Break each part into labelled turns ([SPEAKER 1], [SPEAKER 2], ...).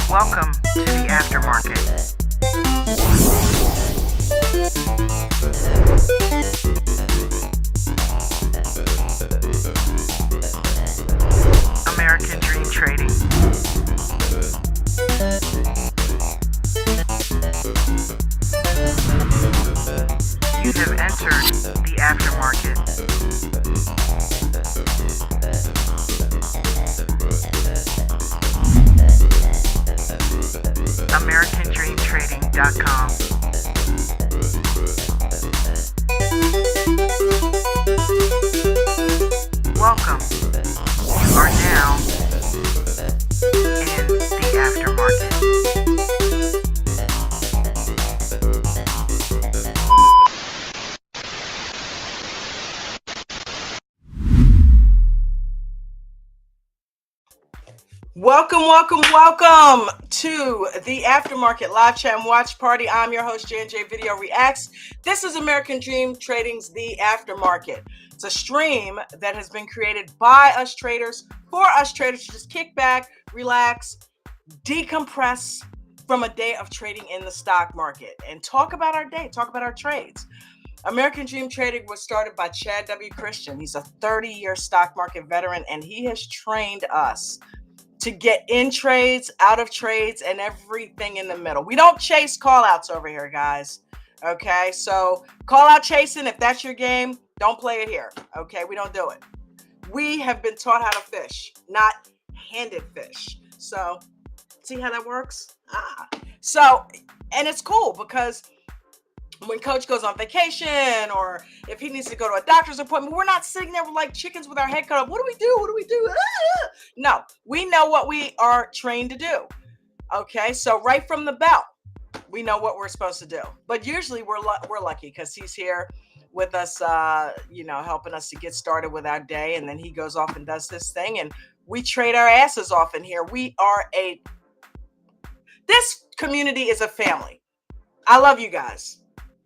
[SPEAKER 1] Welcome to the Aftermarket. American Dream Trading. You have entered the Aftermarket. AmericanDreamTrading.com. Welcome. You are now in the Aftermarket. Welcome to the Aftermarket Live Chat and Watch Party. I'm your host, J&J Video Reacts. This is American Dream Trading's The Aftermarket. It's a stream that has been created by us traders, for us traders to just kick back, relax, decompress from a day of trading in the stock market and talk about our day, talk about our trades. American Dream Trading was started by Chad W. Christian. He's a 30-year stock market veteran, and he has trained us to get in trades, out of trades, and everything in the middle. We don't chase call-outs over here, guys. Okay, so call-out chasing, if that's your game, don't play it here. Okay, we don't do it. We have been taught how to fish, not handed fish. So, see how that works? So, and it's cool because when coach goes on vacation or if he needs to go to a doctor's appointment, we're not sitting there like chickens with our head cut off. What do we do? What do we do? No, we know what we are trained to do. Okay, so right from the bell, we know what we're supposed to do. But usually we're lucky because he's here with us, helping us to get started with our day. And then he goes off and does this thing and we trade our asses off in here. We are a This community is a family. I love you guys.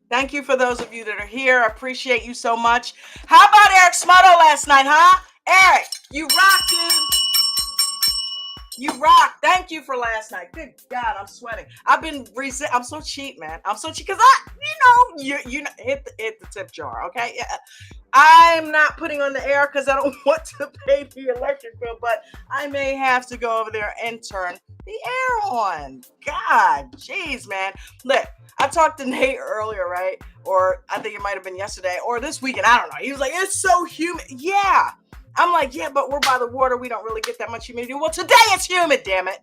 [SPEAKER 1] Thank you for those of you that are here. I appreciate you so much. How about Eric Smutto last night, huh? Eric, you rocked, dude. You rock. Thank you for last night. Good God, I'm sweating. I'm so cheap, man. I'm so cheap because you know, hit the tip jar, okay? Yeah. I'm not putting on the air because I don't want to pay the electric bill, but I may have to go over there and turn the air on. God, jeez, man. Look, I talked to Nate earlier, right? Or I think it might have been yesterday or this weekend. I don't know. He was like, it's so humid. Yeah. I'm like, yeah, but we're by the water. We don't really get that much humidity. Well, today it's humid, damn it.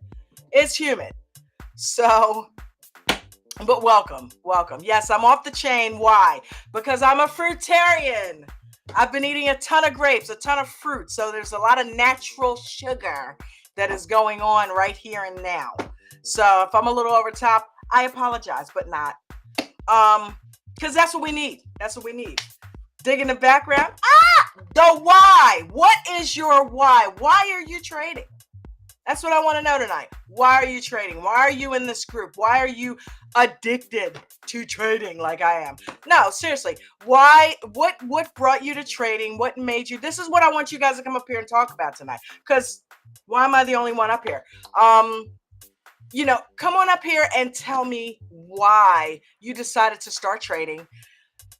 [SPEAKER 1] It's humid. So, but welcome. Yes, I'm off the chain. Why? Because I'm a fruitarian. I've been eating a ton of grapes, a ton of fruit. So there's a lot of natural sugar that is going on right here and now. So if I'm a little over top, I apologize, but not. Because that's what we need. Dig in the background. The why. What is your why? Why are you trading? That's what I want to know tonight. Why are you trading? Why are you in this group? Why are you addicted to trading like I am? No, seriously. Why? What brought you to trading? What made you? This is what I want you guys to come up here and talk about tonight. Because why am I the only one up here? Come on up here and tell me why you decided to start trading.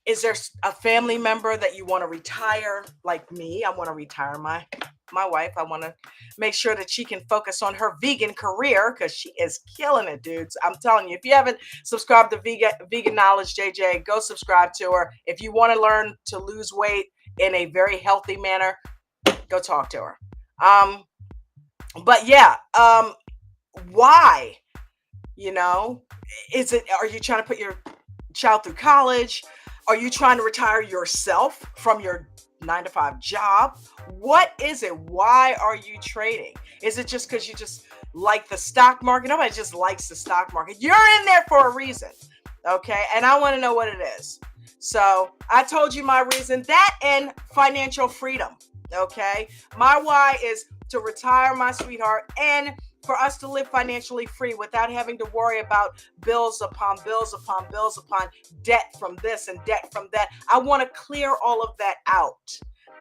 [SPEAKER 1] Is there a family member that you want to retire? Like me, I want to retire my wife. I want to make sure that she can focus on her vegan career because she is killing it, dudes. I'm telling you, if you haven't subscribed to Vegan Knowledge JJ, go subscribe to her. If you want to learn to lose weight in a very healthy manner, go talk to her. But yeah, why? Are you trying to put your child through college? Are you trying to retire yourself from your 9-to-5 job? What is it? Why are you trading? Is it just because you just like the stock market? Nobody just likes the stock market. You're in there for a reason, okay? And I want to know what it is. So I told you my reason, that and financial freedom, okay? My why is to retire my sweetheart and for us to live financially free without having to worry about bills upon bills upon bills upon debt from this and debt from that. I want to clear all of that out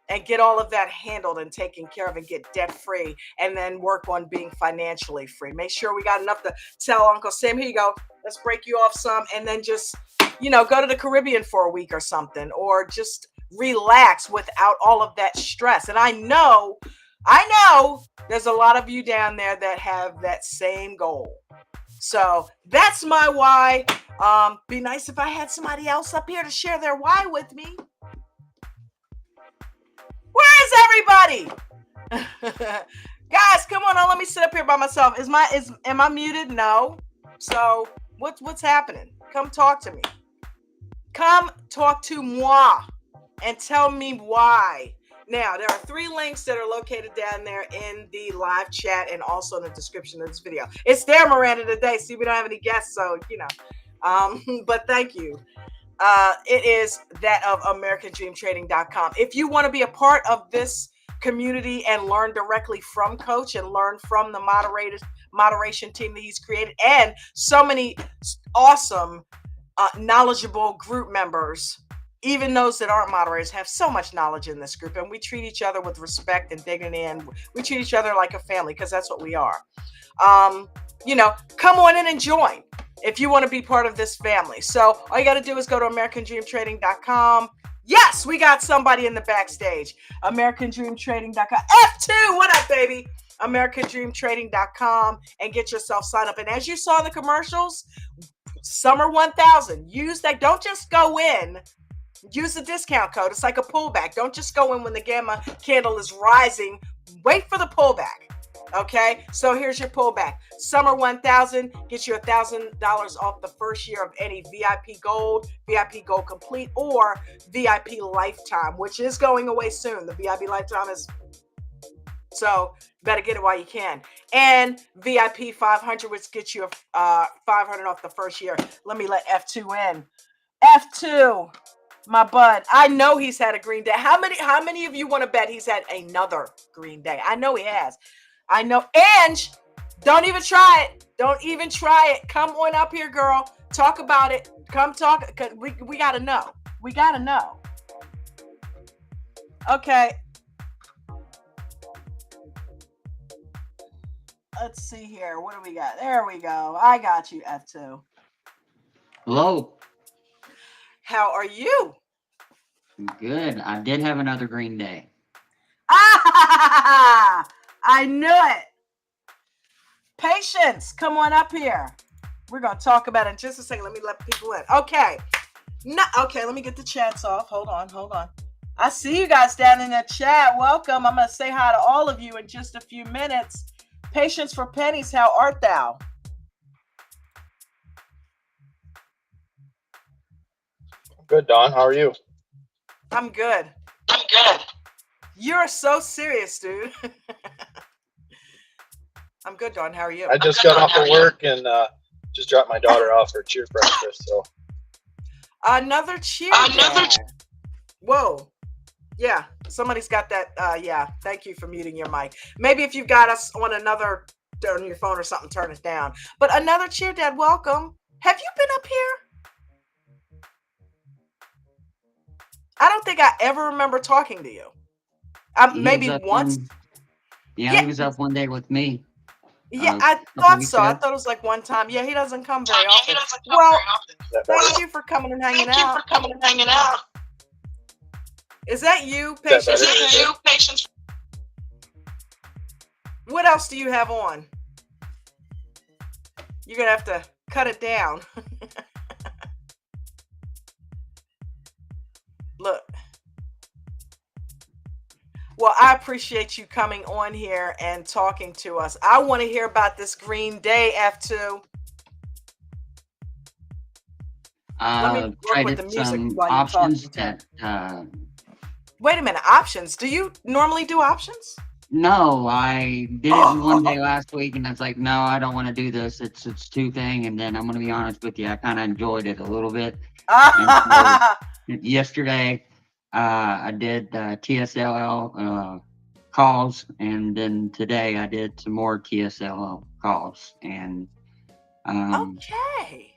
[SPEAKER 1] and get all of that handled and taken care of and get debt free and then work on being financially free. Make sure we got enough to tell Uncle Sam, here you go, let's break you off some, and then just, go to the Caribbean for a week or something, or just relax without all of that stress. And I know there's a lot of you down there that have that same goal. So that's my why. Be nice if I had somebody else up here to share their why with me. Where is everybody? Guys, come on, let me sit up here by myself. Am I muted? No. So what's happening? Come talk to me. Come talk to moi and tell me why. Now, there are 3 links that are located down there in the live chat and also in the description of this video. It's there, Miranda, today. See, we don't have any guests, so, but thank you. It is that of AmericanDreamTrading.com. If you want to be a part of this community and learn directly from Coach and learn from the moderation team that he's created and so many awesome, knowledgeable group members, even those that aren't moderators have so much knowledge in this group, and we treat each other with respect and dignity, and we treat each other like a family because that's what we are. Come on in and join if you want to be part of this family. So all you got to do is go to AmericanDreamTrading.com. Yes, we got somebody in the backstage. AmericanDreamTrading.com. F2, what up, baby? AmericanDreamTrading.com and get yourself signed up. And as you saw in the commercials, Summer 1000. Use that. Don't just go in. Use the discount code. It's like a pullback. Don't just go in when the gamma candle is rising. Wait for the pullback. Okay, so here's your pullback. Summer 1000 gets you $1,000 off the first year of any VIP Gold Complete, or VIP Lifetime, which is going away soon. The VIP Lifetime is, so better get it while you can. And VIP 500, which gets you $500 off the first year. Let me let F2 in. F2. My bud, I know he's had a green day. How many of you want to bet he's had another green day? I know he has. I know. And Don't even try it. Don't even try it. Come on up here, girl. Talk about it. Come talk. Cause we gotta know. We gotta know. Okay. Let's see here. What do we got? There we go. I got you, F2.
[SPEAKER 2] Hello.
[SPEAKER 1] How are you?
[SPEAKER 2] Good. I did have another green day.
[SPEAKER 1] Ah, I knew it. Patience, come on up here. We're going to talk about it in just a second. Let me let people in. Okay. No, okay, let me get the chats off. Hold on. I see you guys down in the chat. Welcome. I'm going to say hi to all of you in just a few minutes. Patience for pennies, how art thou?
[SPEAKER 3] Good, Don. How are you?
[SPEAKER 1] I'm good. You're so serious, dude. I'm good, Don. How are you?
[SPEAKER 3] I just got off of work and just dropped my daughter off for cheer breakfast. So
[SPEAKER 1] another cheer. Whoa. Yeah, somebody's got that. Yeah, thank you for muting your mic. Maybe if you've got us on your phone or something, turn it down. But another cheer dad, welcome. Have you been up here? I don't think I ever remember talking to you. Maybe once.
[SPEAKER 2] He was up one day with me.
[SPEAKER 1] Yeah, I thought so. I thought it was like one time. Yeah, he doesn't come very often. Well, thank you for coming and hanging out. Is that you, Patience? What else do you have on? You're going to have to cut it down. Look. Well, I appreciate you coming on here and talking to us. I want to hear about this Green Day, F2.
[SPEAKER 2] Let me work with the music while you're talking.
[SPEAKER 1] Wait a minute, options. Do you normally do options?
[SPEAKER 2] No, I did it one day last week, and I was like, no, I don't want to do this. It's two thing, and then I'm going to be honest with you, I kind of enjoyed it a little bit. Yesterday, I did TSLL calls, and then today I did some more TSLL calls. And
[SPEAKER 1] okay,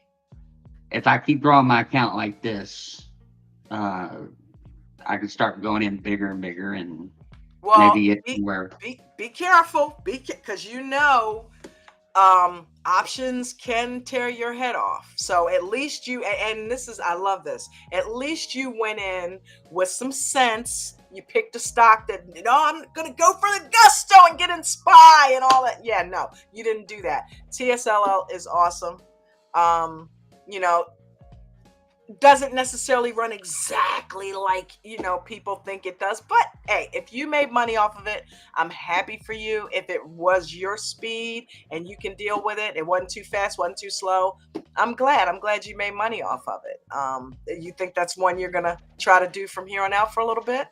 [SPEAKER 2] if I keep growing my account like this, I can start going in bigger and bigger, and maybe get somewhere.
[SPEAKER 1] Be careful, because options can tear your head off. So at least you, and I love this, at least you went in with some sense. You picked a stock that, I'm going to go for the gusto and get in SPY and all that. Yeah, no, you didn't do that. TSLL is awesome. Doesn't necessarily run exactly like, people think it does. But hey, if you made money off of it, I'm happy for you. If it was your speed and you can deal with it, it wasn't too fast, wasn't too slow, I'm glad you made money off of it. You think that's one you're going to try to do from here on out for a little bit?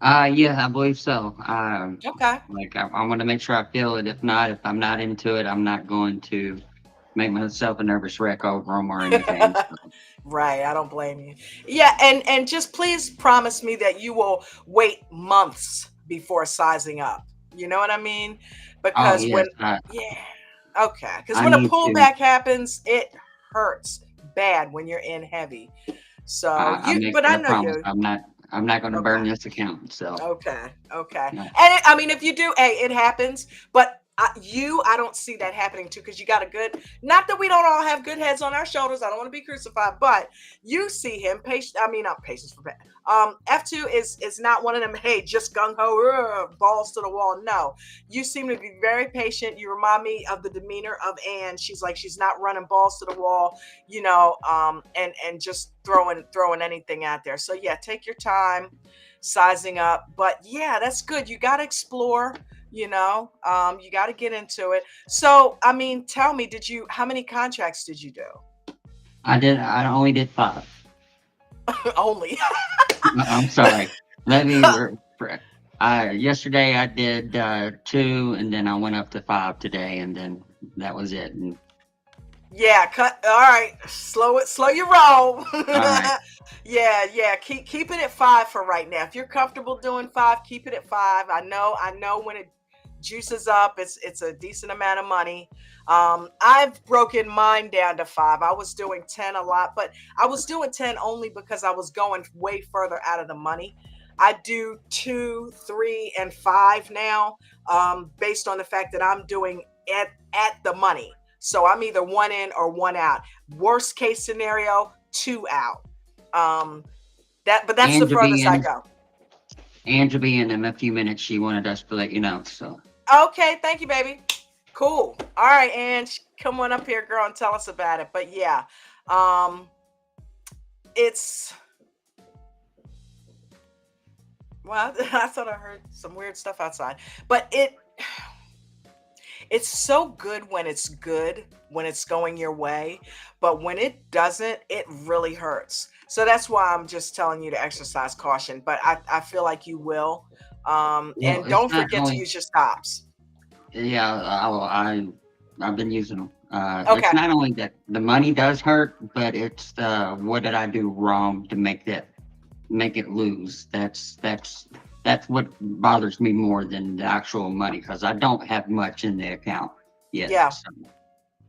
[SPEAKER 2] Yeah, I believe so.
[SPEAKER 1] Okay.
[SPEAKER 2] Like I want to make sure I feel it. If I'm not into it, I'm not going to make myself a nervous wreck over them or anything. So.
[SPEAKER 1] Right, I don't blame you. Yeah, and just please promise me that you will wait months before sizing up. You know what I mean? Because okay, because when a pullback happens, it hurts bad when you're in heavy. So
[SPEAKER 2] I know you. I'm not going to burn this account. So
[SPEAKER 1] okay. Yeah. And if you do, it happens. But I don't see that happening too, because you got a good, not that we don't all have good heads on our shoulders, I don't want to be crucified, but you see him not patience for F2 is not one of them, hey, just gung-ho, balls to the wall. No, you seem to be very patient. You remind me of the demeanor of Ann. She's not running balls to the wall, and just throwing anything out there. So yeah, take your time sizing up. But yeah, that's good. You got to explore. You got to get into it. So, tell me, how many contracts did you do?
[SPEAKER 2] I only did 5.
[SPEAKER 1] Only.
[SPEAKER 2] I'm sorry. Let me, yesterday I did 2, and then I went up to 5 today, and then that was it. And
[SPEAKER 1] yeah, all right. Slow your roll.
[SPEAKER 2] All right.
[SPEAKER 1] Yeah. Keep it at 5 for right now. If you're comfortable doing 5, keep it at 5. I know when juices up. It's a decent amount of money. I've broken mine down to 5. I was doing 10 a lot, but I was doing 10 only because I was going way further out of the money. I do 2, 3, and 5 now, based on the fact that I'm doing at the money. So I'm either 1 in or 1 out. Worst case scenario, 2 out. But that's the furthest I go.
[SPEAKER 2] And to be in a few minutes, she wanted us to let you know. So
[SPEAKER 1] Okay, thank you, baby. Cool. All right, Ange, come on up here, girl, and tell us about it. But yeah, it's well, I thought I heard some weird stuff outside, but it's so good when it's good, when it's going your way, but when it doesn't, it really hurts. So that's why I'm just telling you to exercise caution, but I feel like you will.
[SPEAKER 2] well,
[SPEAKER 1] And
[SPEAKER 2] it's
[SPEAKER 1] don't
[SPEAKER 2] not
[SPEAKER 1] forget to
[SPEAKER 2] only.
[SPEAKER 1] use your stops.
[SPEAKER 2] Yeah, I've been using them.
[SPEAKER 1] Okay.
[SPEAKER 2] It's not only that the money does hurt, but it's what did I do wrong to make it lose? That's what bothers me more than the actual money, because I don't have much in the account yet.
[SPEAKER 1] Yeah.
[SPEAKER 2] So,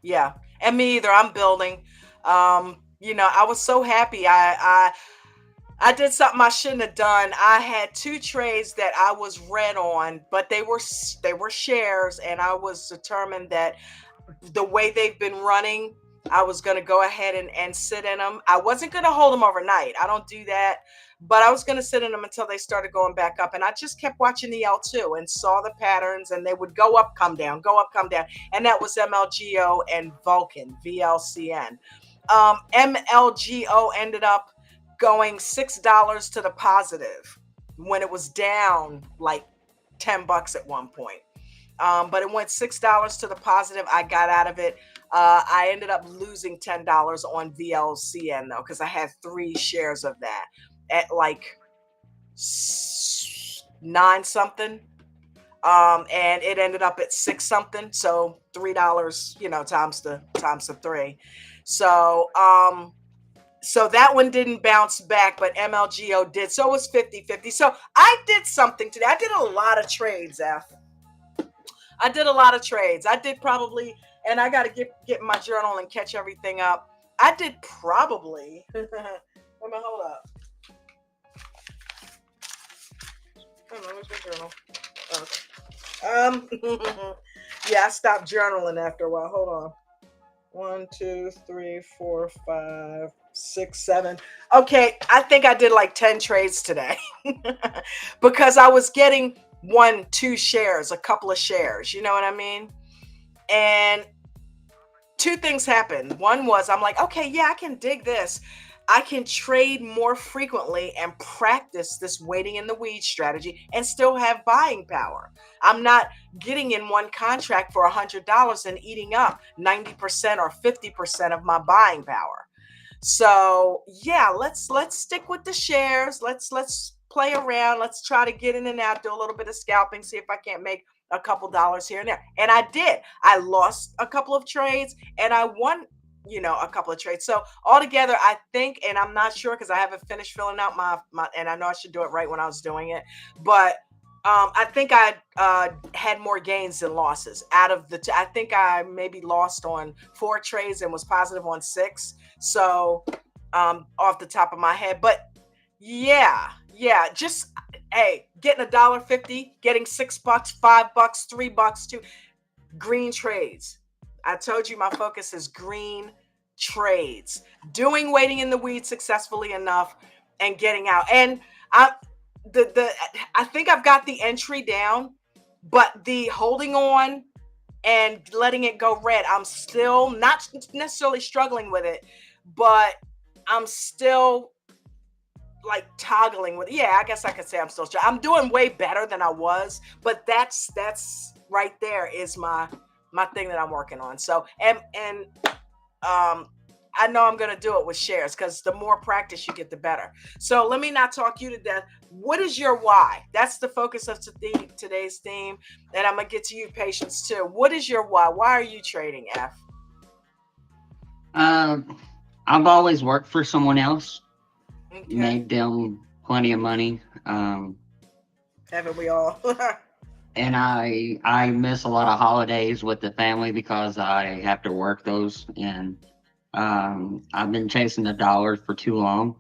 [SPEAKER 1] Yeah. And me either. I'm building. I was so happy. I did something I shouldn't have done. I had 2 trades that I was red on, but they were shares, and I was determined that the way they've been running, I was going to go ahead and sit in them. I wasn't going to hold them overnight. I don't do that, but I was going to sit in them until they started going back up. And I just kept watching the L2 and saw the patterns, and they would go up, come down, go up, come down. And that was MLGO and Vulcan, VLCN. MLGO ended up going $6 to the positive when it was down like $10 at one point. But it went $6 to the positive. I got out of it. I ended up losing $10 on VLCN though, because I had 3 shares of that at like 9 something. And it ended up at 6 something. So $3, times the 3. So that one didn't bounce back, but MLGO did. So it was 50-50. So I did something today. I did a lot of trades, F. I did a lot of trades. I did probably, and I got to get my journal and catch everything up. I did probably, hold up. Hold on, where's my journal? Okay. Yeah, I stopped journaling after a while. Hold on. 1, 2, 3, 4, 5, 6, 7. Okay, I think I did like 10 trades today because I was getting 1, 2 shares, a couple of shares. You know what I mean? And 2 things happened. One was I'm like, okay, yeah, I can dig this. I can trade more frequently and practice this waiting in the weeds strategy and still have buying power. I'm not getting in one contract for $100 and eating up 90% or 50% of my buying power. So yeah, let's stick with the shares. Let's play around. Let's try to get in and out, do a little bit of scalping, see if I can't make a couple dollars here and there. And I did. I lost a couple of trades and I won a couple of trades. So altogether, I think, and I'm not sure because I haven't finished filling out my, and I know I should do it right when I was doing it, but I think I had more gains than losses out of I think I maybe lost on 4 trades and was positive on 6. So off the top of my head, but yeah, just, hey, getting $1.50, getting $6, $5, $3, 2 green trades. I told you my focus is green trades, doing waiting in the weeds successfully enough and getting out. And I think I've got the entry down, but the holding on and letting it go red, I'm still not necessarily struggling with it, but I'm still like toggling with, yeah, I guess I could say I'm doing way better than I was, but that's right there is my thing that I'm working on. So, and I know I'm going to do it with shares because the more practice you get, the better. So let me not talk you to death. What is your why? That's the focus of today's theme. And I'm going to get to you, patience, too. What is your why? Why are you trading, F?
[SPEAKER 2] I've always worked for someone else,
[SPEAKER 1] Okay.
[SPEAKER 2] made them plenty of money.
[SPEAKER 1] Haven't we all?
[SPEAKER 2] And I miss a lot of holidays with the family because I have to work those, and I've been chasing the dollars for too long,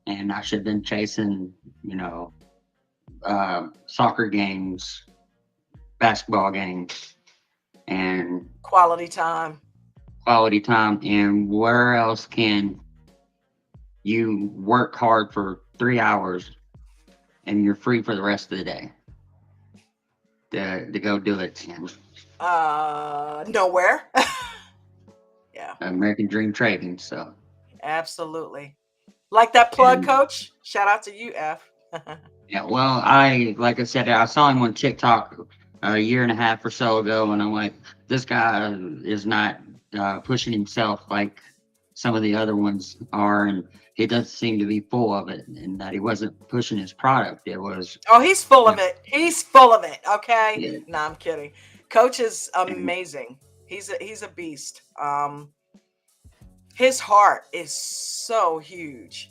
[SPEAKER 2] and I should have been chasing, you know, soccer games, basketball games, and
[SPEAKER 1] Quality time.
[SPEAKER 2] quality time. And where else can you work hard for 3 hours and you're free for the rest of the day to go do it? And
[SPEAKER 1] Nowhere. Yeah,
[SPEAKER 2] American Dream Trading. So
[SPEAKER 1] absolutely. Like that plug,
[SPEAKER 2] and
[SPEAKER 1] coach. Shout out to you, F.
[SPEAKER 2] yeah, well, like I said, I saw him on TikTok a year and a half or so ago, and I'm like, this guy is not pushing himself like some of the other ones are, and he doesn't seem to be full of it, and that he wasn't pushing his product. It was,
[SPEAKER 1] Oh, he's full
[SPEAKER 2] you
[SPEAKER 1] of it. He's full of it. Okay.
[SPEAKER 2] yeah,
[SPEAKER 1] No, I'm kidding. Coach is
[SPEAKER 2] and
[SPEAKER 1] amazing. He's a beast. His heart is so huge,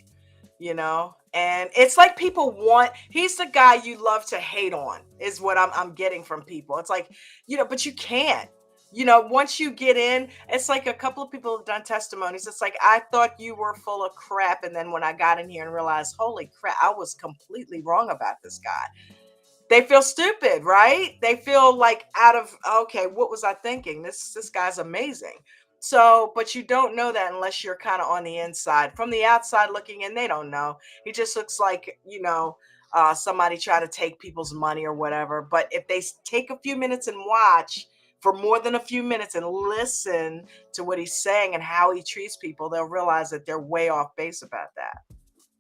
[SPEAKER 1] and it's like people want, he's the guy you love to hate on, is what I'm getting from people. It's like, but you can't, once you get in, it's like a couple of people have done testimonies. It's like, I thought you were full of crap, and then when I got in here and realized, holy crap, I was completely wrong about this guy. They feel stupid, right? They feel like out of, okay, what was I thinking? This guy's amazing. So, but you don't know that unless you're kind of on the inside. From the outside looking in, they don't know. He just looks like, somebody trying to take people's money or whatever. But if they take a few minutes and watch for more than a few minutes and listen to what he's saying and how he treats people, they'll realize that they're way off base about that.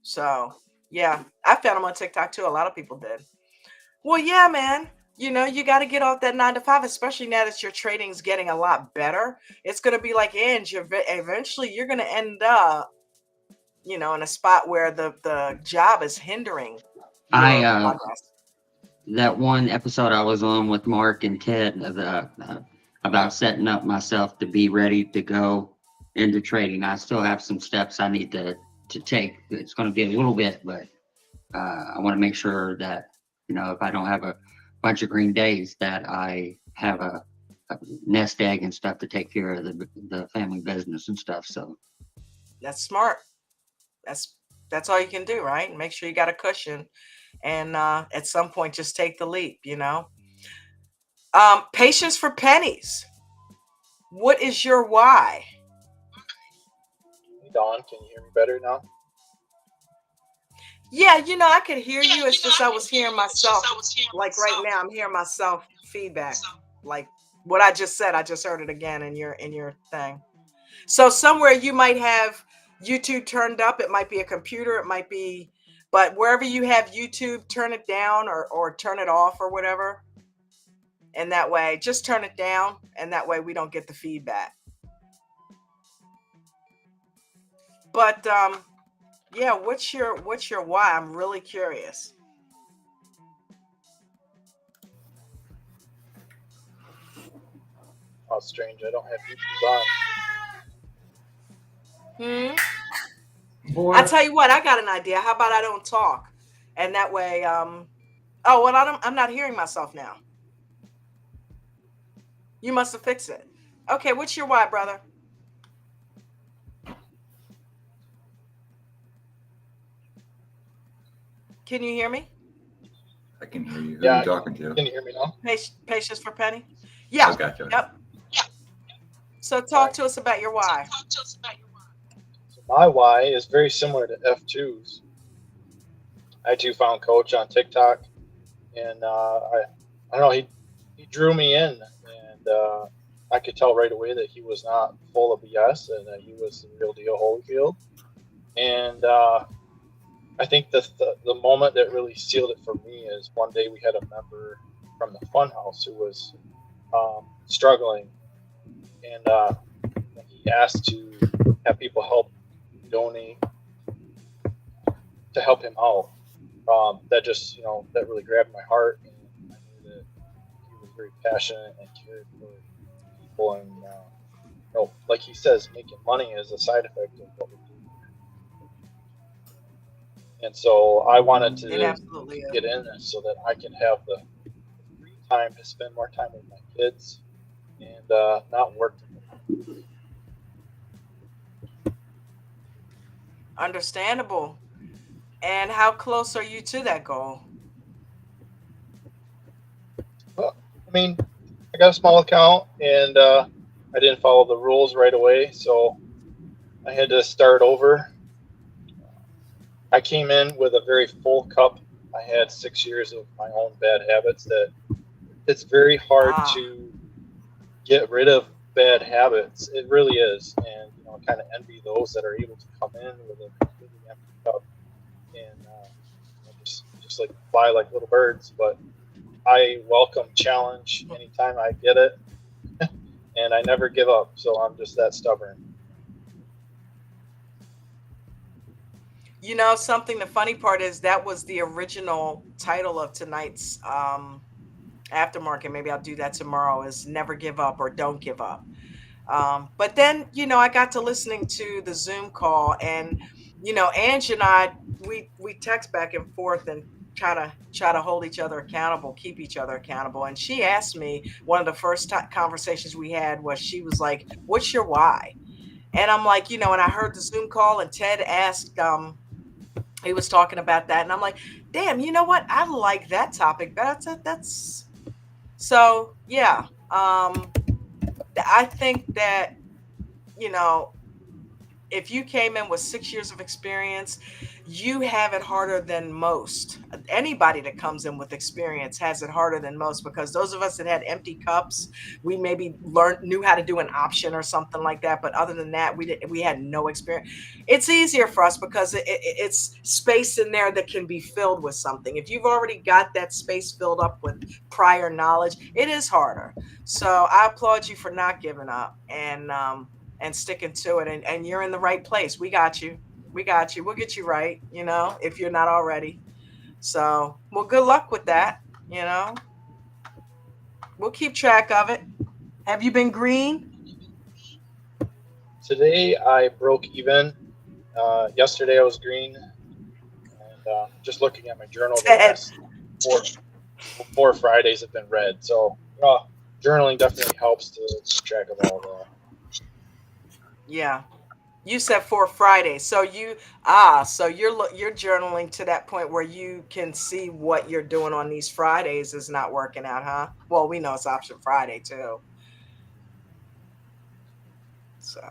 [SPEAKER 1] So, yeah, I found him on TikTok too. A lot of people did. Well, yeah, man. You got to get off that 9 to 5, especially now that your trading's getting a lot better. It's going to be like Ange. Eventually, you're going to end up, in a spot where the job is hindering
[SPEAKER 2] I
[SPEAKER 1] your progress.
[SPEAKER 2] that one episode I was on with Mark and Ted about setting up myself to be ready to go into trading. I still have some steps I need to take. It's going to be a little bit, but I want to make sure that, if I don't have a bunch of green days, that I have a nest egg and stuff to take care of the family business and stuff. So
[SPEAKER 1] That's smart. That's that's all you can do, right? Make sure you got a cushion, and at some point, just take the leap. Patience for pennies. What is your why?
[SPEAKER 3] Hey, Dawn, can you hear me better now?
[SPEAKER 1] Yeah, I could hear you. It's just I was hearing myself. Like right now, I'm hearing myself feedback. Like what I just said, I just heard it again in your thing. So somewhere you might have YouTube turned up. It might be a computer. It might be, but wherever you have YouTube, turn it down or turn it off or whatever. And that way, just turn it down, and that way we don't get the feedback. But yeah, what's your why? I'm really curious.
[SPEAKER 3] Oh, strange. I don't have YouTube on.
[SPEAKER 1] Hmm.
[SPEAKER 4] Boy,
[SPEAKER 1] I tell you what, I got an idea. How about I don't talk, and that way, oh well, I'm not hearing myself now. You must have fixed it. Okay, what's your why, brother? Can you hear me?
[SPEAKER 4] I can hear you. Who are
[SPEAKER 3] Yeah,
[SPEAKER 4] you talking to?
[SPEAKER 3] can you hear me now?
[SPEAKER 1] Patience for Penny.
[SPEAKER 4] I
[SPEAKER 1] Yeah.
[SPEAKER 4] got you.
[SPEAKER 1] Yep. So
[SPEAKER 3] All
[SPEAKER 1] talk
[SPEAKER 3] right.
[SPEAKER 1] to us about your why.
[SPEAKER 3] So my why is very similar to F2's. I too found Coach on TikTok, and I don't know, he drew me in, and I could tell right away that he was not full of BS and that he was the real deal Holyfield. And I think the moment that really sealed it for me is one day we had a member from the Funhouse who was struggling, and he asked to have people help donate to help him out. That just, that really grabbed my heart, and I knew that he was very passionate and cared for people, and like he says, making money is a side effect of what we do. And so I wanted
[SPEAKER 1] It
[SPEAKER 3] to
[SPEAKER 1] absolutely is.
[SPEAKER 3] get in this so that I can have the time to spend more time with my kids and not work.
[SPEAKER 1] Understandable. And how close are you to that goal?
[SPEAKER 3] Well, I mean, I got a small account, and I didn't follow the rules right away, so I had to start over. I came in with a very full cup. I had 6 years of my own bad habits that it's very hard to get rid of bad habits. It really is. And, I kind of envy those that are able to come in with a completely empty cup and just like fly like little birds. But I welcome challenge anytime I get it, and I never give up. So I'm just that stubborn.
[SPEAKER 1] Something, the funny part is that was the original title of tonight's aftermarket. Maybe I'll do that tomorrow, is Never Give Up or Don't Give Up. But then, I got to listening to the Zoom call, and, Ange and I, we text back and forth and try to hold each other accountable, keep each other accountable. And she asked me, one of the first conversations we had was, she was like, what's your why? And I'm like, and I heard the Zoom call, and Ted asked, he was talking about that, and I'm like, damn, you know what? I like that topic. That's so, yeah. I think that, if you came in with 6 years of experience, you have it harder than most. Anybody that comes in with experience has it harder than most, because those of us that had empty cups, we maybe knew how to do an option or something like that. But other than that, we had no experience. It's easier for us because it's space in there that can be filled with something. If you've already got that space filled up with prior knowledge, it is harder. So I applaud you for not giving up and sticking to it. And you're in the right place. We got you. We'll get you right, if you're not already. So, well, good luck with that. We'll keep track of it. Have you been green?
[SPEAKER 3] Today I broke even. Yesterday I was green. And just looking at my journal, the last four Fridays have been red. So journaling definitely helps to keep track of all that.
[SPEAKER 1] Yeah. You said 4 Fridays. So you're journaling to that point where you can see what you're doing on these Fridays is not working out, huh? Well, we know it's Option Friday too. So,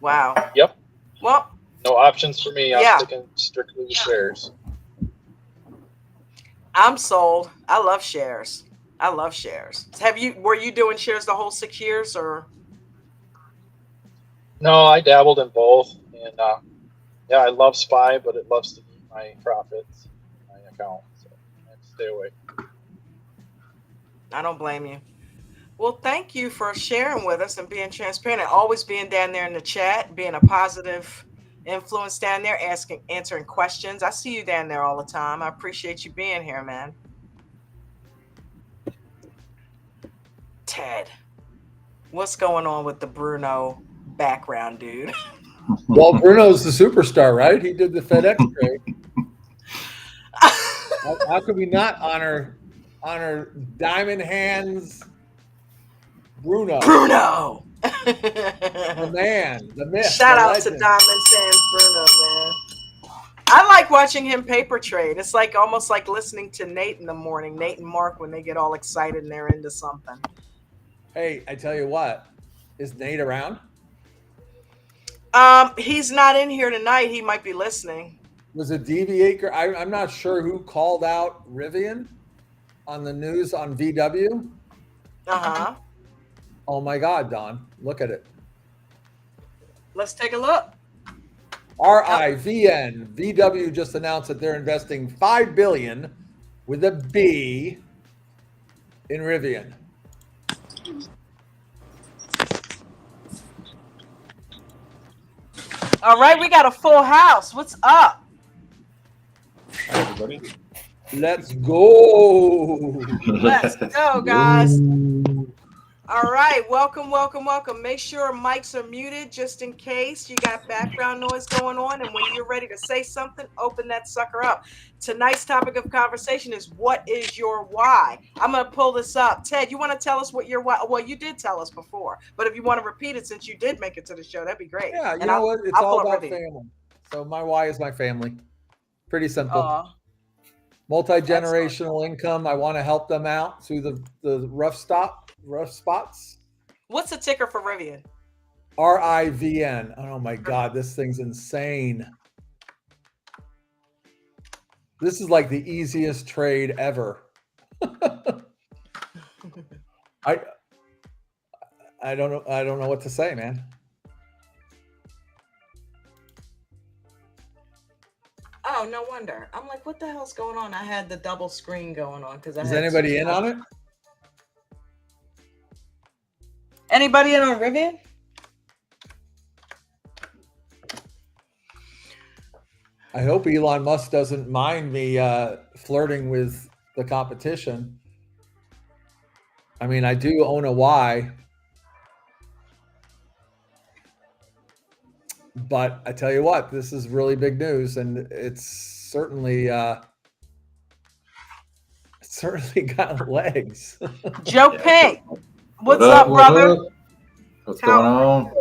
[SPEAKER 1] wow.
[SPEAKER 3] Yep.
[SPEAKER 1] Well,
[SPEAKER 3] no options for me. I'm sticking strictly with shares.
[SPEAKER 1] I'm sold. I love shares. Were you doing shares the whole 6 years, or?
[SPEAKER 3] No, I dabbled in both, and I love SPY, but it loves to eat my profits, my account, so I have to stay away.
[SPEAKER 1] I don't blame you. Well, thank you for sharing with us and being transparent, and always being down there in the chat, being a positive influence down there, answering questions. I see you down there all the time. I appreciate you being here, man. Ted, what's going on with the Bruno background, dude?
[SPEAKER 5] Well, Bruno's the superstar, right? He did the FedEx trade. How could we not honor Diamond Hands Bruno? The man, the myth.
[SPEAKER 1] Shout out to Diamond Hands Bruno, man. I like watching him paper trade. It's like almost like listening to Nate in the morning, Nate and Mark, when they get all excited and they're into something.
[SPEAKER 5] Hey, I tell you what, is Nate around?
[SPEAKER 1] He's not in here tonight. He might be listening.
[SPEAKER 5] Was it Deviaker? I'm not sure who called out Rivian on the news on VW.
[SPEAKER 1] Uh-huh.
[SPEAKER 5] Oh my God, Don, look at it.
[SPEAKER 1] Let's take a look.
[SPEAKER 5] RIVN. VW just announced that they're investing $5 billion with a B in Rivian.
[SPEAKER 1] All right, we got a full house. What's up?
[SPEAKER 4] Hi, everybody.
[SPEAKER 5] Let's go.
[SPEAKER 1] Let's go, guys. All right, welcome, welcome, welcome. Make sure mics are muted just in case you got background noise going on. And when you're ready to say something, open that sucker up. Tonight's topic of conversation is what is your why? I'm going to pull this up. Ted, you want to tell us what your why? Well, you did tell us before, but if you want to repeat it since you did make it to the show, that'd be great.
[SPEAKER 5] Yeah, you
[SPEAKER 1] And
[SPEAKER 5] know what? It's
[SPEAKER 1] I'll
[SPEAKER 5] all
[SPEAKER 1] pull up
[SPEAKER 5] about
[SPEAKER 1] Rivian.
[SPEAKER 5] family. So my why is my family. Pretty simple.
[SPEAKER 1] Aw,
[SPEAKER 5] Multi-generational income. I want to help them out through the rough spots.
[SPEAKER 1] what's the ticker for Rivian?
[SPEAKER 5] RIVN. Oh my God, this thing's insane. This is like the easiest trade ever. I don't know. I don't know what to say, man.
[SPEAKER 1] Oh, no wonder. I'm like, what the hell's going on? I had the double screen going on because I
[SPEAKER 5] Is
[SPEAKER 1] had
[SPEAKER 5] anybody in on it?
[SPEAKER 1] Anybody in on Rivian?
[SPEAKER 5] I hope Elon Musk doesn't mind me flirting with the competition. I mean, I do own a Y, but I tell you what, this is really big news, and it's certainly got legs.
[SPEAKER 1] Joe
[SPEAKER 4] Yeah.
[SPEAKER 1] Pink, what's
[SPEAKER 4] What
[SPEAKER 1] up,
[SPEAKER 4] what
[SPEAKER 1] brother?
[SPEAKER 4] up? What's going on?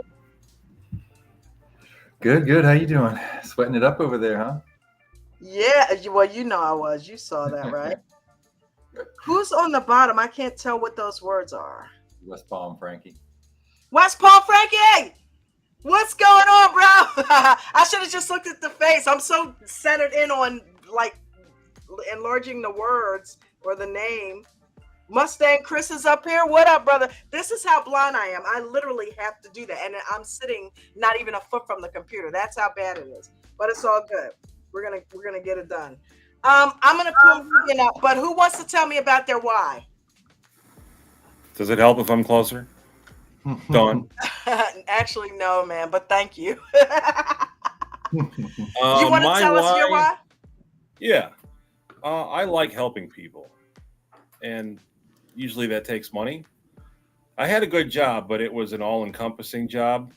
[SPEAKER 4] Good, good. How you doing? Sweating it up over there, huh?
[SPEAKER 1] Yeah, well, you know I was. You saw that, right? Who's on the bottom? I can't tell what those words are.
[SPEAKER 4] West Palm, Frankie.
[SPEAKER 1] West Paul Frankie! What's going on, bro? I should have just looked at the face. I'm so centered in on like enlarging the words or the name. Mustang Chris is up here. What up, brother? This is how blind I am. I literally have to do that. And I'm sitting not even a foot from the computer. That's how bad it is. But it's all good. We're gonna get it done. I'm gonna pull Rivian up, but who wants to tell me about their why?
[SPEAKER 6] Does it help if I'm closer? Done.
[SPEAKER 1] Actually, no, man, but thank you. You
[SPEAKER 6] Uh,
[SPEAKER 1] want to
[SPEAKER 6] my
[SPEAKER 1] tell us your why?
[SPEAKER 6] Yeah. I like helping people. And usually that takes money. I had a good job, but it was an all-encompassing job.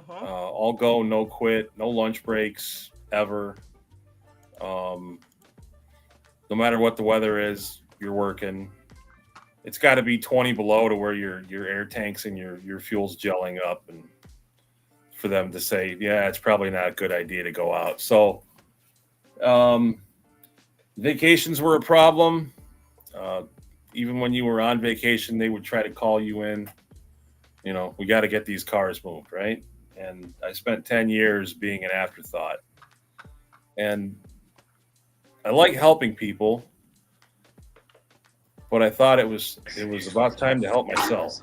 [SPEAKER 6] All go, no quit, no lunch breaks, ever. No matter what the weather is, you're working. It's got to be 20 below to where your air tanks and your fuel's gelling up, and for them to say, yeah, it's probably not a good idea to go out. So vacations were a problem. Even when you were on vacation, they would try to call you in. You know, we got to get these cars moved, right? And I spent 10 years being an afterthought. And I like helping people, but I thought it was about time to help myself.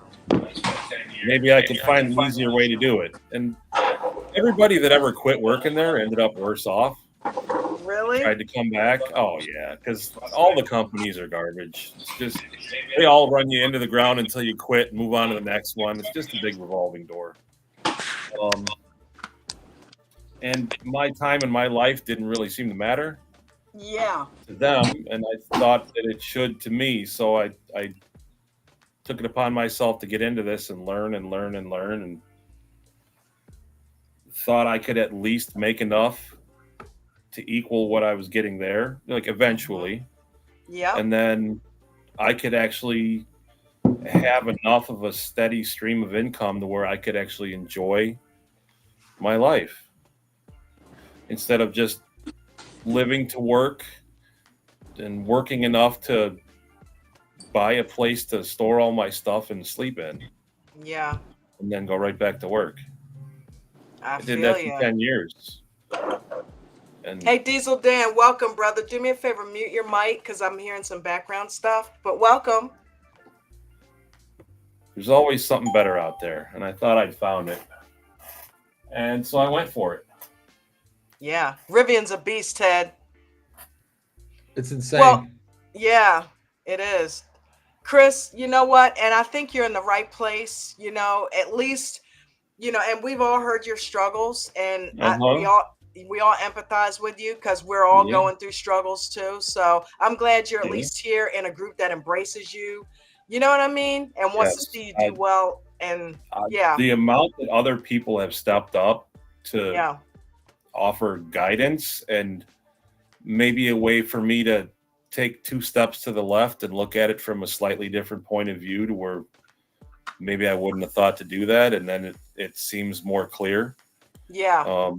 [SPEAKER 6] Maybe I could find an easier way to do it. And everybody that ever quit working there ended up worse off.
[SPEAKER 1] Really?
[SPEAKER 6] Tried to come back. Oh yeah, because all the companies are garbage. It's just they all run you into the ground until you quit and move on to the next one. It's just a big revolving door. And my time in my life didn't really seem to matter
[SPEAKER 1] Yeah.
[SPEAKER 6] to them, and I thought that it should to me. So I took it upon myself to get into this and learn, and thought I could at least make enough to equal what I was getting there, like eventually.
[SPEAKER 1] Yeah.
[SPEAKER 6] And then I could actually have enough of a steady stream of income to where I could actually enjoy my life instead of just living to work and working enough to buy a place to store all my stuff and sleep in,
[SPEAKER 1] Yeah.
[SPEAKER 6] and then go right back to work.
[SPEAKER 1] I
[SPEAKER 6] I did
[SPEAKER 1] feel
[SPEAKER 6] that for
[SPEAKER 1] you.
[SPEAKER 6] 10 years. And
[SPEAKER 1] Hey, Diesel Dan, welcome, brother. Do me a favor, mute your mic because I'm hearing some background stuff. But welcome.
[SPEAKER 6] there's always something better out there, and I thought I'd found it. And so I went for it.
[SPEAKER 1] Yeah. Rivian's a beast, Ted.
[SPEAKER 5] It's insane.
[SPEAKER 1] Well, yeah, it is. Chris, you know what? And I think you're in the right place, at least, and we've all heard your struggles, and we all empathize with you because we're all
[SPEAKER 6] Yeah.
[SPEAKER 1] going through struggles too. So I'm glad you're at
[SPEAKER 6] Yeah.
[SPEAKER 1] least here in a group that embraces you. You know what I mean? And wants to
[SPEAKER 6] Yes.
[SPEAKER 1] see you do well. And yeah,
[SPEAKER 6] The amount that other people have stepped up to
[SPEAKER 1] yeah,
[SPEAKER 6] offer guidance and maybe a way for me to take 2 steps to the left and look at it from a slightly different point of view to where maybe I wouldn't have thought to do that, and then it seems more clear.
[SPEAKER 1] yeah.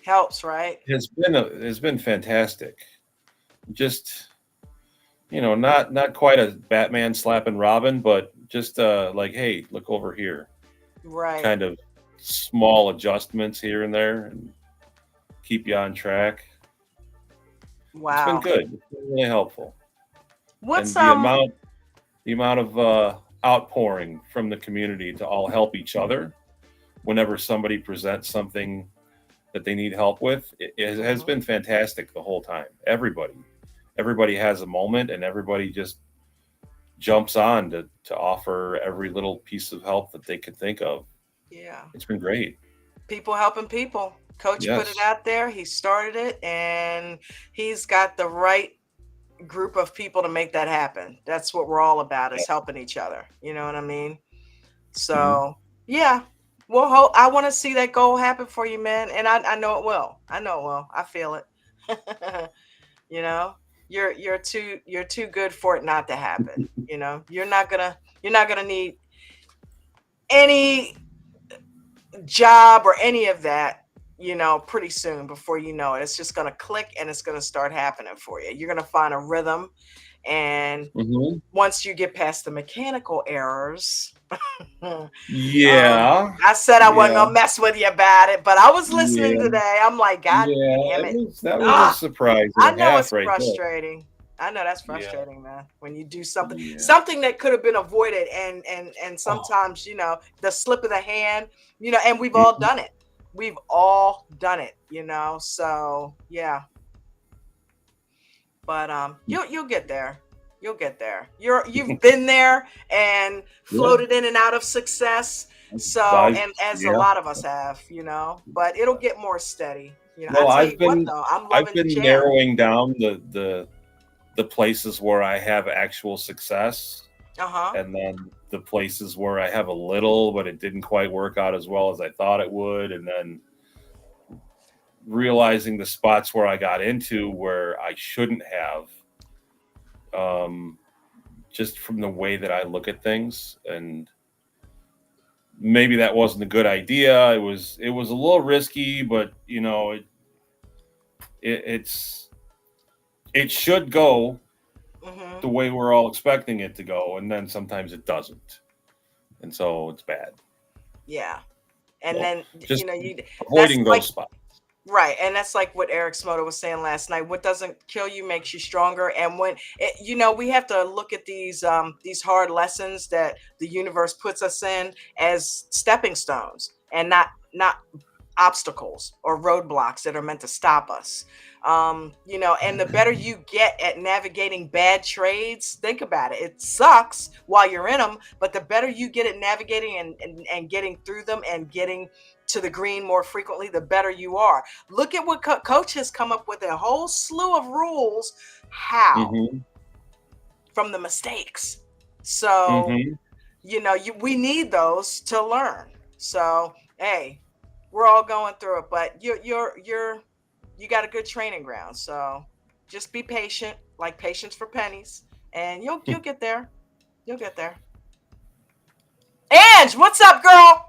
[SPEAKER 1] Helps, right?
[SPEAKER 6] Has been fantastic. Just not quite a Batman slapping Robin, but just like, hey, look over here.
[SPEAKER 1] Right.
[SPEAKER 6] Kind of small adjustments here and there, and keep you on track.
[SPEAKER 1] Wow.
[SPEAKER 6] It's been good. It's been really helpful.
[SPEAKER 1] What's
[SPEAKER 6] And the amount of outpouring from the community to all help each other whenever somebody presents something that they need help with, it has been fantastic the whole time. Everybody has a moment, and everybody just jumps on to offer every little piece of help that they could think of.
[SPEAKER 1] Yeah.
[SPEAKER 6] It's been great.
[SPEAKER 1] People helping people. Coach put it
[SPEAKER 6] Yes.
[SPEAKER 1] out there. He started it, and he's got the right group of people to make that happen. That's what we're all about, is helping each other. You know what I mean? So yeah. Well, I want to see that goal happen for you, man. And I know it will. I know it will. I feel it. You know, you're too good for it not to happen. You know, you're not gonna need any job or any of that, pretty soon. Before you know it, it's just gonna click and it's gonna start happening for you. You're gonna find a rhythm, and once you get past the mechanical errors,
[SPEAKER 6] Yeah.
[SPEAKER 1] I said I wasn't gonna mess with you about it, but I was listening today. I'm like, God damn it!
[SPEAKER 6] That was a surprise.
[SPEAKER 1] I know it's
[SPEAKER 6] right
[SPEAKER 1] frustrating. I know that's frustrating, man. When you do something that could have been avoided, and sometimes the slip of the hand, and we've all done it. We've all done it, So yeah. But you'll get there. You'll get there. You've been there and floated in and out of success. So and as a lot of us have, but it'll get more steady.
[SPEAKER 6] I've been
[SPEAKER 1] the
[SPEAKER 6] narrowing down the places where I have actual success, and then the places where I have a little, but it didn't quite work out as well as I thought it would, and then realizing the spots where I got into where I shouldn't have, just from the way that I look at things. And maybe that wasn't a good idea. It was a little risky, but it should go the way we're all expecting it to go, and then sometimes it doesn't, and so it's bad.
[SPEAKER 1] Yeah, and then
[SPEAKER 6] just avoiding those spots.
[SPEAKER 1] Right, and that's like what Eric Smoda was saying last night. What doesn't kill you makes you stronger. And when we have to look at these hard lessons that the universe puts us in as stepping stones, and not obstacles or roadblocks that are meant to stop us. And the better you get at navigating bad trades, think about it. It sucks while you're in them, but the better you get at navigating and getting through them and getting to the green more frequently, the better you are. Look at what Coach has come up with, a whole slew of rules. How? From the mistakes. So, we need those to learn. So, hey, we're all going through it, but you got a good training ground. So just be patient, like patience for pennies, and you'll get there. You'll get there. Ange, what's up, girl?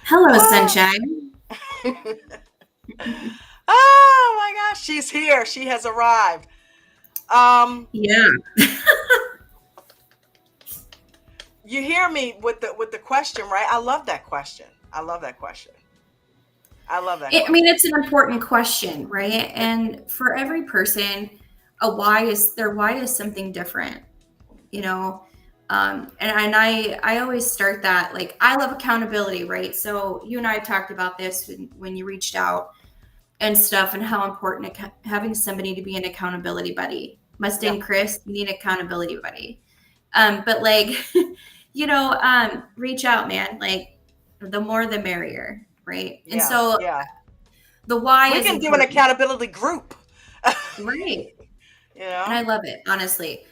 [SPEAKER 7] Hello, sunshine.
[SPEAKER 1] Oh my gosh, she's here. She has arrived.
[SPEAKER 7] Yeah.
[SPEAKER 1] You hear me with the question, right? I love that question. I mean,
[SPEAKER 7] it's an important question, right? And for every person, why is something different, and I always start that, like, I love accountability, right? So you and I talked about this when you reached out and stuff, and how important having somebody to be an accountability buddy. Mustang Chris, you need an accountability buddy. But like, reach out, man. Like, the more the merrier, right? And so the why
[SPEAKER 1] we
[SPEAKER 7] is
[SPEAKER 1] can do an accountability group.
[SPEAKER 7] Right. And I love it, honestly.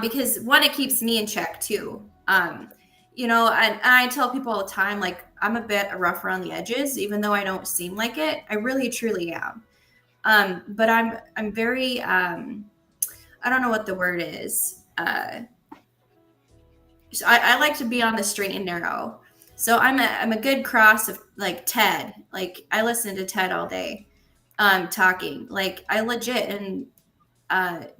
[SPEAKER 7] Because one, it keeps me in check too. You know, and I tell people all the time, like, I'm a bit rough around the edges, even though I don't seem like it. I really truly am. But I'm very I don't know what the word is. So I like to be on the straight and narrow. So I'm a good cross of like Ted. Like, I listen to Ted all day, talking. Like, I legit and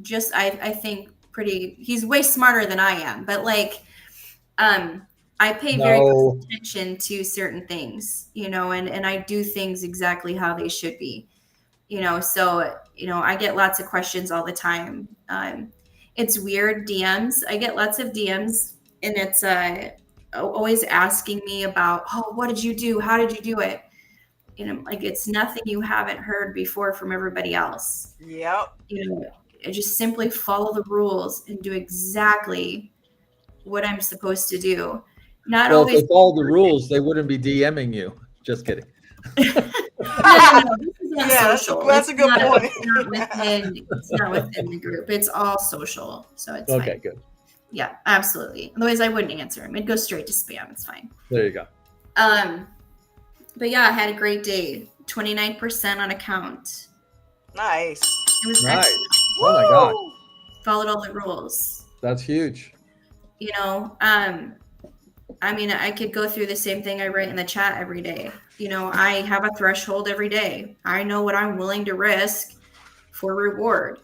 [SPEAKER 7] just I think pretty. He's way smarter than I am, but like, I pay very
[SPEAKER 5] No.
[SPEAKER 7] close attention to certain things, you know, and I do things exactly how they should be, you know. So, you know, I get lots of questions all the time. It's weird, DMs. I get lots of DMs, and it's always asking me about, oh, what did you do? How did you do it? You know, like, it's nothing you haven't heard before from everybody else.
[SPEAKER 1] Yep.
[SPEAKER 7] You know, I just simply follow the rules and do exactly what I'm supposed to do. Not
[SPEAKER 5] Well,
[SPEAKER 7] always.
[SPEAKER 5] if they followed the rules, they wouldn't be DMing you. Just kidding.
[SPEAKER 7] No. This is on
[SPEAKER 1] Yeah,
[SPEAKER 7] social.
[SPEAKER 1] that's a good point.
[SPEAKER 7] It's not within the group. It's all social. So it's
[SPEAKER 5] Okay,
[SPEAKER 7] fine.
[SPEAKER 5] good.
[SPEAKER 7] Yeah, absolutely. Otherwise, I wouldn't answer him. It'd go straight to spam. It's fine.
[SPEAKER 5] There you go.
[SPEAKER 7] But yeah, I had a great day. 29% on account.
[SPEAKER 1] Nice.
[SPEAKER 7] It was
[SPEAKER 5] Nice.
[SPEAKER 7] excellent.
[SPEAKER 5] Oh my God,
[SPEAKER 1] Woo!
[SPEAKER 7] Followed all the rules.
[SPEAKER 5] that's huge.
[SPEAKER 7] You know, I mean, I could go through the same thing I write in the chat every day. You know, I have a threshold every day. I know what I'm willing to risk for reward.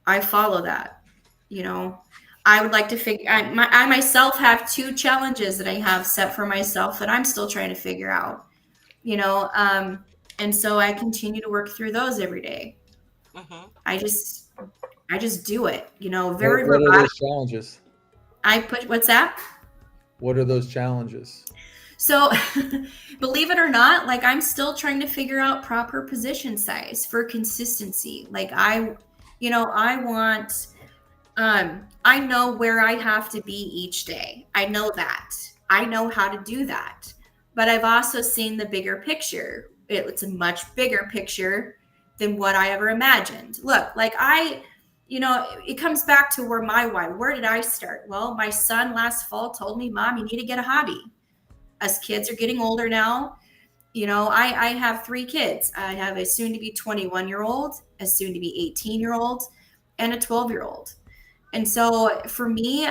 [SPEAKER 7] I follow that. You know, I would like to figure. I myself have 2 challenges that I have set for myself that I'm still trying to figure out. You know, and so I continue to work through those every day.
[SPEAKER 1] Mhm.
[SPEAKER 7] I just do it. You know,
[SPEAKER 5] What are those challenges?
[SPEAKER 7] What's that?
[SPEAKER 5] What are those challenges?
[SPEAKER 7] So, believe it or not, like, I'm still trying to figure out proper position size for consistency. Like, I want, I know where I have to be each day. I know that. I know how to do that. But I've also seen the bigger picture. It's a much bigger picture than what I ever imagined. Look, like, it comes back to where did I start? Well, my son last fall told me, Mom, you need to get a hobby. As kids are getting older now, you know, I have 3 kids. I have a soon to be 21-year-old, a soon to be 18-year-old, and a 12-year-old. And so for me,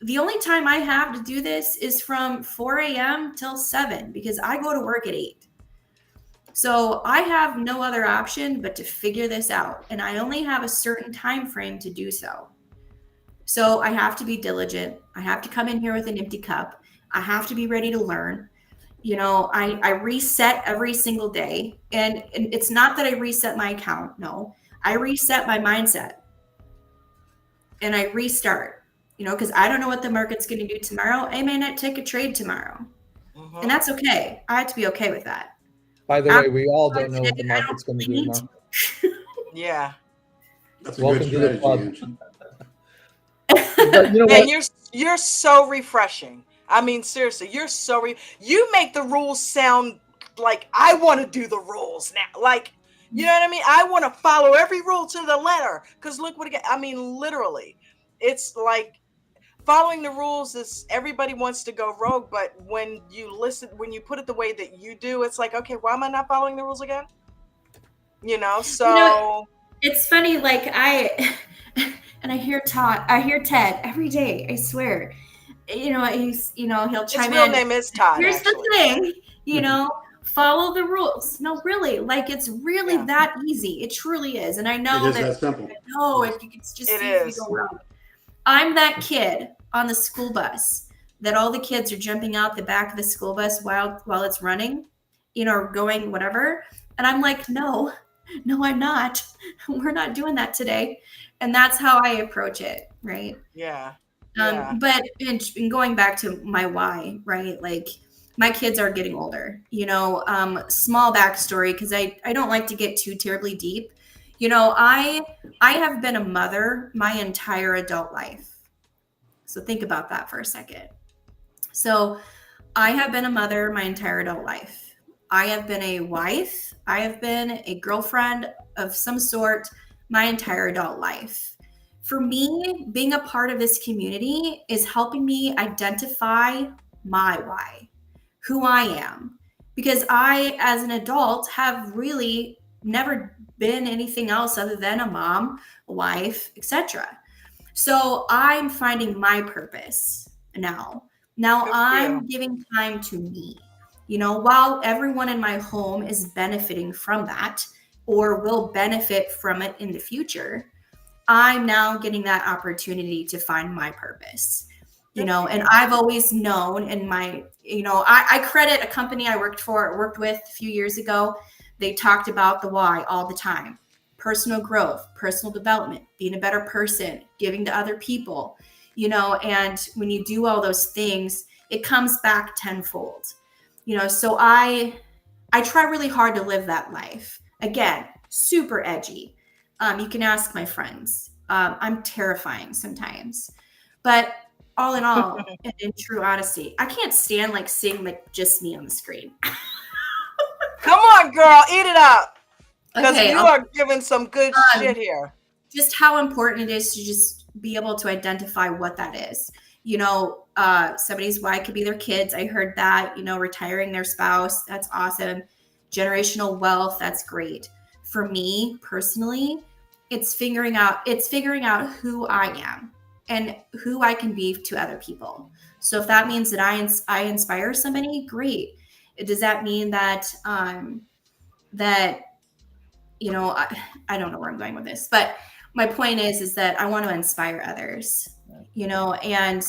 [SPEAKER 7] the only time I have to do this is from 4 a.m. till 7, because I go to work at 8. So I have no other option but to figure this out. And I only have a certain time frame to do so. So I have to be diligent. I have to come in here with an empty cup. I have to be ready to learn. You know, I reset every single day. And it's not that I reset my account. No, I reset my mindset. And I restart, you know, because I don't know what the market's going to do tomorrow. I may not take a trade tomorrow.
[SPEAKER 1] Mhm.
[SPEAKER 7] And that's okay. I have to be okay with that.
[SPEAKER 5] By the way, we all don't know what the market's going to do tomorrow.
[SPEAKER 1] Yeah.
[SPEAKER 8] That's a
[SPEAKER 5] Welcome
[SPEAKER 8] good
[SPEAKER 5] to the
[SPEAKER 8] strategy,
[SPEAKER 5] club.
[SPEAKER 8] Angie.
[SPEAKER 5] But you know
[SPEAKER 1] And
[SPEAKER 5] what?
[SPEAKER 1] you're so refreshing. I mean, seriously, you're so you make the rules sound like I want to do the rules now. Like, you know what I mean? I want to follow every rule to the letter. Because look what I mean, literally, it's like following the rules is everybody wants to go rogue, but when you put it the way that you do, it's like, okay, why am I not following the rules again? You know, so
[SPEAKER 7] You know, it's funny, like, I hear Ted every day, I swear. You know, he'll
[SPEAKER 1] his
[SPEAKER 7] chime
[SPEAKER 1] real
[SPEAKER 7] in.
[SPEAKER 1] name is Todd.
[SPEAKER 7] Here's
[SPEAKER 1] Actually.
[SPEAKER 7] the thing, you know, follow the rules. No, really, like, it's really that easy. It truly is. And I know
[SPEAKER 8] It is that simple.
[SPEAKER 7] no, it's just
[SPEAKER 1] It
[SPEAKER 7] easy
[SPEAKER 1] is.
[SPEAKER 7] to go wrong. I'm that kid on the school bus that all the kids are jumping out the back of the school bus while it's running, you know, going whatever. And I'm like, no, I'm not. We're not doing that today. And that's how I approach it, right?
[SPEAKER 1] Yeah.
[SPEAKER 7] But in going back to my why, right? Like, my kids are getting older, you know. Small backstory, because I don't like to get too terribly deep. You know, I have been a mother my entire adult life. So think about that for a second. So I have been a mother my entire adult life. I have been a wife. I have been a girlfriend of some sort my entire adult life. For me, being a part of this community is helping me identify my why, who I am. Because I, as an adult, have really never been anything else other than a mom, a wife, etc. So I'm finding my purpose now. Now
[SPEAKER 1] Good for
[SPEAKER 7] I'm
[SPEAKER 1] you.
[SPEAKER 7] giving time to me. While everyone in my home is benefiting from that or will benefit from it in the future, I'm now getting that opportunity to find my purpose. And I've always known in my, I credit a company I worked with a few years ago. They talked about the why all the time: personal growth, personal development, being a better person, giving to other people, and when you do all those things, it comes back tenfold. So I try really hard to live that life. Again, super edgy. You can ask my friends. I'm terrifying sometimes, but all in all, and in true honesty, I can't stand seeing just me on the screen.
[SPEAKER 1] Come on, girl, eat it up. Because
[SPEAKER 7] Okay,
[SPEAKER 1] you are giving some good shit here.
[SPEAKER 7] Just how important it is to just be able to identify what that is. Somebody's why could be their kids. I heard that, retiring their spouse. That's awesome. Generational wealth. That's great. For me personally, it's figuring out who I am and who I can be to other people. So if that means that I inspire somebody, great. Does that mean that, I don't know where I'm going with this, but my point is that I want to inspire others, and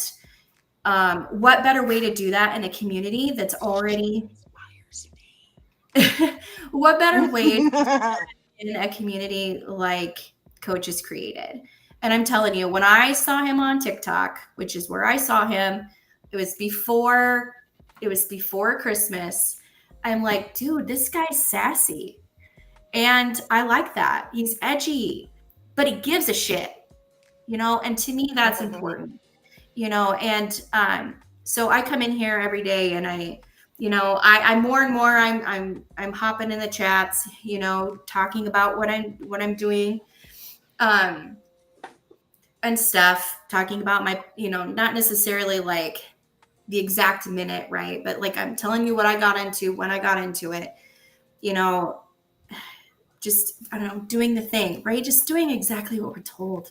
[SPEAKER 7] what better way to do that in a community that's already, what better way in a community like Coach has created? And I'm telling you, when I saw him on TikTok, which is where I saw him, it was before Christmas. I'm like, dude, this guy's sassy. And I like that. He's edgy, but he gives a shit, and to me, that's important, and so I come in here every day and I more and more, I'm hopping in the chats, talking about what I'm doing, and stuff, talking about my, not necessarily like the exact minute, right? But I'm telling you what I got into when I got into it, just, I don't know, doing the thing, right? Just doing exactly what we're told.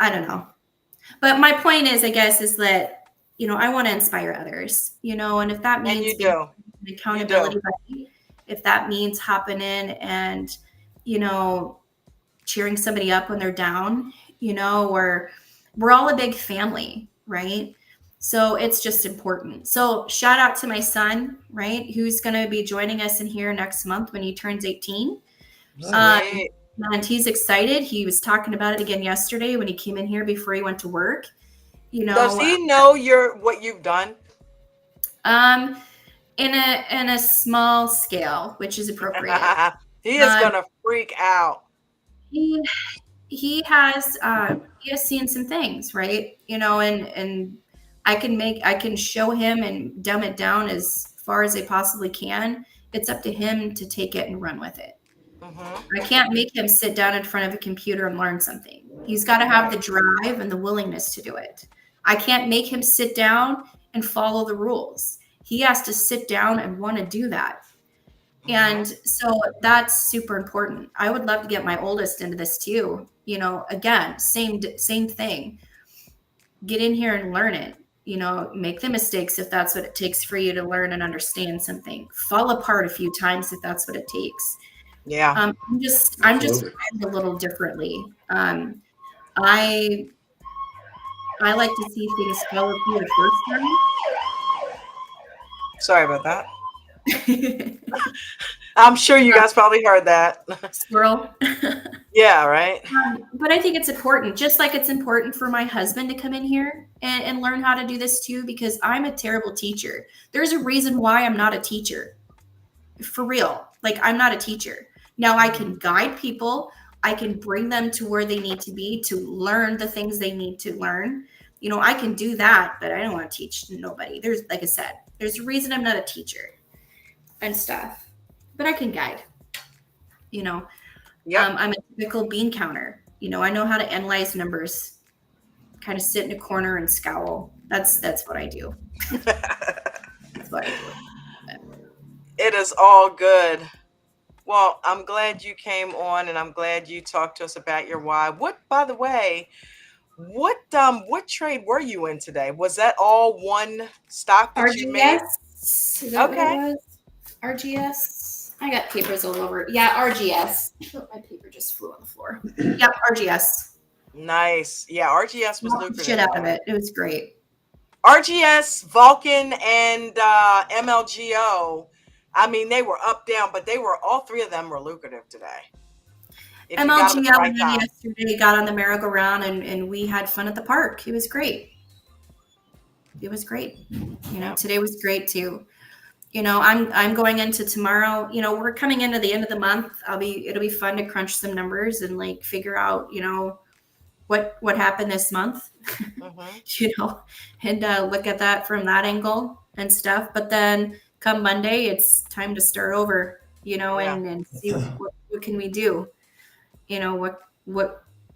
[SPEAKER 7] I don't know. But my point is, I guess, is that, I want to inspire others, and if that means being an accountability buddy, if that means hopping in and, cheering somebody up when they're down, or we're all a big family, right? So it's just important. So shout out to my son, right? Who's going to be joining us in here next month when he turns 18. And he's excited. He was talking about it again yesterday when he came in here before he went to work.
[SPEAKER 1] Does he know what you've done?
[SPEAKER 7] In a small scale, which is appropriate.
[SPEAKER 1] He is gonna freak out.
[SPEAKER 7] He has seen some things, right? And I can show him and dumb it down as far as I possibly can. It's up to him to take it and run with it. I can't make him sit down in front of a computer and learn something. He's got to have the drive and the willingness to do it. I can't make him sit down and follow the rules. He has to sit down and want to do that. And so that's super important. I would love to get my oldest into this too. Again, same thing. Get in here and learn it. Make the mistakes if that's what it takes for you to learn and understand something. Fall apart a few times if that's what it takes.
[SPEAKER 1] Yeah.
[SPEAKER 7] I'm just wired a little differently. I like to see things follow through the first time.
[SPEAKER 1] Sorry about that. I'm sure you guys probably heard that.
[SPEAKER 7] Squirrel.
[SPEAKER 1] Yeah, right.
[SPEAKER 7] But I think it's important, just like it's important for my husband to come in here and learn how to do this too, because I'm a terrible teacher. There's a reason why I'm not a teacher. For real. I'm not a teacher. Now I can guide people. I can bring them to where they need to be to learn the things they need to learn. I can do that, but I don't want to teach nobody. There's, like I said, there's a reason I'm not a teacher and stuff, but I can guide,
[SPEAKER 1] Yep.
[SPEAKER 7] I'm a typical bean counter. I know how to analyze numbers, kind of sit in a corner and scowl. That's what I do. That's what I do.
[SPEAKER 1] It is all good. Well, I'm glad you came on, and I'm glad you talked to us about your why. By the way, what trade were you in today? Was that all one stock that you made?
[SPEAKER 7] RGS? Is that what it was? RGS? I got papers all over. Yeah, RGS. Oh, my paper just flew on the floor. Yep, RGS.
[SPEAKER 1] Nice. Yeah, RGS was lucrative.
[SPEAKER 7] Shit out of it. It was great.
[SPEAKER 1] RGS, Vulcan, and MLGO. I mean, they were up, down, but all three of them were lucrative today.
[SPEAKER 7] MLGO yesterday got on the merry-go-round and we had fun at the park. It was great. It was great. Today was great too. I'm going into tomorrow. We're coming into the end of the month. It'll be fun to crunch some numbers and like figure out, what happened this month, and look at that from that angle and stuff. But then come Monday, it's time to start over, and see what can we do.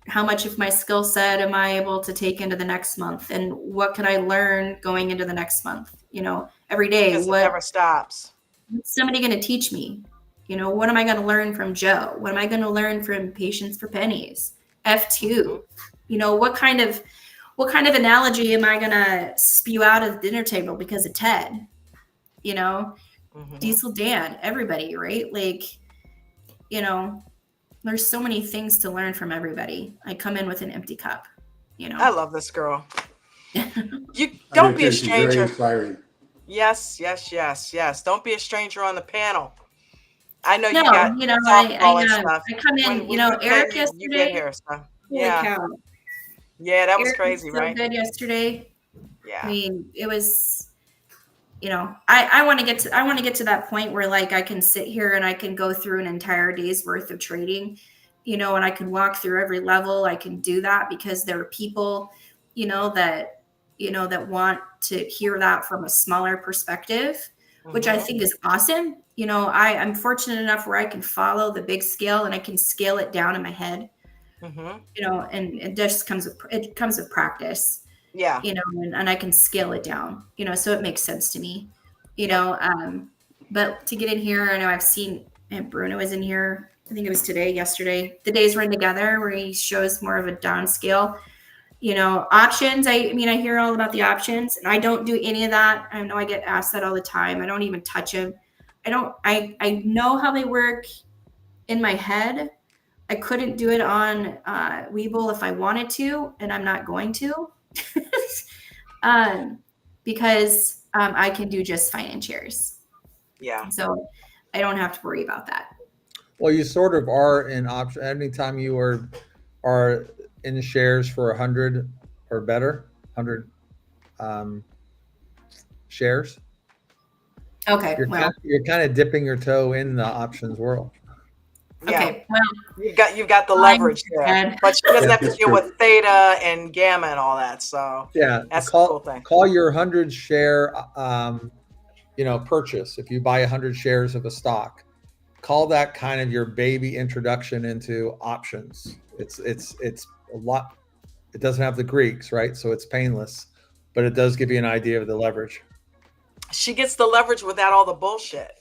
[SPEAKER 7] How much of my skill set am I able to take into the next month, and what can I learn going into the next month? Every day,
[SPEAKER 1] because it never stops.
[SPEAKER 7] What's somebody going to teach me? What am I going to learn from Joe? What am I going to learn from Patience for Pennies? F2. What kind of analogy am I going to spew out at the dinner table because of Ted? Diesel Dan, everybody, right? Like, there's so many things to learn from everybody. I come in with an empty cup,
[SPEAKER 1] I love this girl. You don't be a stranger.
[SPEAKER 8] Very inspiring.
[SPEAKER 1] Yes. Don't be a stranger on the panel. I know
[SPEAKER 7] no,
[SPEAKER 1] you got
[SPEAKER 7] I come in, Eric yesterday.
[SPEAKER 1] You get here, so.
[SPEAKER 7] Yeah. Cow.
[SPEAKER 1] Yeah, that was
[SPEAKER 7] Eric
[SPEAKER 1] crazy,
[SPEAKER 7] was so
[SPEAKER 1] right?
[SPEAKER 7] good yesterday.
[SPEAKER 1] Yeah.
[SPEAKER 7] I mean, it was, I want to get to that point where like I can sit here and I can go through an entire day's worth of trading, and I can walk through every level. I can do that because there are people, that want to hear that from a smaller perspective, which I think is awesome. I'm fortunate enough where I can follow the big scale and I can scale it down in my head. And it just comes with practice.
[SPEAKER 1] Yeah.
[SPEAKER 7] And I can scale it down, so it makes sense to me, but to get in here, I know I've seen, and Bruno is in here. I think it was yesterday, the days run together where he shows more of a down scale, options. I hear all about the options and I don't do any of that. I know I get asked that all the time. I don't even touch them. I know how they work in my head. I couldn't do it on Webull if I wanted to, and I'm not going to. Because I can do just fine in shares.
[SPEAKER 1] Yeah.
[SPEAKER 7] So I don't have to worry about that.
[SPEAKER 5] Well, you sort of are in option. Anytime you are in shares for 100 or better, 100 shares.
[SPEAKER 7] Okay.
[SPEAKER 5] You're kind of dipping your toe in the options world.
[SPEAKER 1] Yeah.
[SPEAKER 7] Okay. Well,
[SPEAKER 1] you've got the leverage there, but she doesn't have to deal with theta and gamma and all that. So
[SPEAKER 5] yeah,
[SPEAKER 1] that's the cool thing.
[SPEAKER 5] Call your 100 share, purchase. If you buy 100 shares of a stock, call that kind of your baby introduction into options. It's a lot. It doesn't have the Greeks, right? So it's painless, but it does give you an idea of the leverage.
[SPEAKER 1] She gets the leverage without all the bullshit.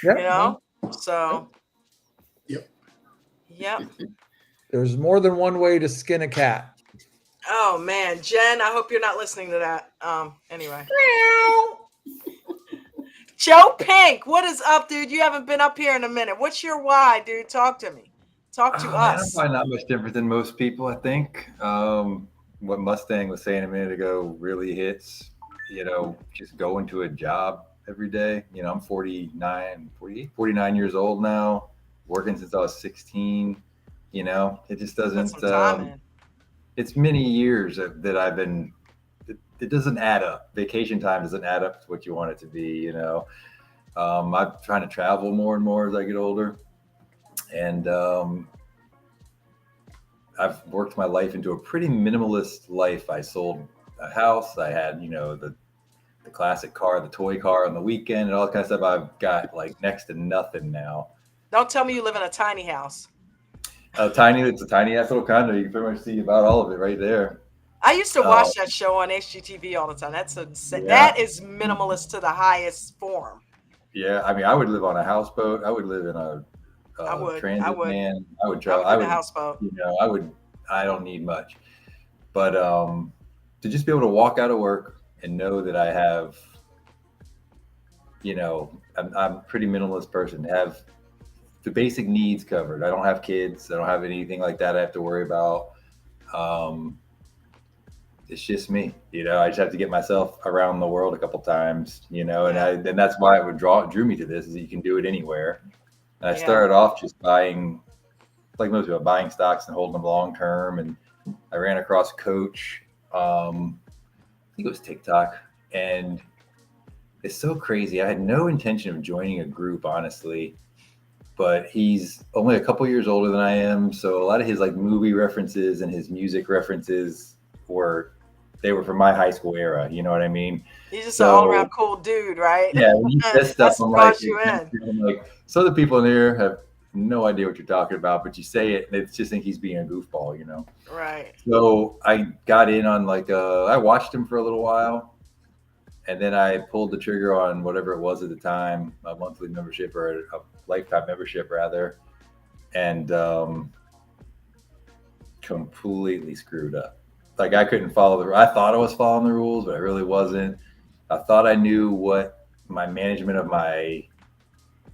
[SPEAKER 5] Yep.
[SPEAKER 1] So. Yep.
[SPEAKER 5] There's more than one way to skin a cat.
[SPEAKER 1] Oh man, Jen, I hope you're not listening to that. Anyway. Joe Pink, what is up, dude? You haven't been up here in a minute. What's your why, dude? Talk to me. Talk to us.
[SPEAKER 4] I'm probably not much different than most people, I think. What Mustang was saying a minute ago really hits, just going to a job every day. I'm 49 years old now. Working since I was 16, it just doesn't, it's many years that I've been, it doesn't add up. Vacation time doesn't add up to what you want it to be, I'm trying to travel more and more as I get older. And I've worked my life into a pretty minimalist life. I sold a house. I had, the classic car, the toy car on the weekend and all that kind of stuff. I've got like next to nothing now.
[SPEAKER 1] Don't tell me you live in a tiny house.
[SPEAKER 4] It's a tiny ass little condo. You can pretty much see about all of it right there.
[SPEAKER 1] I used to
[SPEAKER 4] Uh,
[SPEAKER 1] watch that show on HGTV all the time. That's
[SPEAKER 4] Yeah.
[SPEAKER 1] that is minimalist to the highest form.
[SPEAKER 4] Yeah, I mean, I would live on a houseboat. I would live in a
[SPEAKER 1] I would.
[SPEAKER 4] transit van. I would
[SPEAKER 1] I
[SPEAKER 4] travel.
[SPEAKER 1] would do the houseboat.
[SPEAKER 4] You know, I don't need much, but to just be able to walk out of work and know that I have, you know, I'm a pretty minimalist person. Have the basic needs covered. I don't have kids. I don't have anything like that I have to worry about. Um, it's just me, you know. I just have to get myself around the world a couple times, you know, and that's why it drew me to this, is that you can do it anywhere. And I started off just buying, like most people, buying stocks and holding them long term. And I ran across a coach, I think it was TikTok, and it's so crazy. I had no intention of joining a group, honestly, but he's only a couple years older than I am, so a lot of his like movie references and his music references were from my high school era. You know what I mean?
[SPEAKER 1] He's just an all-around cool dude, right?
[SPEAKER 4] Yeah, when he says stuff, I'm like, some of the people in there have no idea what you're talking about, but you say it, and it's just think he's being a goofball, you know?
[SPEAKER 1] Right.
[SPEAKER 4] So I got in on I watched him for a little while, and then I pulled the trigger on whatever it was at the time, a monthly membership or a lifetime membership rather, and completely screwed up. Like I couldn't follow I thought I was following the rules, but I really wasn't. I thought I knew what my management of my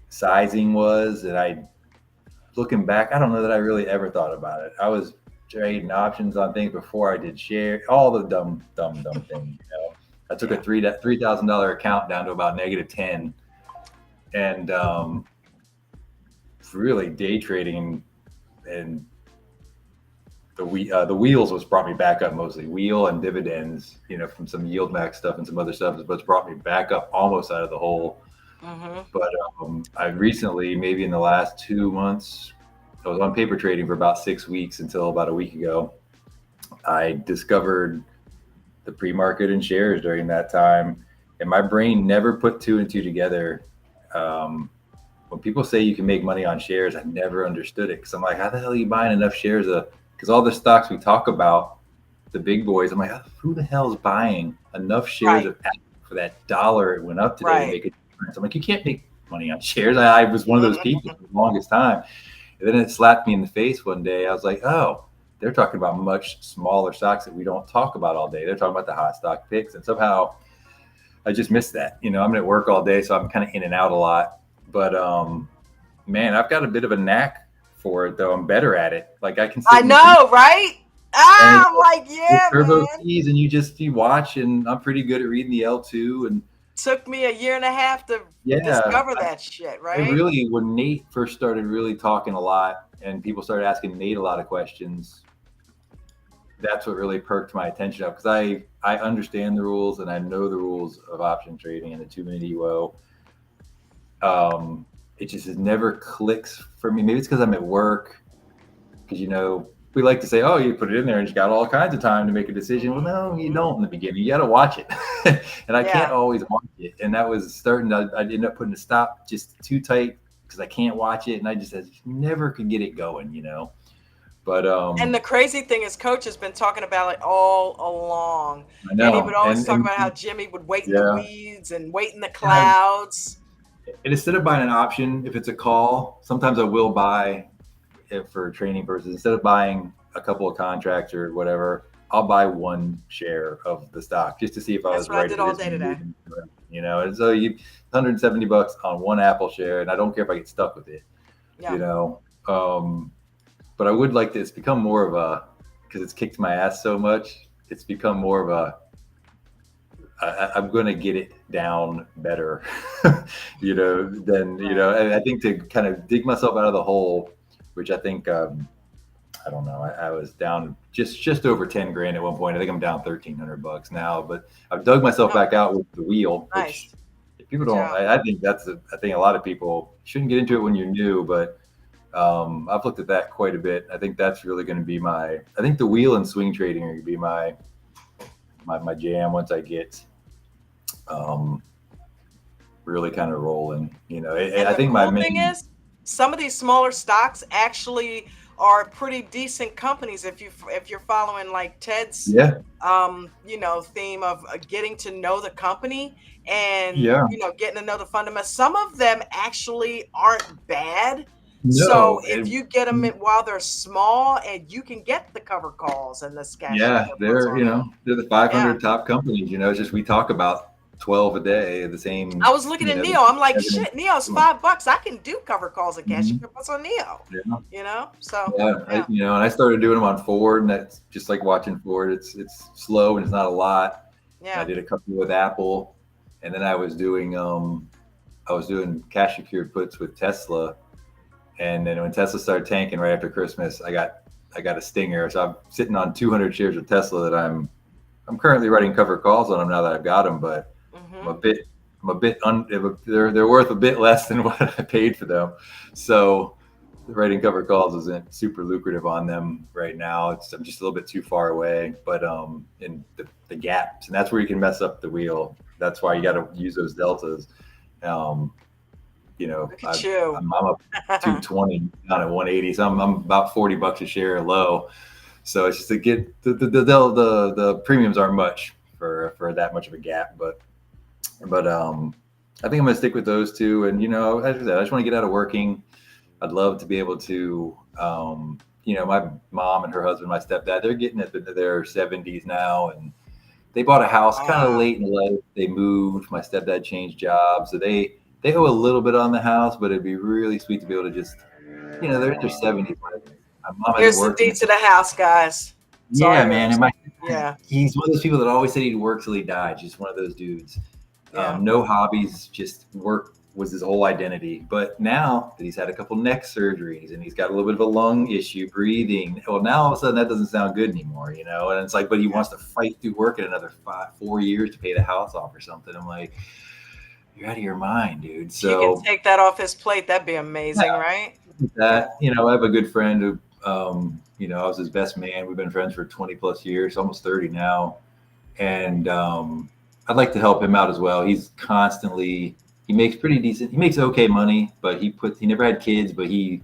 [SPEAKER 4] sizing was, and looking back, I don't know that I really ever thought about it. I was trading options on things before I did share, all the dumb things, you know. I took a $3,000 account down to about -10, and really day trading, and the wheels was brought me back up, mostly wheel and dividends, you know, from some yield max stuff and some other stuff, but it's brought me back up almost out of the hole. But I recently, maybe in the last 2 months, I was on paper trading for about 6 weeks until about a week ago. I discovered the pre-market and shares during that time, and my brain never put two and two together. When people say you can make money on shares, I never understood it, because I'm like, how the hell are you buying enough shares of? Because all the stocks we talk about, the big boys, I'm like, who the hell is buying enough shares of Apple for that dollar it went up today to make a difference? I'm like, you can't make money on shares. I was one of those people for the longest time. And then it slapped me in the face one day. I was like, oh, they're talking about much smaller stocks that we don't talk about all day. They're talking about the hot stock picks. And somehow I just missed that. You know, I'm at work all day, so I'm kind of in and out a lot. But man, I've got a bit of a knack for it, though. I'm better at it. Like I can.
[SPEAKER 1] I know, right? I'm like, yeah,
[SPEAKER 4] turbo
[SPEAKER 1] man.
[SPEAKER 4] keys, and you watch, and I'm pretty good at reading the L2. And
[SPEAKER 1] took me 1.5 years to discover that shit, right?
[SPEAKER 4] I really, when Nate first started really talking a lot, and people started asking Nate a lot of questions, that's what really perked my attention up, because I understand the rules, and I know the rules of option trading and the 2-minute EWO. It just never clicks for me. Maybe it's because I'm at work, because, you know, we like to say, oh, you put it in there and you got all kinds of time to make a decision. Well, no, you don't in the beginning. You got to watch it. And I can't always watch it. And that was starting to, I ended up putting a stop just too tight because I can't watch it. And I just never could get it going, you know. But
[SPEAKER 1] and the crazy thing is, Coach has been talking about it all along.
[SPEAKER 4] I know.
[SPEAKER 1] And he would always talk about how Jimmy would wait in the weeds and wait in the clouds.
[SPEAKER 4] And instead of buying an option, if it's a call, sometimes I will buy it for training purposes. Instead of buying a couple of contracts or whatever, I'll buy one share of the stock just to see if I was right.
[SPEAKER 1] That's what I did all day today.
[SPEAKER 4] You know, and so $170 on one Apple share, and I don't care if I get stuck with it. You know, but I would like to. It's become more of a, because it's kicked my ass so much. It's become more of a, I'm going to get it down better, you know, than, you know, and I think to kind of dig myself out of the hole, which I think, I don't know, I was down just over 10 grand at one point. I think I'm down $1,300 now, but I've dug myself back out with the wheel, which people don't, I think I think a lot of people shouldn't get into it when you're new, but I've looked at that quite a bit. I think that's really going to be I think the wheel and swing trading are going to be my jam once I get really kind of rolling, you know.
[SPEAKER 1] And
[SPEAKER 4] I think my main
[SPEAKER 1] thing is, some of these smaller stocks actually are pretty decent companies if you're following like Ted's
[SPEAKER 4] Yeah.
[SPEAKER 1] theme of getting to know the company and
[SPEAKER 4] Yeah.
[SPEAKER 1] getting to know the fundamentals. Some of them actually aren't bad. So
[SPEAKER 4] No.
[SPEAKER 1] if you get them while they're small, and you can get the cover calls and the scatter
[SPEAKER 4] Yeah,
[SPEAKER 1] puts
[SPEAKER 4] they're
[SPEAKER 1] on them.
[SPEAKER 4] they're the
[SPEAKER 1] Yeah.
[SPEAKER 4] 500 top companies. It's just we talk about 12 a day, the same.
[SPEAKER 1] I was looking at Neo. I'm like, shit, Neo's
[SPEAKER 4] Mhm.
[SPEAKER 1] $5. I can do cover calls and cash puts on Neo.
[SPEAKER 4] Yeah.
[SPEAKER 1] So
[SPEAKER 4] Yeah, and I started doing them on Ford, and that's just like watching Ford. It's slow and it's not a lot. And I
[SPEAKER 1] yeah.
[SPEAKER 4] did a couple with Apple, and then I was doing cash secured puts with Tesla. And then when Tesla started tanking right after Christmas, I got a stinger. So I'm sitting on 200 shares of Tesla that I'm currently writing cover calls on them now that I've got them, but I'm a bit they're worth a bit less than what I paid for them. So writing cover calls isn't super lucrative on them right now. I'm just a little bit too far away, but in the gaps, and that's where you can mess up the wheel. That's why you got to use those deltas.
[SPEAKER 1] Look at you.
[SPEAKER 4] I'm up 220 down at 180, so I'm about $40 a share low. So it's just to get the premiums aren't much for that much of a gap, but I think I'm gonna stick with those two. And as I said, I just want to get out of working. I'd love to be able to, my mom and her husband, my stepdad, they're getting into their 70s now, and they bought a house kind of late in life. They moved. My stepdad changed jobs, so they owe a little bit on the house, but it'd be really sweet to be able to just, they're in their 70s. My mom
[SPEAKER 1] Here's
[SPEAKER 4] hasn't
[SPEAKER 1] the
[SPEAKER 4] worked.
[SPEAKER 1] deed to the house, guys. It's all
[SPEAKER 4] Yeah, man.
[SPEAKER 1] yours.
[SPEAKER 4] And he's one of those people that always said he'd work till he died. Just one of those dudes.
[SPEAKER 1] Yeah.
[SPEAKER 4] No hobbies, just work was his whole identity. But now that he's had a couple neck surgeries and he's got a little bit of a lung issue, breathing, well, now all of a sudden that doesn't sound good anymore, And it's like, but he wants to fight through work in another 4 years to pay the house off or something. I'm like, you're out of your mind, dude. So
[SPEAKER 1] you can take that off his plate. That'd be amazing, right?
[SPEAKER 4] That I have a good friend who, I was his best man. We've been friends for 20 plus years, almost 30 now, and I'd like to help him out as well. He's constantly he makes pretty decent. He makes okay money, but he never had kids, but the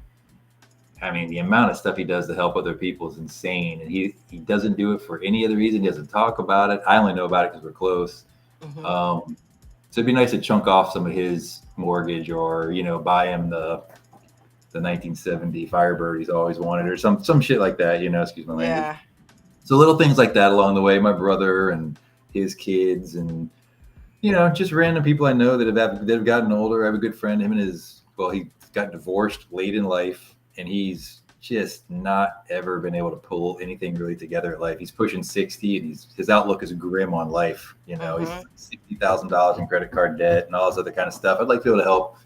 [SPEAKER 4] amount of stuff he does to help other people is insane, and he doesn't do it for any other reason. He doesn't talk about it. I only know about it because we're close. So it'd be nice to chunk off some of his mortgage, or buy him the 1970 Firebird he's always wanted, or some shit like that. Excuse my language.
[SPEAKER 1] Yeah.
[SPEAKER 4] So little things like that along the way. My brother and his kids, and just random people I know that have gotten older. I have a good friend. He got divorced late in life, and he's just not ever been able to pull anything really together in life. He's pushing 60, and his outlook is grim on life. He's $60,000 in credit card debt and all this other kind of stuff. I'd like to be able to help.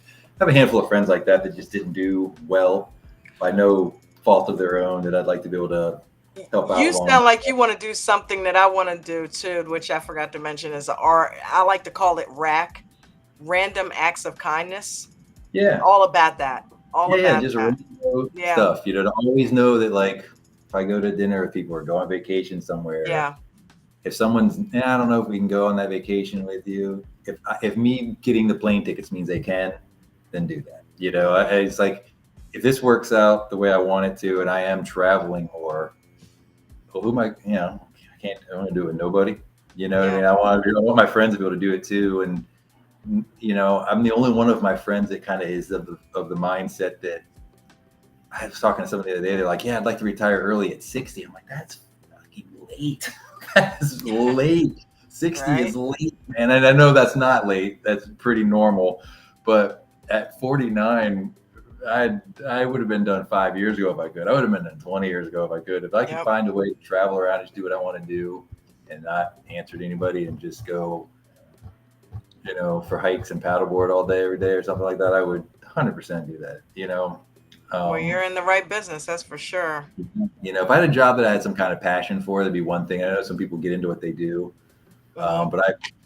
[SPEAKER 4] I have a handful of friends like that just didn't do well by no fault of their own, that I'd like to be able to help out.
[SPEAKER 1] You sound like you want to do something that I want to do too, which I forgot to mention is I like to call it RAC, Random Acts of Kindness.
[SPEAKER 4] Yeah.
[SPEAKER 1] All about that.
[SPEAKER 4] Just stuff. To always know that, like, if I go to dinner with people or go on vacation somewhere.
[SPEAKER 1] Yeah.
[SPEAKER 4] If someone's, I don't know if we can go on that vacation with you. If me getting the plane tickets means they can, then do that. It's like, if this works out the way I want it to, and I am traveling more, well, who am I? I want to do it with nobody. What I mean? I want my friends to be able to do it too. And I'm the only one of my friends that kind of is of the mindset that, I was talking to somebody the other day. They're like, "Yeah, I'd like to retire early at 60." I'm like, "That's fucking late. That's late. 60 is late, man." And I know that's not late. That's pretty normal. But at 49, I would have been done 5 years ago if I could. I would have been done 20 years ago if I could. If I could find a way to travel around and just do what I want to do, and not answer to anybody, and just go, for hikes and paddleboard all day, every day, or something like that, I would 100% do that.
[SPEAKER 1] Well, you're in the right business, that's for sure.
[SPEAKER 4] If I had a job that I had some kind of passion for, that'd be one thing. I know some people get into what they do, but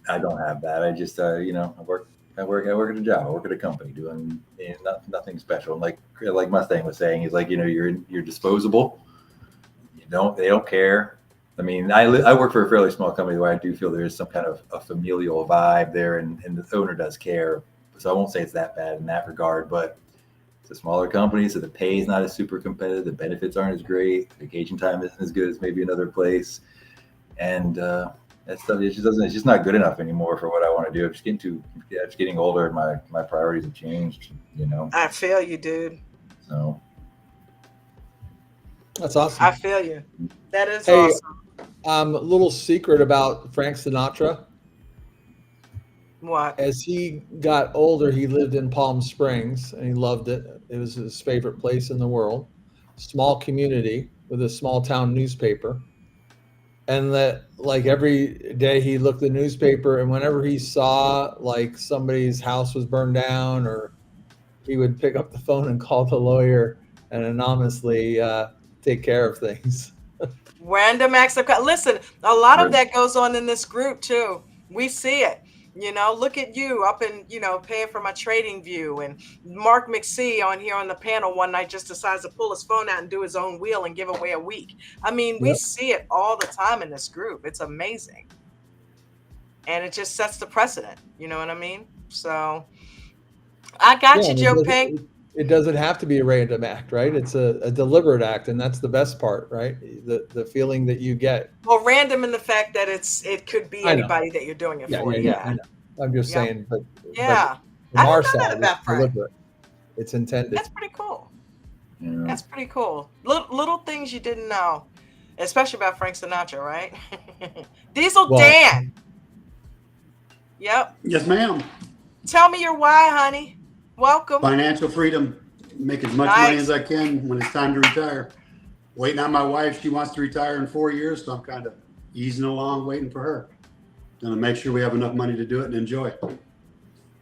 [SPEAKER 4] I don't have that. I just, I work at a job. I work at a company doing nothing special. Like Mustang was saying, he's like, you're disposable. They don't care. I mean, I work for a fairly small company where I do feel there is some kind of a familial vibe there, and the owner does care. So I won't say it's that bad in that regard, but It's a smaller company, so the pay is not as super competitive. The benefits aren't as great. Vacation time isn't as good as maybe another place. And that stuff, it just doesn't, it's just not good enough anymore for what I want to do. I'm just getting older, and my priorities have changed, you know?
[SPEAKER 1] I feel you, dude.
[SPEAKER 4] So.
[SPEAKER 5] That's awesome.
[SPEAKER 1] I feel you. That is
[SPEAKER 5] Hey,
[SPEAKER 1] awesome.
[SPEAKER 5] A little secret about Frank Sinatra.
[SPEAKER 1] What?
[SPEAKER 5] As he got older, he lived in Palm Springs and he loved it. It was his favorite place in the world. Small community with a small town newspaper. And that, like, every day he looked at the newspaper, and whenever he saw like somebody's house was burned down, or he would pick up the phone and call the lawyer and anonymously take care of things.
[SPEAKER 1] Random acts of listen, a lot of that goes on in this group too. We see it. You know, look at you up in, you know, paying for my trading view, and Mark McSee on here on the panel one night just decides to pull his phone out and do his own wheel and give away a week. I mean, we see it all the time in this group. It's amazing. And it just sets the precedent. You know what I mean? So I got you, Joe Pink.
[SPEAKER 5] It doesn't have to be a random act, right? It's a deliberate act, and that's the best part, right? The feeling that you get.
[SPEAKER 1] Well, random in the fact that it could be anybody that you're doing it for. Yeah.
[SPEAKER 5] I know. I'm just saying, but
[SPEAKER 1] yeah,
[SPEAKER 5] but from our side, it's deliberate. It's intended.
[SPEAKER 1] That's pretty cool. Yeah. That's pretty cool. Little things you didn't know, especially about Frank Sinatra, right? Diesel Dan. Yep.
[SPEAKER 8] Yes, ma'am.
[SPEAKER 1] Tell me your why, honey. Welcome.
[SPEAKER 8] Financial freedom. Make as much money as I can when it's time to retire. Waiting on my wife. She wants to retire in 4 years, so I'm kind of easing along, waiting for her. Gonna make sure we have enough money to do it and enjoy.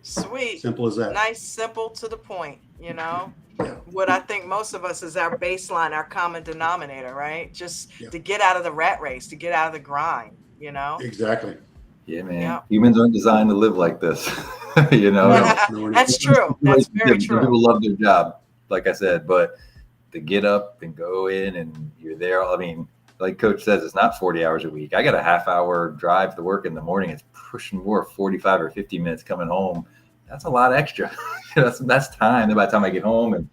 [SPEAKER 1] Sweet.
[SPEAKER 8] Simple as that.
[SPEAKER 1] Nice, simple, to the point, you know?
[SPEAKER 8] Yeah.
[SPEAKER 1] What I think most of us is our baseline, our common denominator, right? Just to get out of the rat race, to get out of the grind, you know?
[SPEAKER 8] Exactly.
[SPEAKER 4] Yeah, man. Yeah. Humans aren't designed to live like this. You know?
[SPEAKER 1] That's true. That's very true.
[SPEAKER 4] People love their job, like I said, but to get up and go in and you're there, I mean, like Coach says, it's not 40 hours a week. I got a half-hour drive to work in the morning. It's pushing more 45 or 50 minutes coming home. That's a lot extra. that's time. And by the time I get home and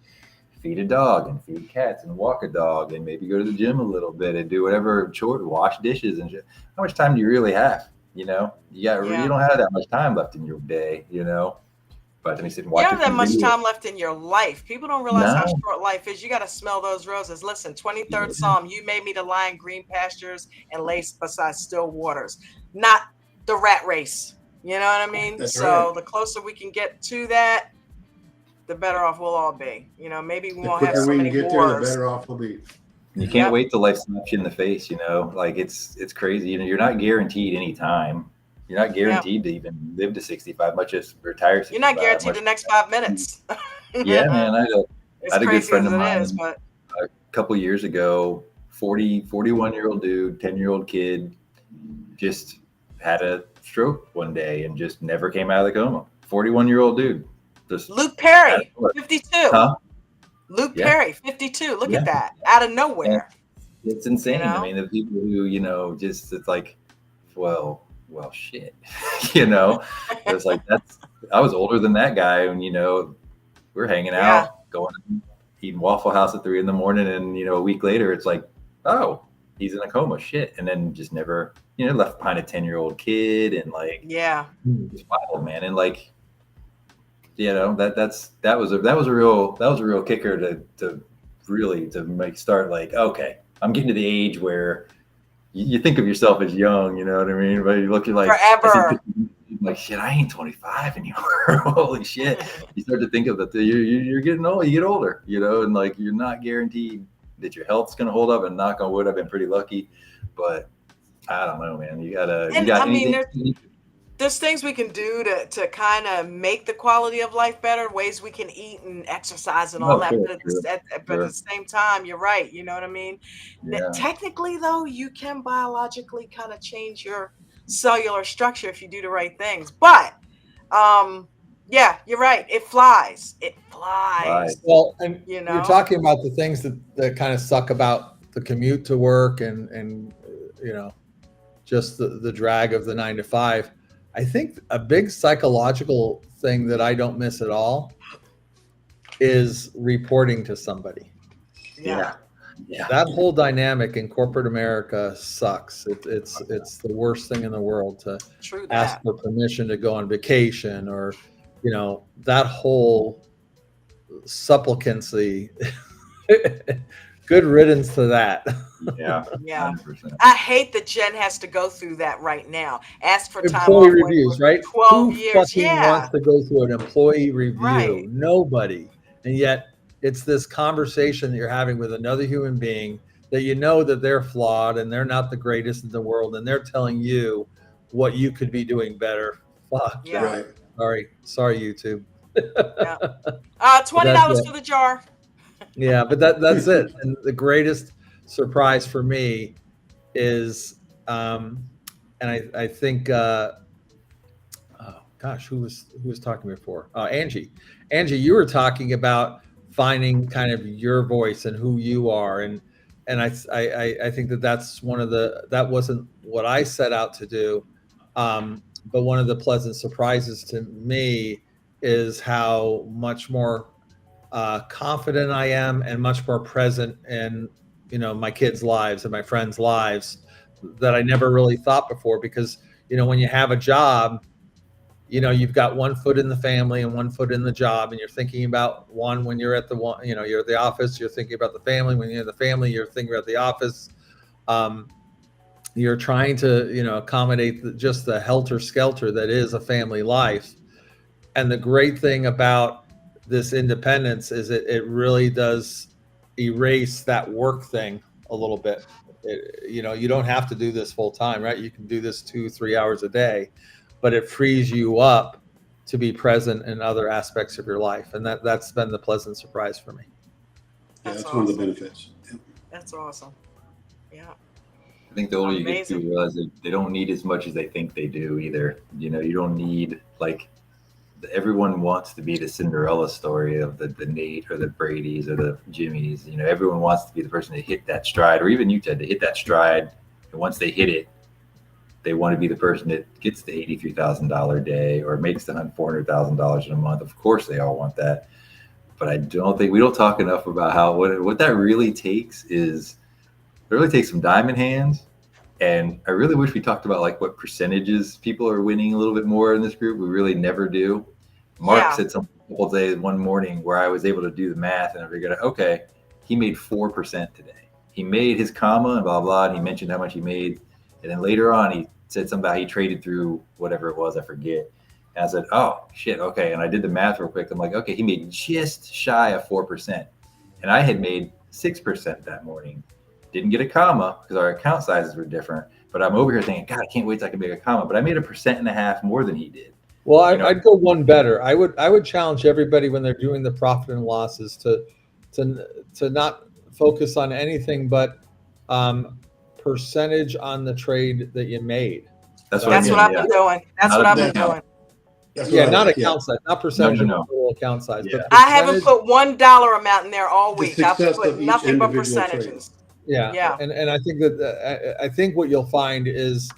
[SPEAKER 4] feed a dog and feed cats and walk a dog and maybe go to the gym a little bit and do whatever chore, wash dishes and shit. How much time do you really have? You know, you don't have that much time left in your day, you know. But then he said,
[SPEAKER 1] you don't have that much time left in your life. People don't realize how short life is. You got to smell those roses. Listen, 23rd Psalm, you made me to lie in green pastures and lay beside still waters. Not the rat race. You know what I mean?
[SPEAKER 8] That's
[SPEAKER 1] so
[SPEAKER 8] right.
[SPEAKER 1] The closer we can get to that, the better off we'll all be. You know, maybe we won't have so many wars.
[SPEAKER 8] There, the better off we'll be.
[SPEAKER 4] You can't wait till life slaps you in the face, you know, like it's crazy. You know, you're not guaranteed any time. You're not guaranteed to even live to 65, much as retire 65.
[SPEAKER 1] You're not guaranteed the next 5 minutes.
[SPEAKER 4] Yeah, man. I had a good friend of mine
[SPEAKER 1] but
[SPEAKER 4] a couple years ago, 41-year-old dude, 10-year-old kid, just had a stroke one day and just never came out of the coma. 41-year-old dude. Just
[SPEAKER 1] Luke Perry, 52.
[SPEAKER 4] Huh?
[SPEAKER 1] Luke Perry, 52. Look at that. Out of nowhere.
[SPEAKER 4] It's insane.
[SPEAKER 1] You know?
[SPEAKER 4] I mean, the people who, you know, just, it's like, well, shit. You know, it's like, I was older than that guy. And, you know, we're hanging out, going, eating Waffle House at 3 a.m. and, you know, a week later, it's like, oh, he's in a coma. Shit. And then just never, you know, left behind a 10-year-old kid. And like, it's wild, man. And like, you know, that was a real kicker to really make start like, okay, I'm getting to the age where you think of yourself as young, you know what I mean? But you look at like
[SPEAKER 1] forever.
[SPEAKER 4] Like, shit, I ain't 25 anymore. Holy shit. You start to think of that you're getting old, you get older, you know, and like you're not guaranteed that your health's gonna hold up, and knock on wood, I've been pretty lucky. But I don't know, man.
[SPEAKER 1] There's things we can do to kind of make the quality of life better, ways we can eat and exercise and all that. But at the same time, you're right. You know what I mean? Yeah. Technically, though, you can biologically kind of change your cellular structure if you do the right things. But yeah, you're right. It flies. It flies.
[SPEAKER 5] Well, and you know, you're talking about the things that kind of suck about the commute to work and you know, just the drag of the 9 to 5. I think a big psychological thing that I don't miss at all is reporting to somebody.
[SPEAKER 1] Yeah.
[SPEAKER 6] Yeah.
[SPEAKER 5] That whole dynamic in corporate America sucks. It's the worst thing in the world to
[SPEAKER 1] True
[SPEAKER 5] ask
[SPEAKER 1] that.
[SPEAKER 5] for permission to go on vacation, or that whole supplicancy. Good riddance to that.
[SPEAKER 4] Yeah.
[SPEAKER 1] Yeah.
[SPEAKER 4] 100%.
[SPEAKER 1] I hate that Jen has to go through that right now. Ask for time
[SPEAKER 5] Employee
[SPEAKER 1] off when
[SPEAKER 5] reviews,
[SPEAKER 1] for
[SPEAKER 5] right?
[SPEAKER 1] 12
[SPEAKER 5] Who
[SPEAKER 1] years.
[SPEAKER 5] fucking
[SPEAKER 1] Yeah.
[SPEAKER 5] wants to go through an employee review?
[SPEAKER 1] Right.
[SPEAKER 5] Nobody. And yet it's this conversation that you're having with another human being that you know that they're flawed and they're not the greatest in the world, and they're telling you what you could be doing better. Fuck
[SPEAKER 1] Yeah.
[SPEAKER 5] that. Sorry, YouTube.
[SPEAKER 1] Yeah.
[SPEAKER 5] But
[SPEAKER 1] $20
[SPEAKER 5] that's it.
[SPEAKER 1] for the jar.
[SPEAKER 5] Yeah, but that's it. And the greatest surprise for me is, and I think, oh gosh, who was talking before? Angie, you were talking about finding kind of your voice and who you are, and I think that's that wasn't what I set out to do, but one of the pleasant surprises to me is how much more confident I am and much more present in my kids' lives and my friends' lives that I never really thought before. Because when you have a job, you've got one foot in the family and one foot in the job, and you're thinking about one when you're at you're at the office. You're thinking about the family. When you're in the family, you're thinking about the office. You're trying to accommodate just the helter skelter that is a family life. And the great thing about this independence is it really does erase that work thing a little bit. You don't have to do this full time, right? You can do this 2-3 hours a day, but it frees you up to be present in other aspects of your life. And that's been the pleasant surprise for me.
[SPEAKER 8] Yeah, that's
[SPEAKER 1] awesome.
[SPEAKER 8] one of the benefits. Yeah.
[SPEAKER 1] That's awesome. Yeah.
[SPEAKER 4] I think the older you get to,
[SPEAKER 1] Amazing.
[SPEAKER 4] you realize that they don't need as much as they think they do either. You don't need, like, everyone wants to be the Cinderella story of the Nate or the Brady's or the Jimmys. Everyone wants to be the person to hit that stride, or even you, Ted, to hit that stride. And once they hit it, they want to be the person that gets the $83,000 a day or makes the $400,000 in a month. Of course, they all want that. But I don't think we don't talk enough about what that really takes is it really takes some diamond hands. And I really wish we talked about like what percentages people are winning a little bit more in this group. We really never do. Mark said something a couple days one morning where I was able to do the math and I figured, okay, he made 4% today. He made his comma and blah, blah, and he mentioned how much he made. And then later on, he said something about he traded through whatever it was, I forget. And I said, oh, shit, okay. And I did the math real quick. I'm like, okay, he made just shy of 4%. And I had made 6% that morning. Didn't get a comma because our account sizes were different. But I'm over here thinking, God, I can't wait till I can make a comma. But I made 1.5% more than he did.
[SPEAKER 5] Well, I'd go one better. I would challenge everybody when they're doing the profit and losses to not focus on anything but percentage on the trade that you made.
[SPEAKER 1] That's what I've been doing. That's what I've been doing.
[SPEAKER 5] Yeah, not account size, not percentage of total account size.
[SPEAKER 4] Yeah.
[SPEAKER 5] But
[SPEAKER 1] I haven't put $1 amount in there all week. I've put nothing but percentages.
[SPEAKER 5] Yeah. And I think that I think what you'll find is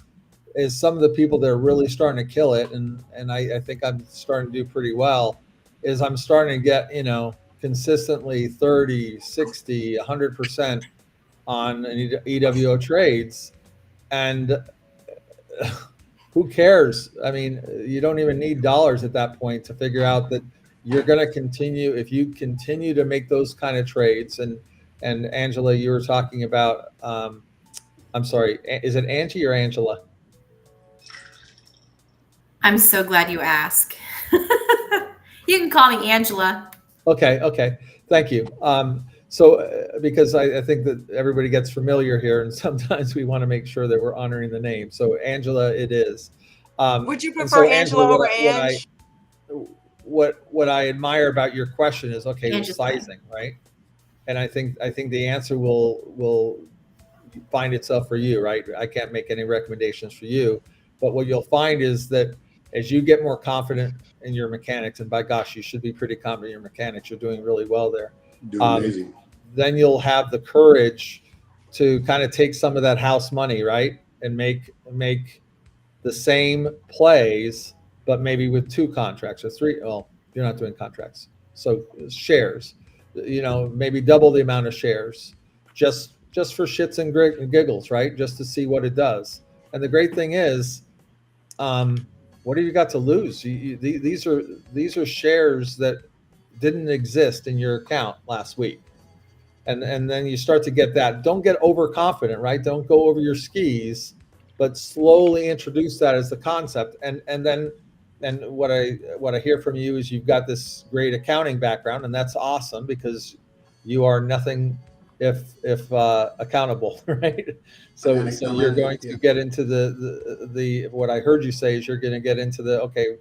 [SPEAKER 5] some of the people that are really starting to kill it, and I think I'm starting to do pretty well, is I'm starting to get, consistently 30, 60, 100% on an EWO trades. And who cares? I mean, you don't even need dollars at that point to figure out that you're going to continue. If you continue to make those kind of trades, and Angela, you were talking about, I'm sorry, is it Angie or Angela?
[SPEAKER 7] I'm so glad you asked. You can call me Angela.
[SPEAKER 5] Okay. Thank you. So because I think that everybody gets familiar here, and sometimes we want to make sure that we're honoring the name. So Angela, it is.
[SPEAKER 1] Would you prefer Angela over Ange?
[SPEAKER 5] What I admire about your question is, okay, the
[SPEAKER 7] Angela.
[SPEAKER 5] sizing, right? And I think the answer will find itself for you, right? I can't make any recommendations for you, but what you'll find is that as you get more confident in your mechanics, and by gosh, you should be pretty confident in your mechanics. You're doing really well there.
[SPEAKER 8] Doing amazing.
[SPEAKER 5] Then you'll have the courage to kind of take some of that house money, right, and make the same plays, but maybe with 2 contracts or 3. Well, you're not doing contracts. So shares, maybe double the amount of shares, just for shits and giggles, right? Just to see what it does. And the great thing is, what have you got to lose? These are shares that didn't exist in your account last week. And then you start to get that. Don't get overconfident, right? Don't go over your skis, but slowly introduce that as the concept. And what I hear from you is you've got this great accounting background, and that's awesome because you are nothing if accountable, right? So you're going to get into the what I heard you say is you're going to get into the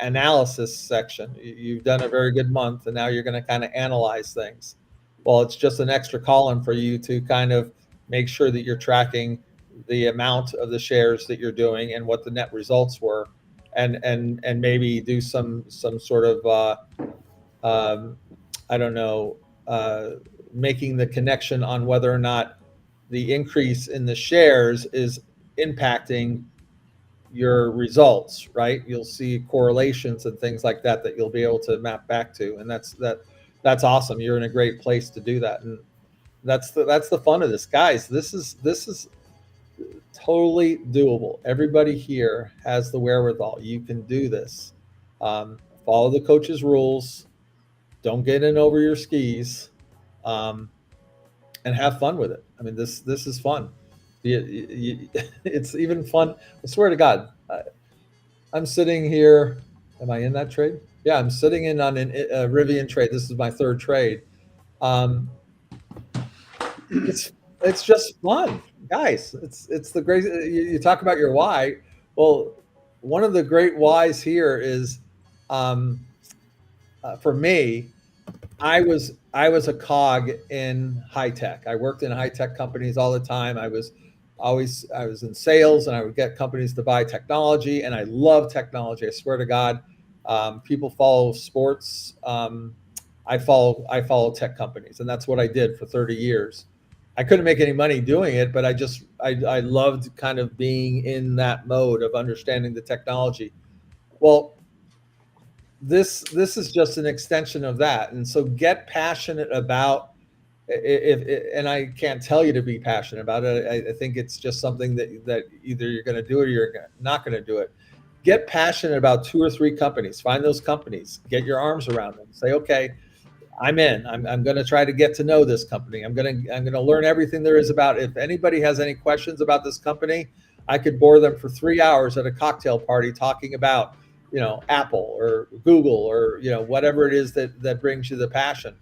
[SPEAKER 5] analysis section. You've done a very good month, and now you're going to kind of analyze things. Well, it's just an extra column for you to kind of make sure that you're tracking the amount of the shares that you're doing and what the net results were, and maybe do some sort of I don't know, making the connection on whether or not the increase in the shares is impacting your results, right? You'll see correlations and things like that you'll be able to map back to, and that's awesome. You're in a great place to do that, and that's the fun of this, guys. This is totally doable. Everybody here has the wherewithal. You can do this. Follow the coach's rules. Don't get in over your skis, and have fun with it. I mean, this is fun. It's even fun. I swear to God, I'm sitting here. Am I in that trade? Yeah, I'm sitting in on a Rivian trade. This is my third trade. It's just fun, guys. It's the great. You talk about your why. Well, one of the great whys here is, for me, I was a cog in high tech. I worked in high tech companies all the time. I was in sales, and I would get companies to buy technology, and I love technology. I swear to God, people follow sports. I follow tech companies, and that's what I did for 30 years. I couldn't make any money doing it, but I loved kind of being in that mode of understanding the technology. Well, this is just an extension of that, and so get passionate about and I can't tell you to be passionate about it. I think it's just something that either you're going to do it or you're not going to do it. Get passionate about 2 or 3 companies. Find those companies. Get your arms around them. Say, okay, I'm in. I'm going to try to get to know this company. I'm going to learn everything there is about it. If anybody has any questions about this company, I could bore them for 3 hours at a cocktail party talking about, Apple or Google or, whatever it is that brings you the passion.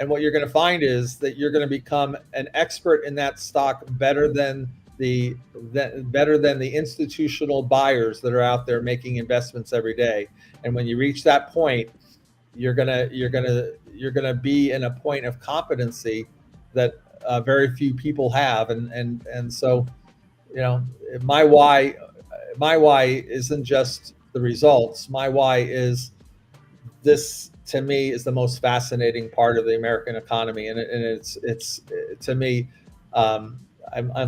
[SPEAKER 5] And what you're going to find is that you're going to become an expert in that stock better than the institutional buyers that are out there making investments every day. And when you reach that point, you're gonna be in a point of competency that very few people have. And so, my why isn't just the results. My why is this. To me, is the most fascinating part of the American economy, and it's to me, I'm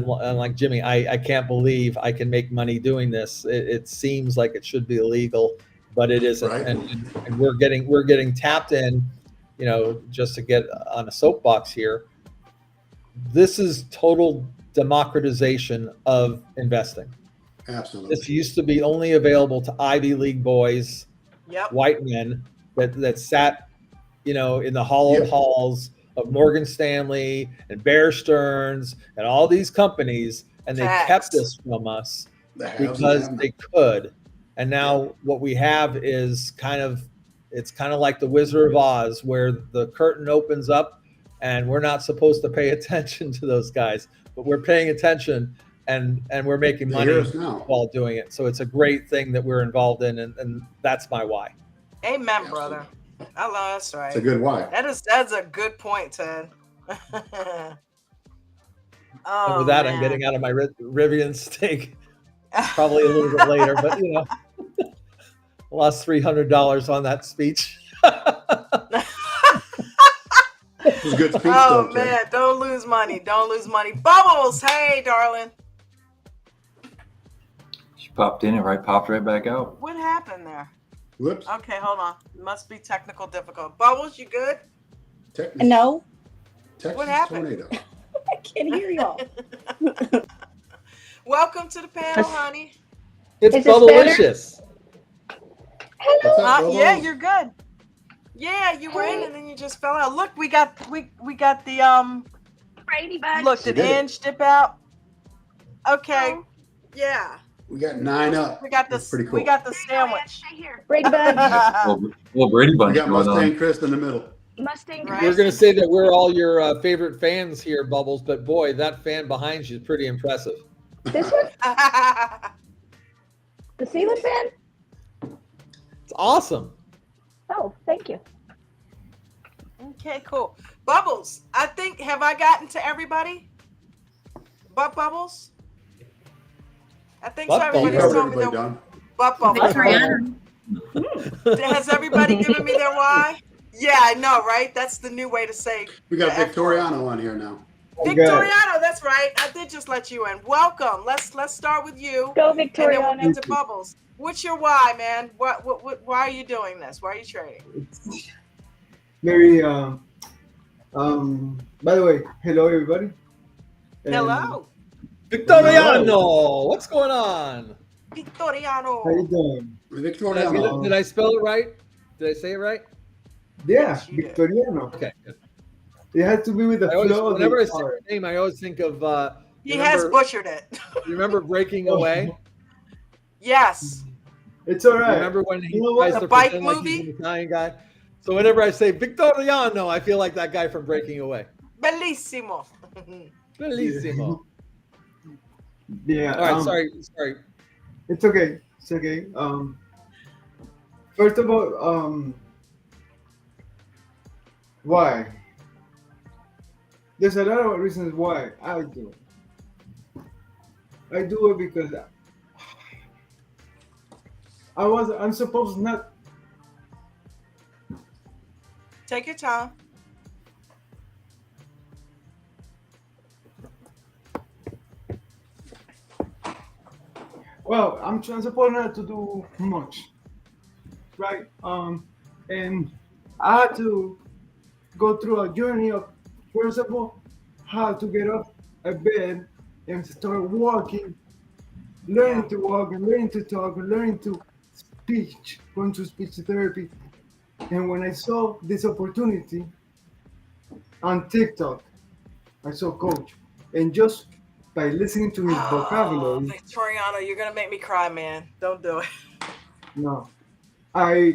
[SPEAKER 5] like Jimmy. I can't believe I can make money doing this. It seems like it should be illegal, but it isn't, right. and we're getting tapped in. Just to get on a soapbox here, this is total democratization of investing.
[SPEAKER 8] Absolutely,
[SPEAKER 5] this used to be only available to Ivy League boys,
[SPEAKER 1] yep.
[SPEAKER 5] white men. That sat, in the hollow halls of Morgan Stanley and Bear Stearns and all these companies, and they kept this from us because they could. And now what we have is it's kind of like the Wizard of Oz, where the curtain opens up, and we're not supposed to pay attention to those guys, but we're paying attention, and we're making money while doing it. So it's a great thing that we're involved in, and that's my why.
[SPEAKER 1] Amen, brother. I love that's right.
[SPEAKER 8] It's a good why.
[SPEAKER 1] That's a good point, Ted.
[SPEAKER 5] And with that, man. I'm getting out of my Rivian steak. Probably a little bit later, but lost $300 on that speech.
[SPEAKER 8] It was a good speech.
[SPEAKER 1] Oh man, don't lose money. Don't lose money. Bubbles, hey, darling.
[SPEAKER 4] She popped in and popped right back out.
[SPEAKER 1] What happened there?
[SPEAKER 8] Whoops.
[SPEAKER 1] Okay, hold on. Must be technical difficult. Bubbles, you good?
[SPEAKER 8] Texas,
[SPEAKER 9] No,
[SPEAKER 8] Texas
[SPEAKER 1] What happened?
[SPEAKER 8] tornado.
[SPEAKER 9] I can't hear y'all.
[SPEAKER 1] Welcome to the panel, honey.
[SPEAKER 5] It's
[SPEAKER 9] Is this better?
[SPEAKER 5] Bubblicious.
[SPEAKER 9] Hello.
[SPEAKER 8] What's up,
[SPEAKER 1] Yeah,
[SPEAKER 8] Bubbles?
[SPEAKER 1] you're good. Yeah, you were in
[SPEAKER 9] Hey.
[SPEAKER 1] and then you just fell out. Look, we got the
[SPEAKER 9] Brady Bunch.
[SPEAKER 1] look,
[SPEAKER 8] We
[SPEAKER 1] did
[SPEAKER 8] did it.
[SPEAKER 1] Ange dip out? Okay.
[SPEAKER 9] Oh,
[SPEAKER 1] Yeah.
[SPEAKER 8] We got 9 up.
[SPEAKER 1] We got
[SPEAKER 8] That's
[SPEAKER 1] the
[SPEAKER 8] pretty cool.
[SPEAKER 1] we got the sandwich.
[SPEAKER 9] stay here. Brady Bunch.
[SPEAKER 4] Well, Brady
[SPEAKER 8] We
[SPEAKER 4] Bunch
[SPEAKER 8] got
[SPEAKER 4] going
[SPEAKER 8] Mustang
[SPEAKER 4] on.
[SPEAKER 8] Chris in the middle.
[SPEAKER 9] Mustang.
[SPEAKER 1] Right.
[SPEAKER 5] We're going to say that we're all your favorite fans here, Bubbles, but boy, that fan behind you is pretty impressive.
[SPEAKER 9] This one? The ceiling fan?
[SPEAKER 5] It's awesome.
[SPEAKER 9] Oh, thank you.
[SPEAKER 1] Okay, cool. Bubbles, I think, have I gotten to everybody? But Bubbles? I think so.
[SPEAKER 5] Butt
[SPEAKER 8] You
[SPEAKER 1] Everybody's
[SPEAKER 8] covered
[SPEAKER 1] told me
[SPEAKER 8] everybody,
[SPEAKER 1] their
[SPEAKER 8] Don.
[SPEAKER 1] butt Bubbles.
[SPEAKER 7] Victoriano.
[SPEAKER 1] Has everybody given me their why? Yeah, I know, right? That's the new way to say
[SPEAKER 8] We got
[SPEAKER 1] the F word.
[SPEAKER 8] Victoriano on here now.
[SPEAKER 1] Victoriano, that's right. I did just let you in. Welcome. Let's start with you.
[SPEAKER 9] Go,
[SPEAKER 1] And then we'll
[SPEAKER 9] Victoriano.
[SPEAKER 1] get to Bubbles. What's your why, man? What why are you doing this? Why are you trading?
[SPEAKER 10] It's very by the way, hello everybody. And
[SPEAKER 1] Hello.
[SPEAKER 5] Victoriano, what's going on?
[SPEAKER 1] Victoriano.
[SPEAKER 10] how you doing?
[SPEAKER 8] Victoriano.
[SPEAKER 5] Did I spell it right? Did I say it right?
[SPEAKER 10] Yeah,
[SPEAKER 1] Yes, you did.
[SPEAKER 10] Victoriano.
[SPEAKER 5] Okay, good.
[SPEAKER 10] It has to be with the flow of
[SPEAKER 5] Whenever I
[SPEAKER 10] the
[SPEAKER 5] say
[SPEAKER 10] art.
[SPEAKER 5] your name, I always think of
[SPEAKER 1] He has butchered it.
[SPEAKER 5] you remember Breaking Away?
[SPEAKER 1] Yes.
[SPEAKER 10] It's all right.
[SPEAKER 5] Remember when he
[SPEAKER 10] You know what?
[SPEAKER 5] tries
[SPEAKER 1] The
[SPEAKER 5] to
[SPEAKER 1] bike
[SPEAKER 5] pretend like
[SPEAKER 1] movie?
[SPEAKER 5] he's an Italian guy? So whenever I say Victoriano, I feel like that guy from Breaking Away.
[SPEAKER 1] Bellissimo.
[SPEAKER 5] Bellissimo.
[SPEAKER 10] Yeah.
[SPEAKER 5] All right, sorry.
[SPEAKER 10] It's okay. It's okay. First of all, why? There's a lot of reasons why I do it. I do it because I'm supposed not.
[SPEAKER 1] Take your time.
[SPEAKER 10] Well, I'm supposed not to do much, right? And I had to go through a journey of, first of all, how to get up a bed and start walking, learning to walk and learning to talk and learning to speech, going to speech therapy. And when I saw this opportunity on TikTok, I saw Coach, and just by listening to his
[SPEAKER 1] Oh,
[SPEAKER 10] vocabulary,
[SPEAKER 1] Victoriano, you're gonna make me cry, man. Don't do it.
[SPEAKER 10] no, I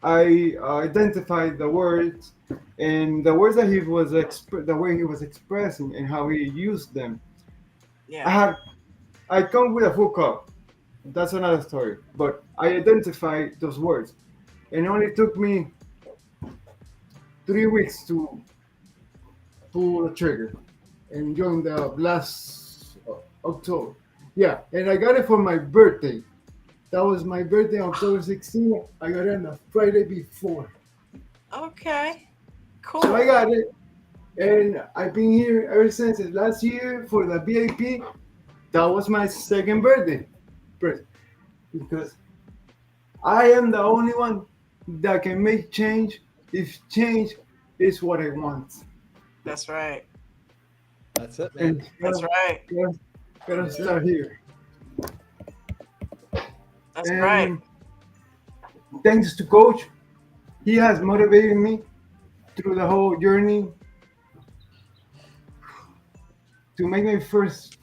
[SPEAKER 10] identified the words and the words that he was the way he was expressing and how he used them.
[SPEAKER 1] Yeah.
[SPEAKER 10] I come with a full cup. That's another story. But I identified those words, and it only took me 3 weeks to pull the trigger. And during the last October, yeah, and I got it for my birthday. That was my birthday, October 16th. I got it on the Friday before.
[SPEAKER 1] Okay. Cool.
[SPEAKER 10] So I got it, and I've been here ever since last year for the VIP. That was my second birthday, because I am the only one that can make change if change is what I want.
[SPEAKER 1] That's right.
[SPEAKER 5] That's it, man.
[SPEAKER 10] And
[SPEAKER 1] That's right.
[SPEAKER 10] gotta start here.
[SPEAKER 1] That's
[SPEAKER 10] And
[SPEAKER 1] right.
[SPEAKER 10] thanks to Coach, he has motivated me through the whole journey to make my first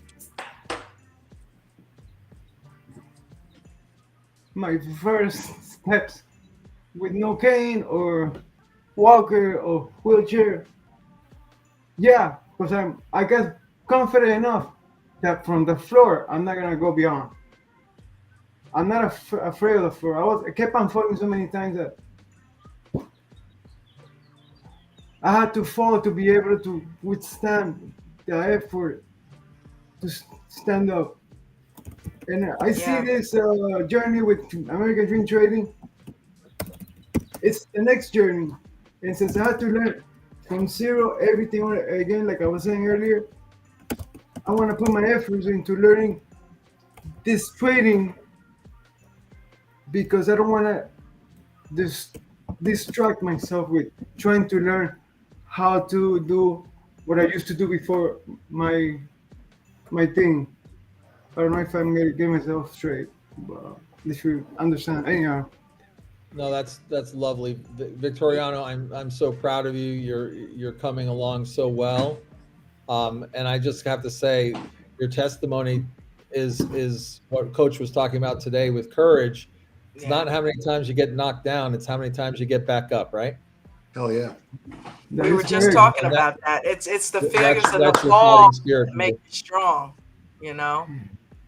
[SPEAKER 10] steps with no cane or walker or wheelchair. Yeah, because I got confident enough that from the floor I'm not gonna go beyond. I'm not afraid of the floor. I kept on falling so many times that I had to fall to be able to withstand the effort to stand up. And I see this journey with American Dream Trading. It's the next journey. And since I had to learn from zero everything again, like I was saying earlier, I want to put my efforts into learning this trading because I don't want to distract myself with trying to learn how to do what I used to do before my thing. I don't know if I'm gonna get myself straight, but if you understand. Anyhow,
[SPEAKER 5] No, that's lovely, Victoriano. I'm so proud of you. You're coming along so well, and I just have to say, your testimony is what Coach was talking about today with courage. It's not how many times you get knocked down; it's how many times you get back up. Right?
[SPEAKER 8] Hell yeah.
[SPEAKER 10] that
[SPEAKER 1] We were
[SPEAKER 10] is
[SPEAKER 1] just
[SPEAKER 10] great.
[SPEAKER 1] talking about that. It's the failures and the
[SPEAKER 5] That's your
[SPEAKER 1] fall
[SPEAKER 5] fighting spirit.
[SPEAKER 1] that make you strong. You know,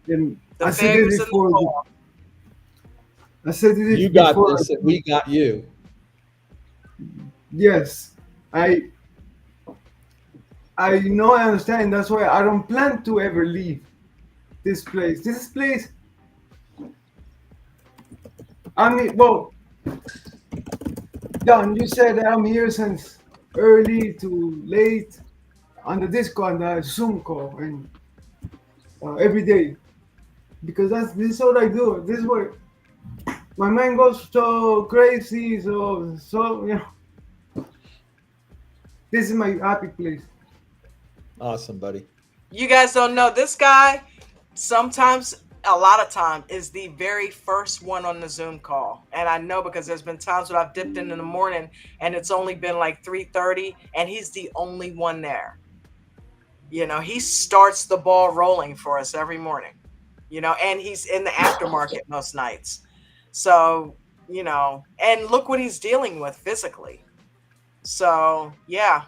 [SPEAKER 10] And
[SPEAKER 1] the
[SPEAKER 10] I said
[SPEAKER 1] failures
[SPEAKER 10] this
[SPEAKER 1] and the
[SPEAKER 10] before.
[SPEAKER 1] fall.
[SPEAKER 10] I said this
[SPEAKER 5] You got
[SPEAKER 10] before.
[SPEAKER 5] this, and we got you.
[SPEAKER 10] Yes, I know, I understand. That's why I don't plan to ever leave this place. This place, I mean, well, Don, you said that I'm here since early to late on the Discord, on the Zoom call, and every day, because this is what I do. This is what my mind goes so crazy. So you know, this is my happy place.
[SPEAKER 5] Awesome, buddy.
[SPEAKER 1] You guys don't know this guy. Sometimes, a lot of time, is the very first one on the Zoom call, and I know because there's been times when I've dipped in the morning and it's only been like 3:30, and he's the only one there. You know, he starts the ball rolling for us every morning. You know, and he's in the aftermarket most nights. So, you know, and look what he's dealing with physically. So, yeah,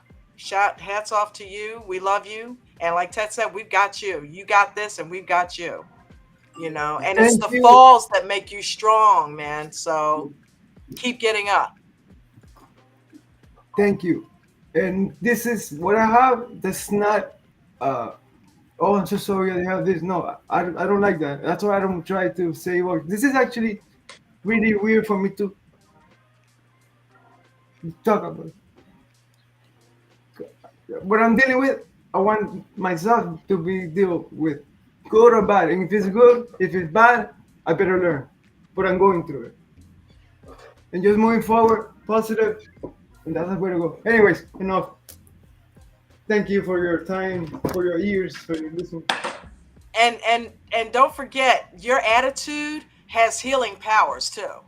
[SPEAKER 1] hats off to you. We love you. And like Ted said, we've got you. You got this, and we've got you. You know, and it's
[SPEAKER 10] Thank
[SPEAKER 1] the
[SPEAKER 10] you.
[SPEAKER 1] falls that make you strong, man. So keep getting up.
[SPEAKER 10] Thank you. And this is what I have. That's not. Oh, I'm so sorry I have this. No, I don't like that. That's why I don't try to say, well, this is actually really weird for me to talk about. What I'm dealing with, I want myself to be deal with, good or bad. And if it's good, if it's bad, I better learn. But I'm going through it. And just moving forward, positive, and that's the way to go. Anyways, enough. Thank you for your time, for your ears, for your listening.
[SPEAKER 1] And don't forget, your attitude has healing powers too.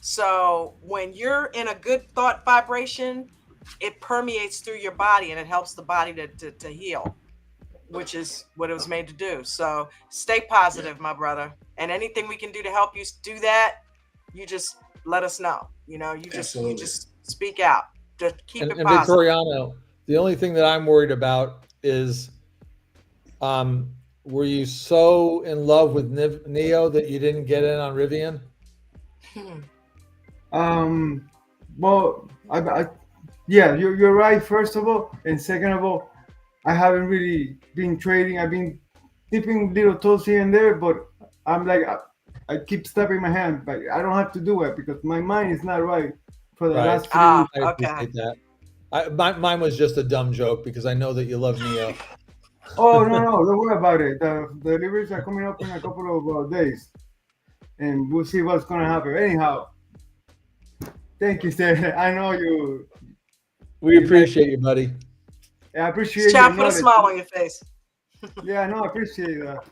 [SPEAKER 1] So when you're in a good thought vibration, it permeates through your body and it helps the body to heal, which is what it was made to do. So stay positive, my brother. And anything we can do to help you do that, you just let us know. You know, you just speak out. Just keep it
[SPEAKER 5] And
[SPEAKER 1] positive.
[SPEAKER 5] Victoriano, the only thing that I'm worried about is, were you so in love with Neo that you didn't get in on Rivian?
[SPEAKER 10] Well, yeah, you're right. First of all, and second of all, I haven't really been trading. I've been dipping little toes here and there, but I'm like, I keep stepping my hand, but I don't have to do it because my mind is not right for the last 3
[SPEAKER 5] I
[SPEAKER 10] weeks.
[SPEAKER 5] appreciate that. Mine was just a dumb joke because I know that you love Neo.
[SPEAKER 10] Oh no, don't worry about it. The deliveries are coming up in a couple of days, and we'll see what's gonna happen. Anyhow, thank you, Stan. I know you.
[SPEAKER 5] We appreciate you, buddy.
[SPEAKER 10] I appreciate
[SPEAKER 1] Chop,
[SPEAKER 10] your
[SPEAKER 1] put a
[SPEAKER 10] knowledge.
[SPEAKER 1] smile on your face.
[SPEAKER 10] Yeah, no, I appreciate that.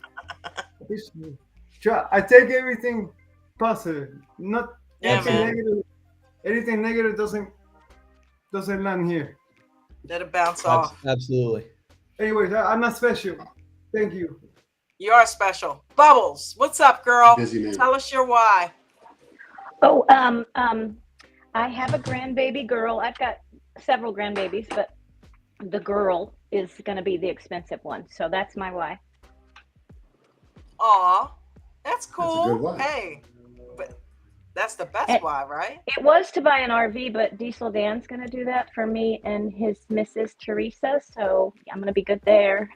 [SPEAKER 10] I take everything positive. Not anything
[SPEAKER 1] man.
[SPEAKER 10] negative. Anything negative doesn't land here.
[SPEAKER 1] Let it bounce off.
[SPEAKER 5] Absolutely.
[SPEAKER 10] Anyways, I'm not special. Thank you.
[SPEAKER 1] You are special. Bubbles, what's up, girl?
[SPEAKER 8] Busy man.
[SPEAKER 1] Tell us your why.
[SPEAKER 9] Oh, I have a grandbaby girl. I've got several grandbabies, but the girl is going to be the expensive one. So that's my why.
[SPEAKER 1] Aw, that's cool.
[SPEAKER 8] That's a good why.
[SPEAKER 1] Hey, but that's the best why, right?
[SPEAKER 9] It was to buy an RV, but Diesel Dan's going to do that for me and his Mrs. Teresa. So I'm going to be good there.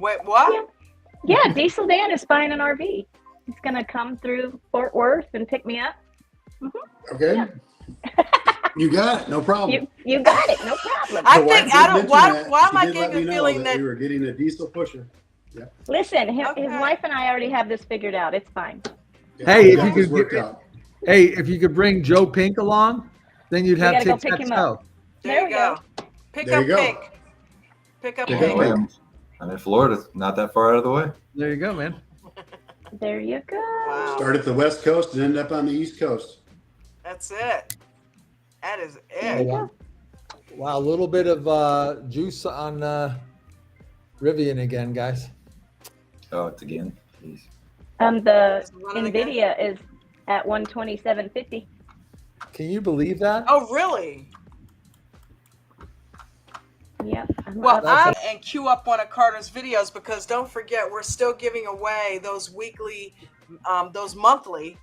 [SPEAKER 1] Wait, what?
[SPEAKER 9] Yeah, Diesel Dan is buying an RV. He's going to come through Fort Worth and pick me up. Mm-hmm.
[SPEAKER 8] Okay.
[SPEAKER 9] Yeah.
[SPEAKER 8] You got it. No problem.
[SPEAKER 9] You got it. No problem.
[SPEAKER 1] I think I don't. Why am I getting
[SPEAKER 8] the
[SPEAKER 1] the feeling that
[SPEAKER 8] we were getting a diesel pusher? Yeah.
[SPEAKER 9] Listen, his wife and I already have this figured out. It's fine.
[SPEAKER 5] Hey, if you
[SPEAKER 8] this
[SPEAKER 5] could
[SPEAKER 8] worked out.
[SPEAKER 5] hey, if you could bring Joe Pink along, then you'd
[SPEAKER 9] We
[SPEAKER 5] have
[SPEAKER 9] gotta go
[SPEAKER 5] Tic
[SPEAKER 9] pick
[SPEAKER 5] Tac
[SPEAKER 9] him
[SPEAKER 5] Toe.
[SPEAKER 9] up.
[SPEAKER 1] There you go. Pick
[SPEAKER 8] There
[SPEAKER 1] up
[SPEAKER 8] you go.
[SPEAKER 1] Pink. Pick up
[SPEAKER 8] Pick
[SPEAKER 4] Yeah,
[SPEAKER 8] up
[SPEAKER 1] Pink.
[SPEAKER 8] Pink.
[SPEAKER 4] I'm in Florida, not that far out of the way.
[SPEAKER 5] There you go, man.
[SPEAKER 9] There you go.
[SPEAKER 1] Wow.
[SPEAKER 8] Start at the West Coast and end up on the East Coast.
[SPEAKER 1] That's it. That is
[SPEAKER 9] There you
[SPEAKER 1] it.
[SPEAKER 9] go.
[SPEAKER 5] Wow, a little bit of juice on Rivian again, guys.
[SPEAKER 4] Oh, it's again. Jeez.
[SPEAKER 9] The
[SPEAKER 1] Is it running again?
[SPEAKER 9] NVIDIA is at 127.50.
[SPEAKER 5] Can you believe that?
[SPEAKER 1] Oh, really?
[SPEAKER 9] Yep.
[SPEAKER 1] Well,
[SPEAKER 5] That's
[SPEAKER 1] and queue up one of Carter's videos, because don't forget, we're still giving away those monthly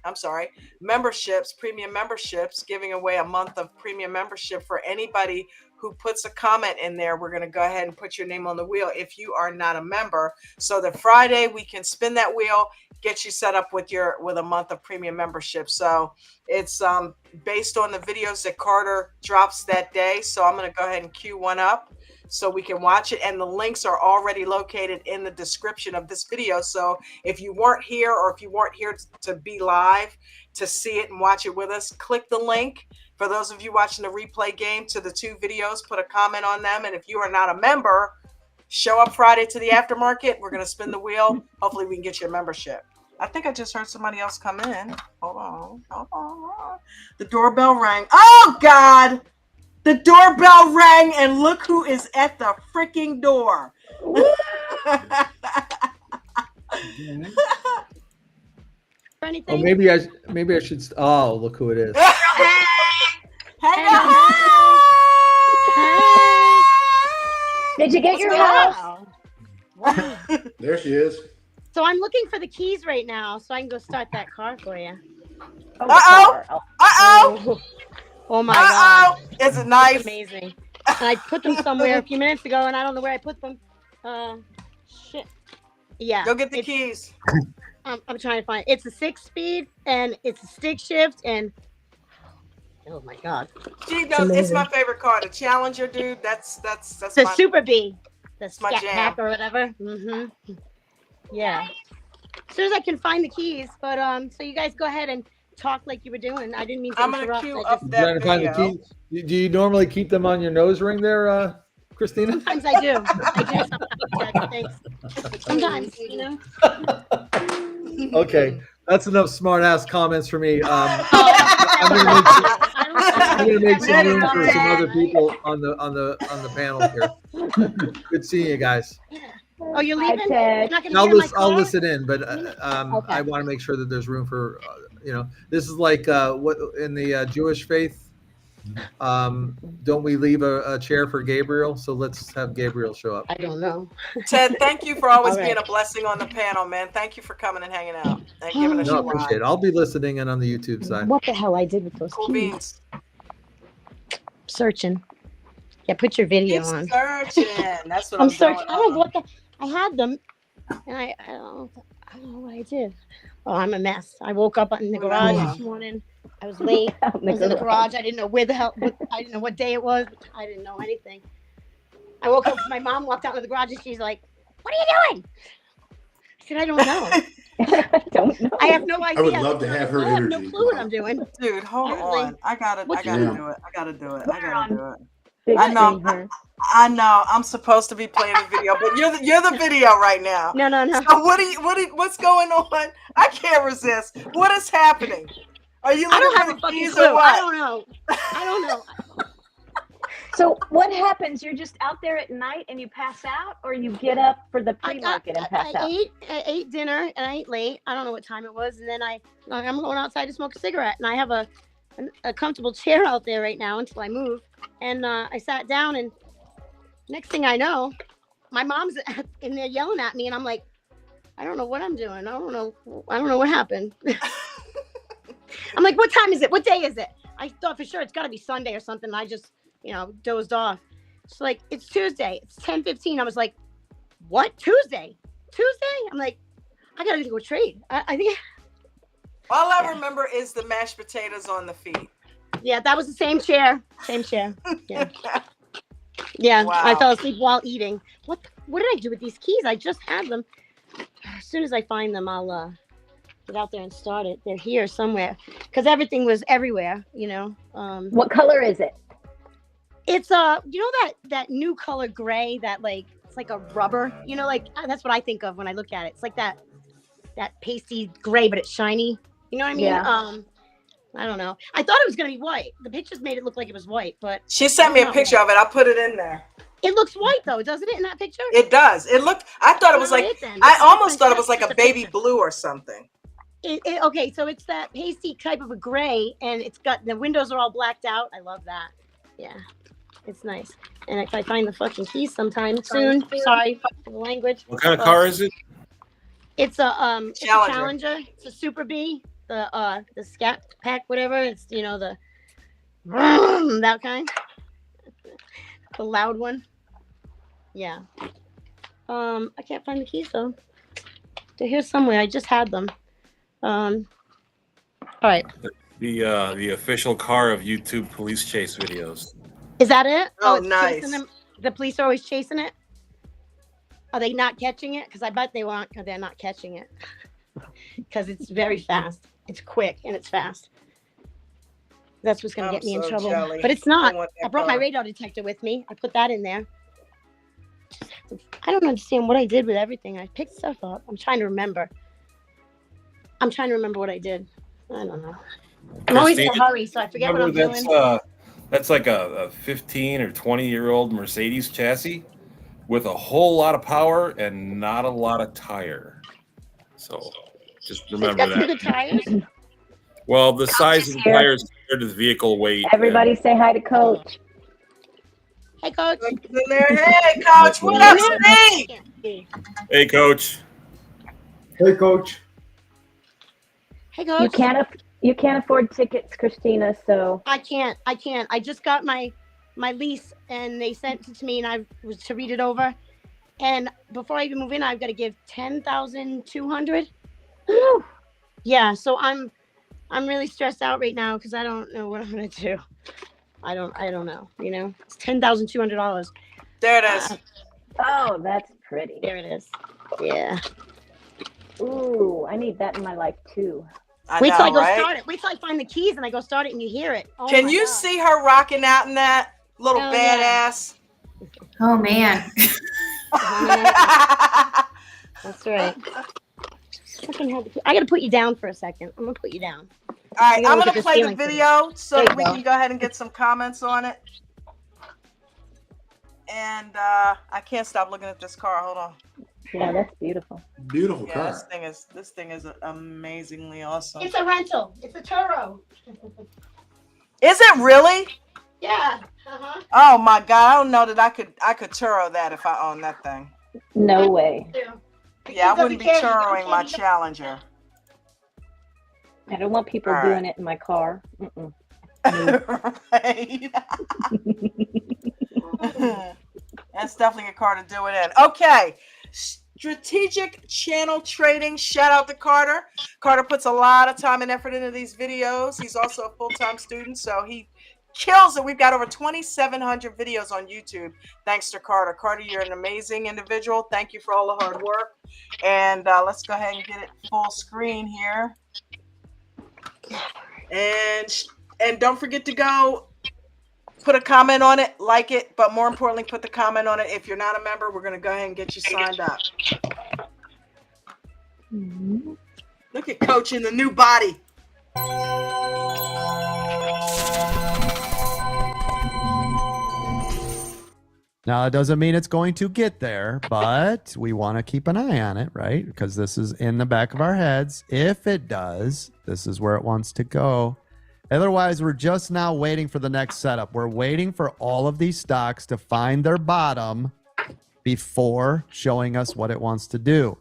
[SPEAKER 1] memberships, premium memberships, giving away a month of premium membership for anybody who puts a comment in there. We're going to go ahead and put your name on the wheel if you are not a member, so that Friday we can spin that wheel, get you set up with a month of premium membership. So it's based on the videos that Carter drops that day. So I'm going to go ahead and queue one up so we can watch it, and the links are already located in the description of this video. So if you weren't here, or if you weren't here to be live to see it and watch it with us, click the link. For those of you watching the replay game, to the 2 videos, put a comment on them. And if you are not a member, show up Friday to the aftermarket. We're going to spin the wheel. Hopefully we can get you a membership. I think I just heard somebody else come in. Hold on. The doorbell rang. Oh, God. The doorbell rang, and look who is at the freaking door.
[SPEAKER 5] Oh, maybe I should. Oh, look who it is.
[SPEAKER 9] Did you get your house?
[SPEAKER 11] Wow.
[SPEAKER 8] There she is.
[SPEAKER 11] So I'm looking for the keys right now, so I can go start that car for you. Oh my God!
[SPEAKER 1] Is it nice?
[SPEAKER 11] It's amazing. And I put them somewhere a few minutes ago, and I don't know where I put them. Shit. Yeah.
[SPEAKER 1] Go get the keys.
[SPEAKER 11] I'm trying to find. It's a 6-speed, and it's a stick shift, and oh my God!
[SPEAKER 1] Gee, no, it's my favorite car. The Challenger, dude. That's
[SPEAKER 11] the
[SPEAKER 1] my
[SPEAKER 11] Super B, the
[SPEAKER 1] my
[SPEAKER 11] Scat
[SPEAKER 1] jam.
[SPEAKER 11] Pack or whatever. Mm-hmm. Yeah. As soon as I can find the keys, but so you guys go ahead and talk like you were doing. I didn't mean to interrupt.
[SPEAKER 1] I'm gonna queue up that
[SPEAKER 5] Trying to find the
[SPEAKER 1] video.
[SPEAKER 5] keys. Do you normally keep them on your nose ring there, Christina?
[SPEAKER 11] Sometimes I do. Thanks. Sometimes, you know.
[SPEAKER 5] Okay, that's enough smart ass comments for me. I'm gonna make some room for some other people on the panel here. Good seeing you guys.
[SPEAKER 11] Oh, you're leaving? You're not gonna
[SPEAKER 5] I'll
[SPEAKER 11] hear my
[SPEAKER 5] I'll
[SPEAKER 11] car?
[SPEAKER 5] listen in, but I want to make sure that there's room for this is like what in the Jewish faith. Don't we leave a chair for Gabriel? So let's have Gabriel show up.
[SPEAKER 11] I don't know.
[SPEAKER 1] Ted, thank you for always
[SPEAKER 11] All right.
[SPEAKER 1] being a blessing on the panel, man. Thank you for coming and hanging out and giving us
[SPEAKER 5] No,
[SPEAKER 1] your
[SPEAKER 5] appreciate
[SPEAKER 1] ride.
[SPEAKER 5] it. I'll be listening in on the YouTube side.
[SPEAKER 11] What the hell I did with those
[SPEAKER 1] Cool
[SPEAKER 11] keys?
[SPEAKER 1] beans.
[SPEAKER 11] Searching. Yeah, put your video
[SPEAKER 1] Keep
[SPEAKER 11] on.
[SPEAKER 1] searching. That's what
[SPEAKER 11] I'm
[SPEAKER 1] I'm
[SPEAKER 11] searching.
[SPEAKER 1] doing.
[SPEAKER 11] I don't know what the. I had them, and I don't know what I did. Oh, I'm a mess. I woke up in the garage this morning. I was late. I was in the garage. I didn't know where the hell. I didn't know what day it was. I didn't know anything. I woke up. My mom walked out of the garage, and she's like, "What are you doing?" I said, "I don't know.
[SPEAKER 9] I don't know.
[SPEAKER 11] I have no idea.
[SPEAKER 8] I would love to have her
[SPEAKER 11] I have
[SPEAKER 8] energy.
[SPEAKER 11] no clue what I'm doing."
[SPEAKER 1] Dude, hold
[SPEAKER 11] Apparently.
[SPEAKER 1] on. I gotta
[SPEAKER 11] What
[SPEAKER 1] do it. I gotta do it.
[SPEAKER 9] Big
[SPEAKER 1] I know.
[SPEAKER 9] screen here.
[SPEAKER 1] I know. I'm supposed to be playing the video, but you're the video right now.
[SPEAKER 11] No.
[SPEAKER 1] So what's going on? I can't resist. What is happening? Are you
[SPEAKER 11] I
[SPEAKER 1] looking
[SPEAKER 11] don't have
[SPEAKER 1] for
[SPEAKER 11] a
[SPEAKER 1] the
[SPEAKER 11] fucking
[SPEAKER 1] keys
[SPEAKER 11] clue.
[SPEAKER 1] or what?
[SPEAKER 11] I don't know.
[SPEAKER 9] So what happens? You're just out there at night and you pass out, or you get up for the pre-market and pass out?
[SPEAKER 11] I ate dinner and I ate late. I don't know what time it was, and then I'm going outside to smoke a cigarette, and I have a comfortable chair out there right now until I move. And I sat down, and next thing I know, my mom's in there yelling at me, and I'm like, I don't know what I'm doing. I don't know what happened. I'm like, what time is it? What day is it? I thought for sure it's got to be Sunday or something. And I just, dozed off. It's like, it's Tuesday. It's 10:15. I was like, what? Tuesday? I'm like, I got to go trade. I think.
[SPEAKER 1] All I remember is the mashed potatoes on the feet.
[SPEAKER 11] Yeah, that was the same chair. Yeah. Yeah,
[SPEAKER 1] Wow.
[SPEAKER 11] I fell asleep while eating. What did I do with these keys? I just had them. As soon as I find them, I'll get out there and start it. They're here somewhere because everything was everywhere,
[SPEAKER 9] What color is it?
[SPEAKER 11] It's that new color gray that like it's like a rubber, that's what I think of when I look at it. It's like that pasty gray, but it's shiny. You know what I mean?
[SPEAKER 9] Yeah.
[SPEAKER 11] I don't know. I thought it was gonna be white. The pictures made it look like it was white, but
[SPEAKER 1] She sent me a picture of it. I put it in there.
[SPEAKER 11] it looks white though, doesn't it? In that picture,
[SPEAKER 1] It does. I thought it was like. I almost thought it was like a baby blue or something.
[SPEAKER 11] Okay, so it's that pasty type of a gray, and it's got the windows are all blacked out. I love that. Yeah, it's nice. And if I find the fucking keys sometime soon, sorry for the language.
[SPEAKER 6] What kind of car is it?
[SPEAKER 11] It's a Challenger. It's a Super B. The Scat Pack, whatever. It's the that kind. The loud one. Yeah. I can't find the keys though. They're here somewhere. I just had them. All right.
[SPEAKER 6] The official car of YouTube police chase videos.
[SPEAKER 11] Is that it?
[SPEAKER 1] Oh,
[SPEAKER 11] it's
[SPEAKER 1] nice.
[SPEAKER 11] chasing them. The police are always chasing it. Are they not catching it? Because I bet they won't. Because they're not catching it. Because it's very fast. It's quick and it's fast. That's what's gonna get me in trouble.
[SPEAKER 1] Jelly.
[SPEAKER 11] But it's not.
[SPEAKER 1] I
[SPEAKER 11] brought my radar detector with me. I put that in there. I don't understand what I did with everything. I picked stuff up. I'm trying to remember what I did. I don't know. I'm always in a hurry, so I forget what I'm doing.
[SPEAKER 6] That's like a 15 or 20-year-old Mercedes chassis with a whole lot of power and not a lot of tire. So just remember that.
[SPEAKER 11] Good tires.
[SPEAKER 6] Well, the size of the tires compared to the vehicle weight.
[SPEAKER 9] Everybody say hi to Coach.
[SPEAKER 11] Hey, Coach.
[SPEAKER 1] Hey, Coach. What up, Steve?
[SPEAKER 6] Hey, Coach.
[SPEAKER 10] Hey, Coach.
[SPEAKER 11] Hey, Coach.
[SPEAKER 9] You can't afford tickets, Christina. So
[SPEAKER 11] I can't. I just got my lease, and they sent it to me, and I was to read it over. And before I even move in, I've got to give $10,200. Yeah, so I'm really stressed out right now because I don't know what I'm gonna do. I don't know. It's $10,200.
[SPEAKER 1] There it is.
[SPEAKER 9] oh, that's pretty.
[SPEAKER 11] There it is. Yeah.
[SPEAKER 9] Ooh, I need that in my life too.
[SPEAKER 11] Wait till I go start it. Wait till I find the keys and I go start it and you hear it. Oh,
[SPEAKER 1] Can you see her rocking out in that little badass?
[SPEAKER 7] Oh man.
[SPEAKER 11] That's right. I gotta put you down for a second. I'm gonna put you down.
[SPEAKER 1] All right, I'm gonna play the video so that we can go ahead and get some comments on it. And I can't stop looking at this car. Hold on.
[SPEAKER 9] Yeah, that's beautiful.
[SPEAKER 8] Beautiful
[SPEAKER 1] Yeah,
[SPEAKER 8] car.
[SPEAKER 1] this thing is amazingly awesome.
[SPEAKER 11] It's a rental. It's a Turo.
[SPEAKER 1] Is it really?
[SPEAKER 11] Yeah.
[SPEAKER 1] Oh my God! I don't know that I could Turo that if I owned that thing.
[SPEAKER 9] No way.
[SPEAKER 1] Yeah, I wouldn't be Turoing my Challenger.
[SPEAKER 9] I don't want people doing it in my car.
[SPEAKER 1] Right. That's definitely a car to do it in. Okay. Strategic channel trading. Shout out to Carter. Carter puts a lot of time and effort into these videos. He's also a full-time student, so he kills it. We've got over 2,700 videos on YouTube thanks to Carter. Carter, you're an amazing individual. Thank you for all the hard work. And let's go ahead and get it full screen here. And don't forget to go put a comment on it, like it, but more importantly, put the comment on it. If you're not a member, we're going to go ahead and get you signed up. Look at Coach in the new body.
[SPEAKER 12] Now, it doesn't mean it's going to get there, but we want to keep an eye on it, right? Because this is in the back of our heads. If it does, this is where it wants to go. Otherwise, we're just now waiting for the next setup. We're waiting for all of these stocks to find their bottom before showing us what it wants to do.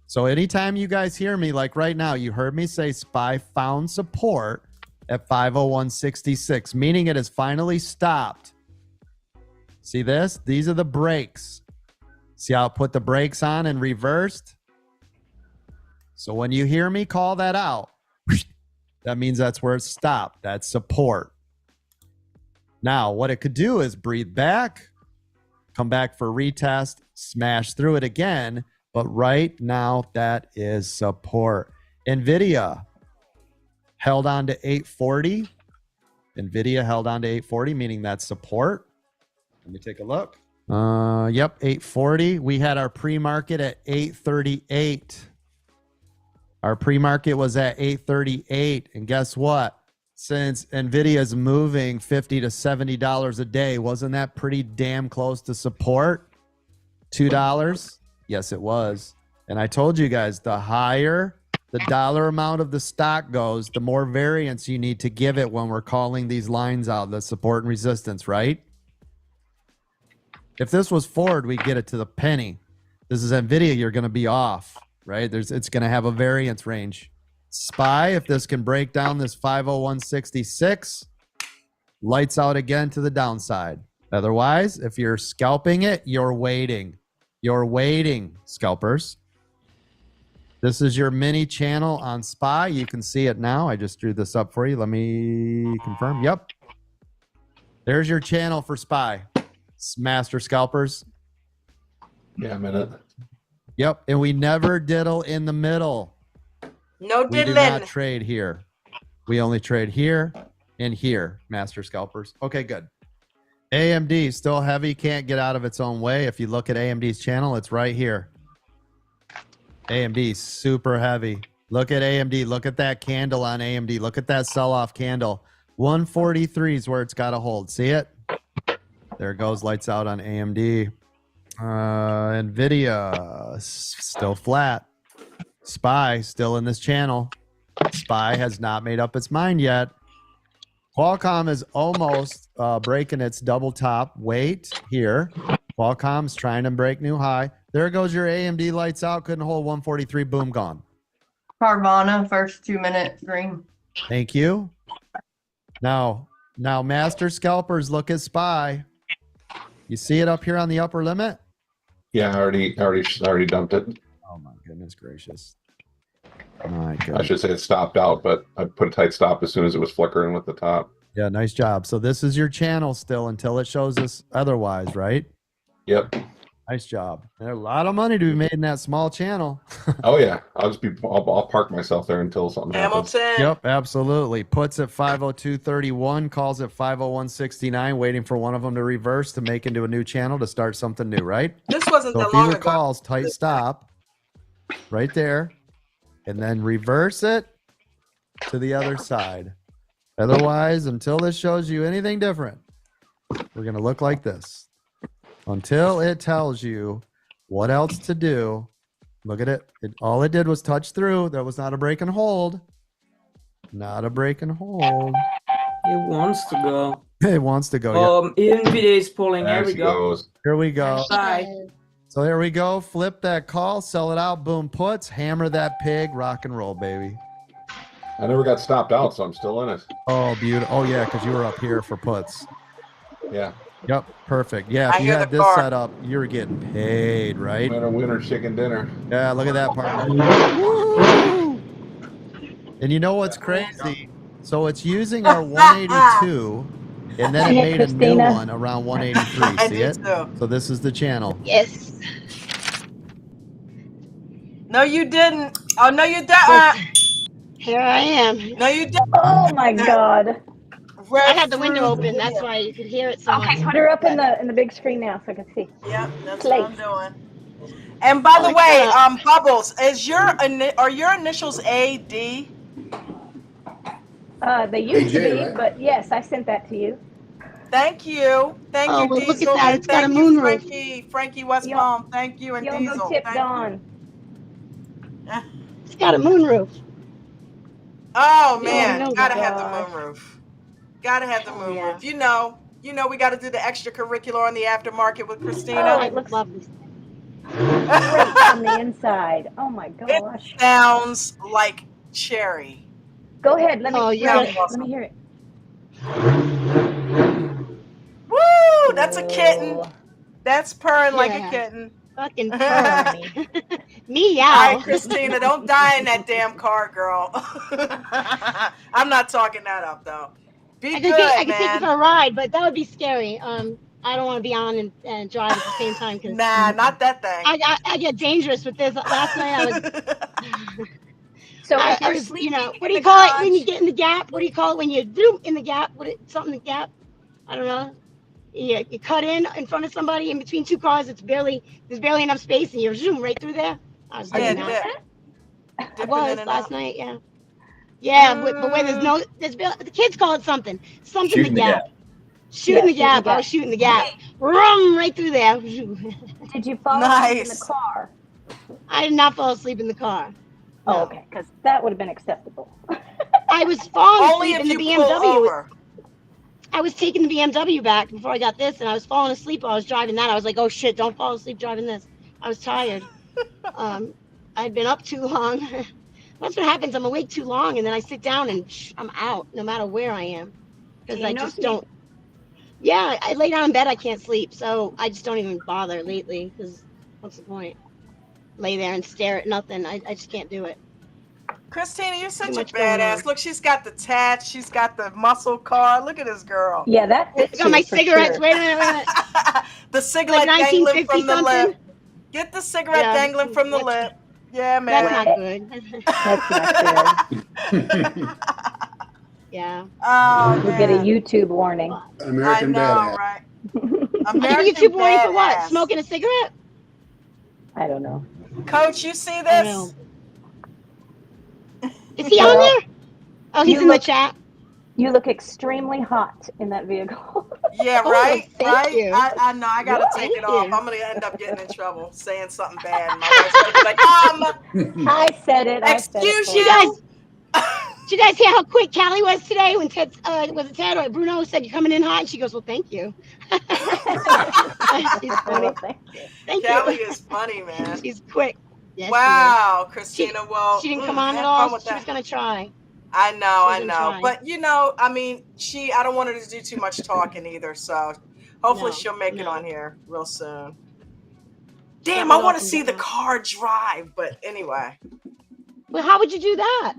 [SPEAKER 12] So anytime you guys hear me, like right now, you heard me say SPY found support at 501.66, meaning it has finally stopped. See this? These are the brakes. See how it put the brakes on and reversed? So when you hear me call that out, that means that's where it stopped. That's support. Now, what it could do is breathe back, come back for retest, smash through it again. But right now, that is support. NVIDIA held on to 840. NVIDIA held on to 840, meaning that's support. Let me take a look. Yep, 840. We had our pre-market at 838. Our pre-market was at 838. And guess what? Since NVIDIA is moving $50 to $70 a day, wasn't that pretty damn close to support? $2? Yes, it was. And I told you guys, the higher the dollar amount of the stock goes, the more variance you need to give it when we're calling these lines out, the support and resistance, right? If this was Ford, we'd get it to the penny. This is NVIDIA, you're going to be off, right? It's going to have a variance range. SPY, if this can break down this 501.66, lights out again to the downside. Otherwise, if you're scalping it, you're waiting. You're waiting, scalpers. This is your mini channel on SPY. You can see it now. I just drew this up for you. Let me confirm. Yep. There's your channel for SPY. Master scalpers.
[SPEAKER 13] Yeah, a minute.
[SPEAKER 12] Yep. And we never diddle in the middle.
[SPEAKER 1] No
[SPEAKER 12] We do
[SPEAKER 1] diddling.
[SPEAKER 12] not trade here. We only trade here and here, master scalpers. Okay, good. AMD, still heavy, can't get out of its own way. If you look at AMD's channel, it's right here. AMD, super heavy. Look at AMD. Look at that candle on AMD. Look at that sell-off candle. 143 is where it's got to hold. See it? There it goes. Lights out on AMD. NVIDIA, still flat. SPY, still in this channel. SPY has not made up its mind yet. Qualcomm is almost breaking its double top. Wait here. Qualcomm's trying to break new high. There goes your AMD lights out. Couldn't hold 143. Boom, gone.
[SPEAKER 14] Carvana, first 2 minute green.
[SPEAKER 12] Thank you. Now, master scalpers, look at SPY. You see it up here on the upper limit?
[SPEAKER 13] Yeah, I already dumped it.
[SPEAKER 12] Oh my goodness gracious. My goodness.
[SPEAKER 13] I should say it stopped out, but I put a tight stop as soon as it was flickering with the top.
[SPEAKER 12] Yeah, nice job. So this is your channel still until it shows us otherwise, right?
[SPEAKER 13] Yep.
[SPEAKER 12] Nice job. There's a lot of money to be made in that small channel.
[SPEAKER 13] Oh yeah, I'll park myself there until something happens.
[SPEAKER 1] Hamilton.
[SPEAKER 12] Yep, absolutely. Puts at 502.31, calls at 501.69, waiting for one of them to reverse to make into a new channel to start something new, right?
[SPEAKER 1] This wasn't
[SPEAKER 12] So
[SPEAKER 1] that
[SPEAKER 12] if
[SPEAKER 1] long
[SPEAKER 12] either
[SPEAKER 1] ago.
[SPEAKER 12] calls, tight stop right there, and then reverse it to the other side. Otherwise, until this shows you anything different, we're going to look like this. Until it tells you what else to do. Look at it. All it did was touch through. That was not a break and hold. Not a break and hold.
[SPEAKER 15] It wants to go.
[SPEAKER 12] It wants to go. Yeah.
[SPEAKER 15] NVIDIA is pulling.
[SPEAKER 13] There
[SPEAKER 15] Here we
[SPEAKER 13] she
[SPEAKER 15] go.
[SPEAKER 13] goes.
[SPEAKER 12] Here we go.
[SPEAKER 15] Bye.
[SPEAKER 12] So there we go. Flip that call, sell it out, boom, puts, hammer that pig, rock and roll, baby.
[SPEAKER 13] I never got stopped out, so I'm still in it.
[SPEAKER 12] Oh, beautiful. Oh, yeah, because you were up here for puts.
[SPEAKER 13] Yeah.
[SPEAKER 12] Yep, perfect. Yeah,
[SPEAKER 1] I
[SPEAKER 12] if you
[SPEAKER 1] hear
[SPEAKER 12] had
[SPEAKER 1] the
[SPEAKER 12] this
[SPEAKER 1] car.
[SPEAKER 12] set up, you were getting paid, right?
[SPEAKER 13] Winner, chicken dinner.
[SPEAKER 12] Yeah, look at that part. Woo! And you know what's crazy? So it's using our 182, and then it made a new
[SPEAKER 9] Christina.
[SPEAKER 12] one around 183.
[SPEAKER 1] I
[SPEAKER 12] See
[SPEAKER 1] did
[SPEAKER 12] it?
[SPEAKER 1] too.
[SPEAKER 12] So this is the channel.
[SPEAKER 11] Yes.
[SPEAKER 1] No, you didn't. Oh, no, you didn't.
[SPEAKER 11] Here I am.
[SPEAKER 1] No, you didn't.
[SPEAKER 9] Oh my God.
[SPEAKER 11] I had the window open. That's why you could hear it so much.
[SPEAKER 9] Okay, put her up in the big screen now so I can see.
[SPEAKER 1] Yep, that's
[SPEAKER 9] Play.
[SPEAKER 1] what I'm doing. And by the
[SPEAKER 11] Oh,
[SPEAKER 1] way,
[SPEAKER 11] yeah.
[SPEAKER 1] Bubbles, are your initials AD?
[SPEAKER 9] They used to
[SPEAKER 8] AJ,
[SPEAKER 9] be,
[SPEAKER 8] right?
[SPEAKER 9] but yes, I sent that to you.
[SPEAKER 1] Thank you. Thank
[SPEAKER 11] Oh,
[SPEAKER 1] you,
[SPEAKER 11] well, look at
[SPEAKER 1] Diesel.
[SPEAKER 11] that.
[SPEAKER 1] And
[SPEAKER 11] It's got a
[SPEAKER 1] thank you,
[SPEAKER 11] moonroof.
[SPEAKER 1] Frankie West
[SPEAKER 9] Yo-
[SPEAKER 1] Palm. Thank you, and
[SPEAKER 9] Y'all
[SPEAKER 1] Diesel.
[SPEAKER 9] go tip
[SPEAKER 1] Thank
[SPEAKER 9] Dawn.
[SPEAKER 1] you.
[SPEAKER 11] It's got a moonroof.
[SPEAKER 1] Oh,
[SPEAKER 11] You
[SPEAKER 1] man.
[SPEAKER 11] know
[SPEAKER 1] Gotta
[SPEAKER 9] that.
[SPEAKER 1] have the moonroof. Gotta have the
[SPEAKER 11] Oh,
[SPEAKER 1] moonroof.
[SPEAKER 11] yeah.
[SPEAKER 1] You know, we got to do the extracurricular on the aftermarket with
[SPEAKER 9] Oh,
[SPEAKER 1] Christina.
[SPEAKER 9] it looks
[SPEAKER 11] Lovely.
[SPEAKER 9] great on the inside. Oh my
[SPEAKER 1] It
[SPEAKER 9] gosh.
[SPEAKER 1] sounds like cherry.
[SPEAKER 9] Go ahead. Let me
[SPEAKER 11] Oh,
[SPEAKER 9] hear
[SPEAKER 11] yeah.
[SPEAKER 9] it. Let me hear it.
[SPEAKER 1] Woo! That's a kitten.
[SPEAKER 9] Oh.
[SPEAKER 1] That's purring like a
[SPEAKER 11] Yeah.
[SPEAKER 1] kitten.
[SPEAKER 11] Fucking purr.
[SPEAKER 9] Honey.
[SPEAKER 11] Meow.
[SPEAKER 1] All right, Christina, don't die in that damn car, girl. I'm not talking that up, though. Be
[SPEAKER 11] I
[SPEAKER 1] good,
[SPEAKER 11] could take you
[SPEAKER 1] man.
[SPEAKER 11] for a ride, but that would be scary. I don't want to be on and drive at the same time because
[SPEAKER 1] Nah, not that thing.
[SPEAKER 11] I get dangerous with this. Last night
[SPEAKER 9] So
[SPEAKER 11] I,
[SPEAKER 9] if you're
[SPEAKER 11] I was,
[SPEAKER 9] sleeping
[SPEAKER 11] what
[SPEAKER 9] in
[SPEAKER 11] do
[SPEAKER 9] the
[SPEAKER 11] you call it when you
[SPEAKER 9] garage,
[SPEAKER 11] get in the gap? What do you call it when you do in the gap? Something in the gap? I don't know. You cut in front of somebody in between two cars. There's barely enough space, and you zoom right through there. I was
[SPEAKER 9] are you
[SPEAKER 11] doing
[SPEAKER 9] doing
[SPEAKER 11] that.
[SPEAKER 9] that?
[SPEAKER 11] I
[SPEAKER 1] Dipping in
[SPEAKER 11] was
[SPEAKER 1] and
[SPEAKER 11] last
[SPEAKER 1] out.
[SPEAKER 11] night. Yeah. Yeah, but where the kids call it something the
[SPEAKER 4] Shooting the gap.
[SPEAKER 11] gap. Shooting the
[SPEAKER 9] Shooting the
[SPEAKER 11] gap. I was
[SPEAKER 9] gap.
[SPEAKER 11] shooting the gap. Rum right through there.
[SPEAKER 9] Did you fall asleep in the
[SPEAKER 1] Nice.
[SPEAKER 9] car?
[SPEAKER 11] I did not fall asleep in the car.
[SPEAKER 9] Oh,
[SPEAKER 11] No.
[SPEAKER 9] okay, because that would have been acceptable.
[SPEAKER 11] I was falling
[SPEAKER 1] Only
[SPEAKER 11] asleep
[SPEAKER 1] if
[SPEAKER 11] in the
[SPEAKER 1] you pull
[SPEAKER 11] BMW.
[SPEAKER 1] over.
[SPEAKER 11] I was taking the BMW back before I got this, and I was falling asleep while I was driving that. I was like, oh shit, don't fall asleep driving this. I was tired. I'd been up too long. That's what happens. I'm awake too long, and then I sit down and I'm out, no matter where I am, because I
[SPEAKER 9] No
[SPEAKER 11] just
[SPEAKER 9] team.
[SPEAKER 11] don't. Yeah, I lay down in bed, I can't sleep, so I just don't even bother lately. Because what's the point? Lay there and stare at nothing. I just can't do it.
[SPEAKER 1] Christina, you're such a
[SPEAKER 11] much going on.
[SPEAKER 1] badass. Look, she's got the tats. She's got the muscle car. Look at this girl.
[SPEAKER 9] Yeah, that
[SPEAKER 11] I
[SPEAKER 9] fits
[SPEAKER 11] got
[SPEAKER 9] you
[SPEAKER 11] my
[SPEAKER 9] for
[SPEAKER 11] cigarettes.
[SPEAKER 9] sure.
[SPEAKER 11] Wait a minute.
[SPEAKER 1] The
[SPEAKER 11] Like
[SPEAKER 1] cigarette dangling
[SPEAKER 11] 1950
[SPEAKER 1] from the
[SPEAKER 11] something.
[SPEAKER 1] lip. Get the cigarette
[SPEAKER 11] Yeah,
[SPEAKER 1] dangling from the lip. Yeah, man.
[SPEAKER 11] That's not good.
[SPEAKER 9] That's not good.
[SPEAKER 11] Yeah.
[SPEAKER 1] Oh,
[SPEAKER 9] You'll get a
[SPEAKER 1] man.
[SPEAKER 9] YouTube warning.
[SPEAKER 1] I
[SPEAKER 8] American
[SPEAKER 1] know,
[SPEAKER 8] badass.
[SPEAKER 1] right?
[SPEAKER 11] I get a
[SPEAKER 1] American
[SPEAKER 11] YouTube warning for what?
[SPEAKER 1] badass.
[SPEAKER 11] Smoking a cigarette?
[SPEAKER 9] I don't know.
[SPEAKER 1] Coach, you see
[SPEAKER 11] I
[SPEAKER 1] this?
[SPEAKER 11] don't know. Is he on there? Oh, he's in the chat.
[SPEAKER 9] You look extremely hot in that vehicle.
[SPEAKER 1] Yeah,
[SPEAKER 11] Oh,
[SPEAKER 1] right?
[SPEAKER 11] thank
[SPEAKER 1] Right?
[SPEAKER 11] you.
[SPEAKER 1] I know. I got to take
[SPEAKER 11] Thank
[SPEAKER 1] it off.
[SPEAKER 11] you.
[SPEAKER 1] I'm going to end up getting in trouble saying something bad. My wife's going to be like,
[SPEAKER 9] I said it.
[SPEAKER 1] excuse
[SPEAKER 11] Did you guys hear how quick Callie was today when Ted, was it Ted or Bruno said you're coming in hot? And she goes, well, thank you. She's funny.
[SPEAKER 9] Well, thank you.
[SPEAKER 11] Thank
[SPEAKER 1] Callie
[SPEAKER 11] you.
[SPEAKER 1] is funny, man.
[SPEAKER 11] She's quick. Yes,
[SPEAKER 1] Wow, Christina. Well,
[SPEAKER 11] she didn't come on at
[SPEAKER 1] have
[SPEAKER 11] all.
[SPEAKER 1] fun with
[SPEAKER 11] She was
[SPEAKER 1] that.
[SPEAKER 11] going to try.
[SPEAKER 1] I know,
[SPEAKER 11] She
[SPEAKER 1] I
[SPEAKER 11] was
[SPEAKER 1] know.
[SPEAKER 11] gonna try.
[SPEAKER 1] But, you know, I mean, I don't want her to do too much talking either. So hopefully
[SPEAKER 11] No,
[SPEAKER 1] she'll make it
[SPEAKER 11] no.
[SPEAKER 1] on here real soon.
[SPEAKER 11] She'll
[SPEAKER 1] Damn,
[SPEAKER 11] get
[SPEAKER 1] I want
[SPEAKER 11] off
[SPEAKER 1] to
[SPEAKER 11] and
[SPEAKER 1] see
[SPEAKER 11] get
[SPEAKER 1] the
[SPEAKER 11] on.
[SPEAKER 1] car drive. But anyway,
[SPEAKER 11] Well, how would you do that?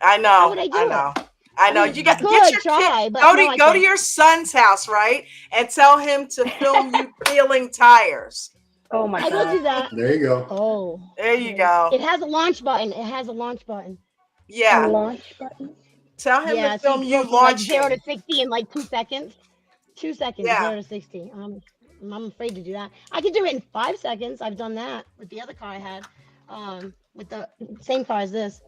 [SPEAKER 1] I know.
[SPEAKER 11] How would I do
[SPEAKER 1] I
[SPEAKER 11] it?
[SPEAKER 1] know. I know.
[SPEAKER 11] mean,
[SPEAKER 1] You got to
[SPEAKER 11] good
[SPEAKER 1] get your
[SPEAKER 11] try,
[SPEAKER 1] kid.
[SPEAKER 11] but
[SPEAKER 1] Go
[SPEAKER 11] no,
[SPEAKER 1] to
[SPEAKER 11] I
[SPEAKER 1] go to
[SPEAKER 11] can't.
[SPEAKER 1] your son's house, right? And tell him to film you peeling tires.
[SPEAKER 9] Oh my
[SPEAKER 11] I will
[SPEAKER 9] god.
[SPEAKER 11] do that.
[SPEAKER 8] There you go.
[SPEAKER 11] Oh.
[SPEAKER 1] There you go.
[SPEAKER 11] It has a launch button. It has a launch button.
[SPEAKER 9] A
[SPEAKER 1] Yeah.
[SPEAKER 9] launch button.
[SPEAKER 1] Tell him
[SPEAKER 11] Yeah,
[SPEAKER 1] to
[SPEAKER 11] so
[SPEAKER 1] film
[SPEAKER 11] you
[SPEAKER 1] you
[SPEAKER 11] go from like
[SPEAKER 1] launching.
[SPEAKER 11] 0 to 60 in like 2 seconds. 2 seconds,
[SPEAKER 1] Yeah.
[SPEAKER 11] 0 to 60. I'm afraid to do that. I could do it in 5 seconds. I've done that with the other car I had, with the same car as this.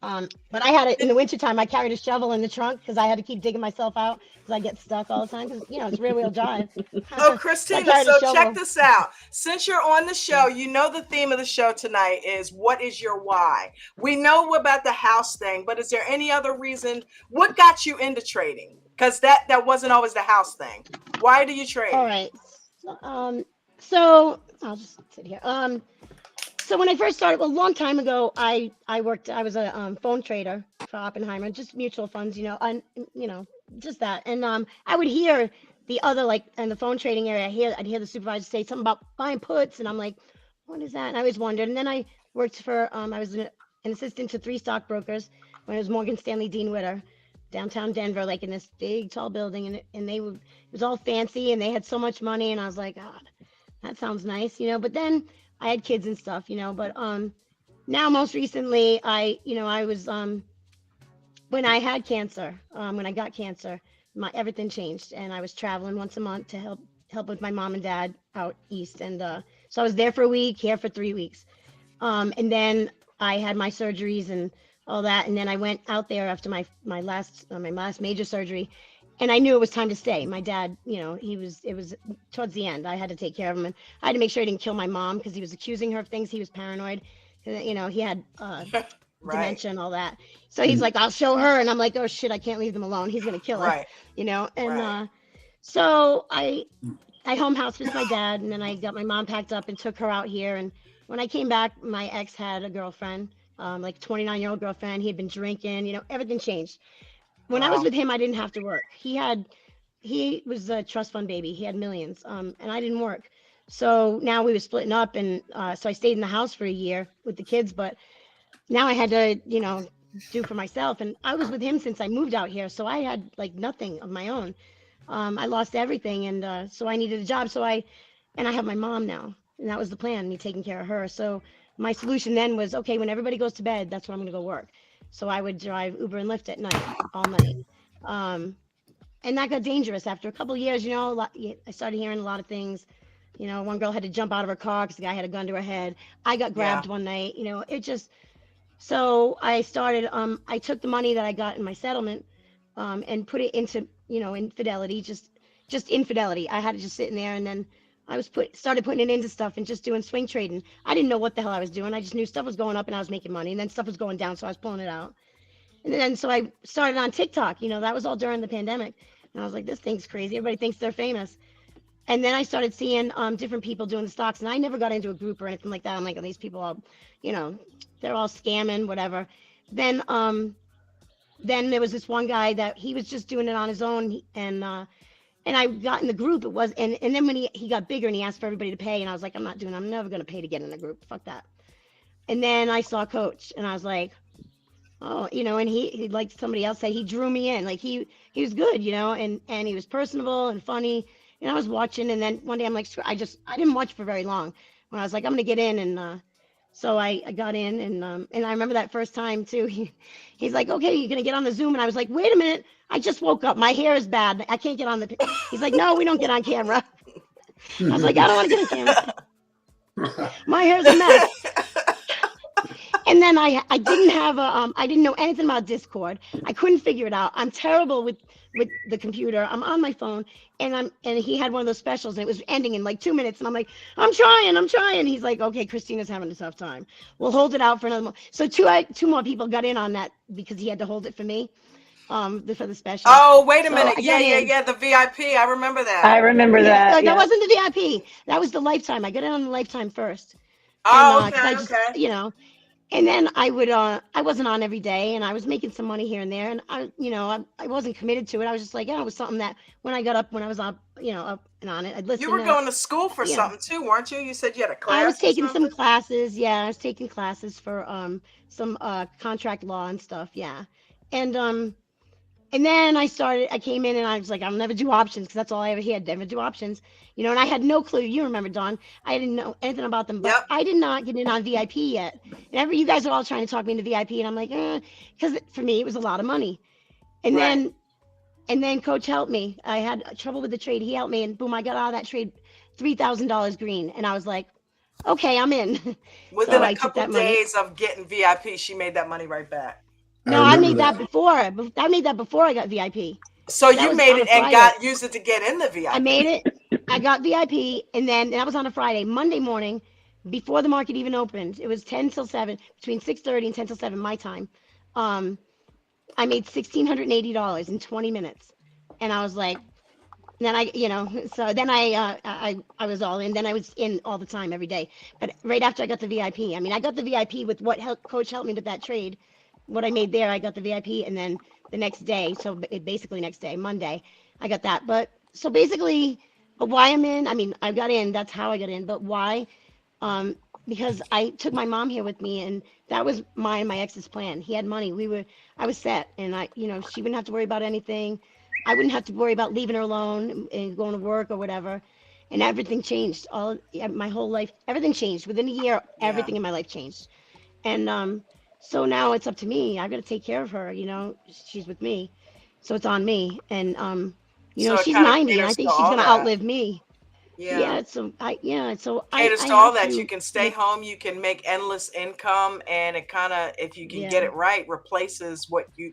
[SPEAKER 11] But I had it in the wintertime. I carried a shovel in the trunk because I had to keep digging myself out because I get stuck all the time because, you know, it's rear wheel drive.
[SPEAKER 1] Oh, Christina,
[SPEAKER 11] carried a
[SPEAKER 1] so
[SPEAKER 11] shovel.
[SPEAKER 1] check this out. Since you're on the show, you know the theme of the show tonight is what is your why? We know about the house thing, but is there any other reason? What got you into trading? Because that wasn't always the house thing. Why do you trade?
[SPEAKER 11] All right. So I'll just sit here. So when I first started, well, a long time ago, I was a phone trader for Oppenheimer, just mutual funds, you know, and you know, just that. And I would hear the other, like in the phone trading area, I'd hear the supervisor say something about buying puts, and I'm like, what is that? And I always wondered. And then I worked for, I was an assistant to 3 stockbrokers when it was Morgan Stanley Dean Witter, downtown Denver, like in this big tall building, and it was all fancy, and they had so much money, and I was like, God, that sounds nice, you know. But then I had kids and stuff, you know. But now most recently, I was when I had cancer, when I got cancer, everything changed, and I was traveling once a month to help with my mom and dad out east, and so I was there for a week, here for 3 weeks, and then I had my surgeries and all that, and then I went out there after my last major surgery, and I knew it was time to stay. My dad, you know, it was towards the end. I had to take care of him, and I had to make sure I didn't kill my mom because he was accusing her of things. He was paranoid. You know, he had dementia and all that. So he's like, I'll show her. And I'm like, oh shit, I can't leave them alone. He's going to kill her, you know? And so I home house with my dad, and then I got my mom packed up and took her out here. And when I came back, my ex had a girlfriend, like 29-year-old girlfriend. He had been drinking, you know, everything changed. When I was with him, I didn't have to work. He was a trust fund baby. He had millions, and I didn't work. So now we were splitting up, and so I stayed in the house for a year with the kids, but now I had to, you know, do for myself. And I was with him since I moved out here, so I had like nothing of my own. I lost everything, and so I needed a job. So I have my mom now, and that was the plan, me taking care of her. So my solution then was, okay, when everybody goes to bed, that's when I'm going to go work. So I would drive Uber and Lyft at night, all night. And that got dangerous after a couple of years. I started hearing a lot of things. One girl had to jump out of her car because the guy had a gun to her head. I got grabbed one night. It just. So I started. I took the money that I got in my settlement, and put it into infidelity. Just infidelity. I had to just sit in there, and then I started putting it into stuff and just doing swing trading. I didn't know what the hell I was doing. I just knew stuff was going up and I was making money, and then stuff was going down, so I was pulling it out. And then so I started on TikTok. That was all during the pandemic. And I was like, this thing's crazy. Everybody thinks they're famous. And then I started seeing different people doing the stocks. And I never got into a group or anything like that. I'm like, oh, these people all, they're all scamming, whatever. Then there was this one guy that he was just doing it on his own. And I got in the group. It was, and then when he got bigger and he asked for everybody to pay, and I was like, I'm never going to pay to get in a group. Fuck that. And then I saw Coach and I was like, oh, and he like somebody else said, he drew me in. Like he was good, and he was personable and funny. And I was watching, and then one day I'm like, I didn't watch for very long. When I was like, I'm gonna get in, and so I got in, and I remember that first time too. He's like, okay, you're gonna get on the Zoom, and I was like, wait a minute, I just woke up, my hair is bad, I can't get on the. He's like, no, we don't get on camera. I was like, I don't want to get on camera. My hair's a mess. And then I didn't have I didn't know anything about Discord. I couldn't figure it out. I'm terrible with the computer. I'm on my phone, and he had one of those specials, and it was ending in like 2 minutes, and I'm like, I'm trying. He's like, okay, Christina's having a tough time. We'll hold it out for another month. So two more people got in on that because he had to hold it for me, for the special.
[SPEAKER 1] Oh, wait a minute.
[SPEAKER 11] Yeah.
[SPEAKER 1] The VIP. I remember that.
[SPEAKER 9] I remember that.
[SPEAKER 11] That wasn't the VIP. That was the Lifetime. I got in on the Lifetime first.
[SPEAKER 1] Oh,
[SPEAKER 11] and,
[SPEAKER 1] okay.
[SPEAKER 11] And then I wasn't on every day, and I was making some money here and there, and I wasn't committed to it. I was just like, it was something that when I was up, up and on it, I'd listen.
[SPEAKER 1] You were going to school for something too, weren't you? You said you had a class.
[SPEAKER 11] I was taking some classes. Yeah, I was taking classes for some contract law and stuff. Yeah, and then I came in and I was like, I'll never do options because that's all I ever had. Never do options, and I had no clue. You remember, Dawn? I didn't know anything about them, but I did not get in on VIP yet. And you guys are all trying to talk me into VIP, and I'm like, because for me it was a lot of money. And then Coach helped me. I had trouble with the trade. He helped me, and boom, I got out of that trade $3,000 green, and I was like, okay, I'm in.
[SPEAKER 1] Within a couple days of getting VIP, she made that money right back.
[SPEAKER 11] No, I made that before. I made that before I got VIP.
[SPEAKER 1] So you made it and used it to get in the VIP.
[SPEAKER 11] I made it. I got VIP, and then that was on a Friday. Monday morning, before the market even opened, it was 10 till 7, between 6:30 and 10 till 7 my time. I made $1,680 in 20 minutes, and I was like, then so then I was all in. Then I was in all the time, every day. But right after I got the VIP, I got the VIP with what Coach helped me with that trade. What I made there, I got the VIP, and then the next day, so basically next day, Monday, I got that. But so basically, why I'm in, I got in, that's how I got in, but why? Because I took my mom here with me, and that was my ex's plan. He had money. I was set, and she wouldn't have to worry about anything. I wouldn't have to worry about leaving her alone and going to work or whatever. And everything changed. My whole life, everything changed. Within a year, everything in my life changed. And so now it's up to me. I've got to take care of her. She's with me, so it's on me. And so she's 90, and I think she's gonna outlive me.
[SPEAKER 1] Yeah.
[SPEAKER 11] So
[SPEAKER 1] caters to all that. You can stay home. You can make endless income, and it kind of, if you can get it right, replaces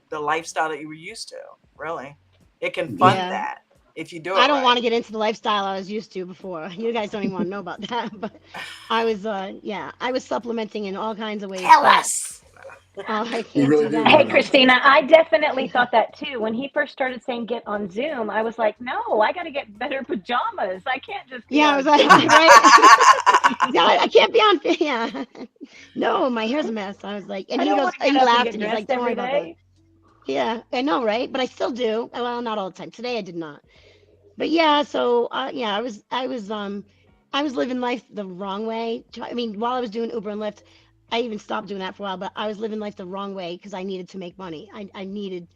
[SPEAKER 1] the lifestyle that you were used to. Really, it can fund that if you do it.
[SPEAKER 11] I don't want to get into the lifestyle I was used to before. You guys don't even want to know about that. But I was supplementing in all kinds of ways.
[SPEAKER 1] Tell us.
[SPEAKER 11] I can't do that.
[SPEAKER 9] Hey, Christina, I definitely thought that too. When he first started saying get on Zoom, I was like, no, I got to get better pajamas. I can't just.
[SPEAKER 11] I was like, right? No, I can't be on. Yeah. No, my hair's a mess. I was like, and he laughed and he's like, don't worry about that. Yeah, I know, right? But I still do. Well, not all the time. Today I did not. But yeah, so I was living life the wrong way. While I was doing Uber and Lyft, I even stopped doing that for a while, but I was living life the wrong way because I needed to make money. I needed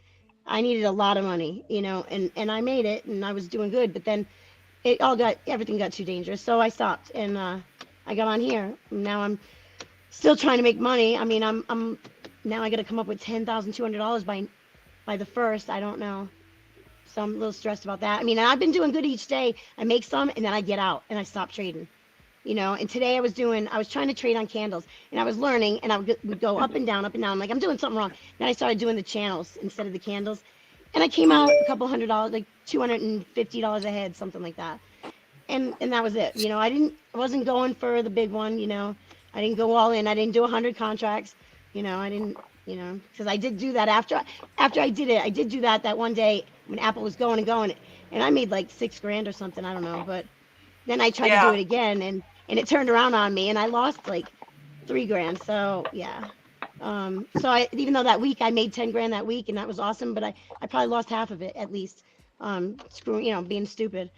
[SPEAKER 11] a lot of money, and I made it, and I was doing good. But then everything got too dangerous, so I stopped, and I got on here. Now I'm still trying to make money. I'm now I got to come up with $10,200 by the first. I don't know. So I'm a little stressed about that. I mean, I've been doing good each day. I make some and then I get out and I stop trading. And today I was trying to trade on candles and I was learning and I would go up and down, up and down. I'm like, I'm doing something wrong. Then I started doing the channels instead of the candles. And I came out a couple $100, like $250 a head, something like that. And that was it. I wasn't going for the big one. I didn't go all in. I didn't do 100 contracts. I didn't, because I did do that after I did it. I did do that one day when Apple was going and going, and I made like $6,000 or something. I don't know, but then I tried to do it again, and it turned around on me, and I lost like $3,000. So yeah. So even though that week I made $10,000 that week, and that was awesome, but I probably lost half of it at least. Being stupid.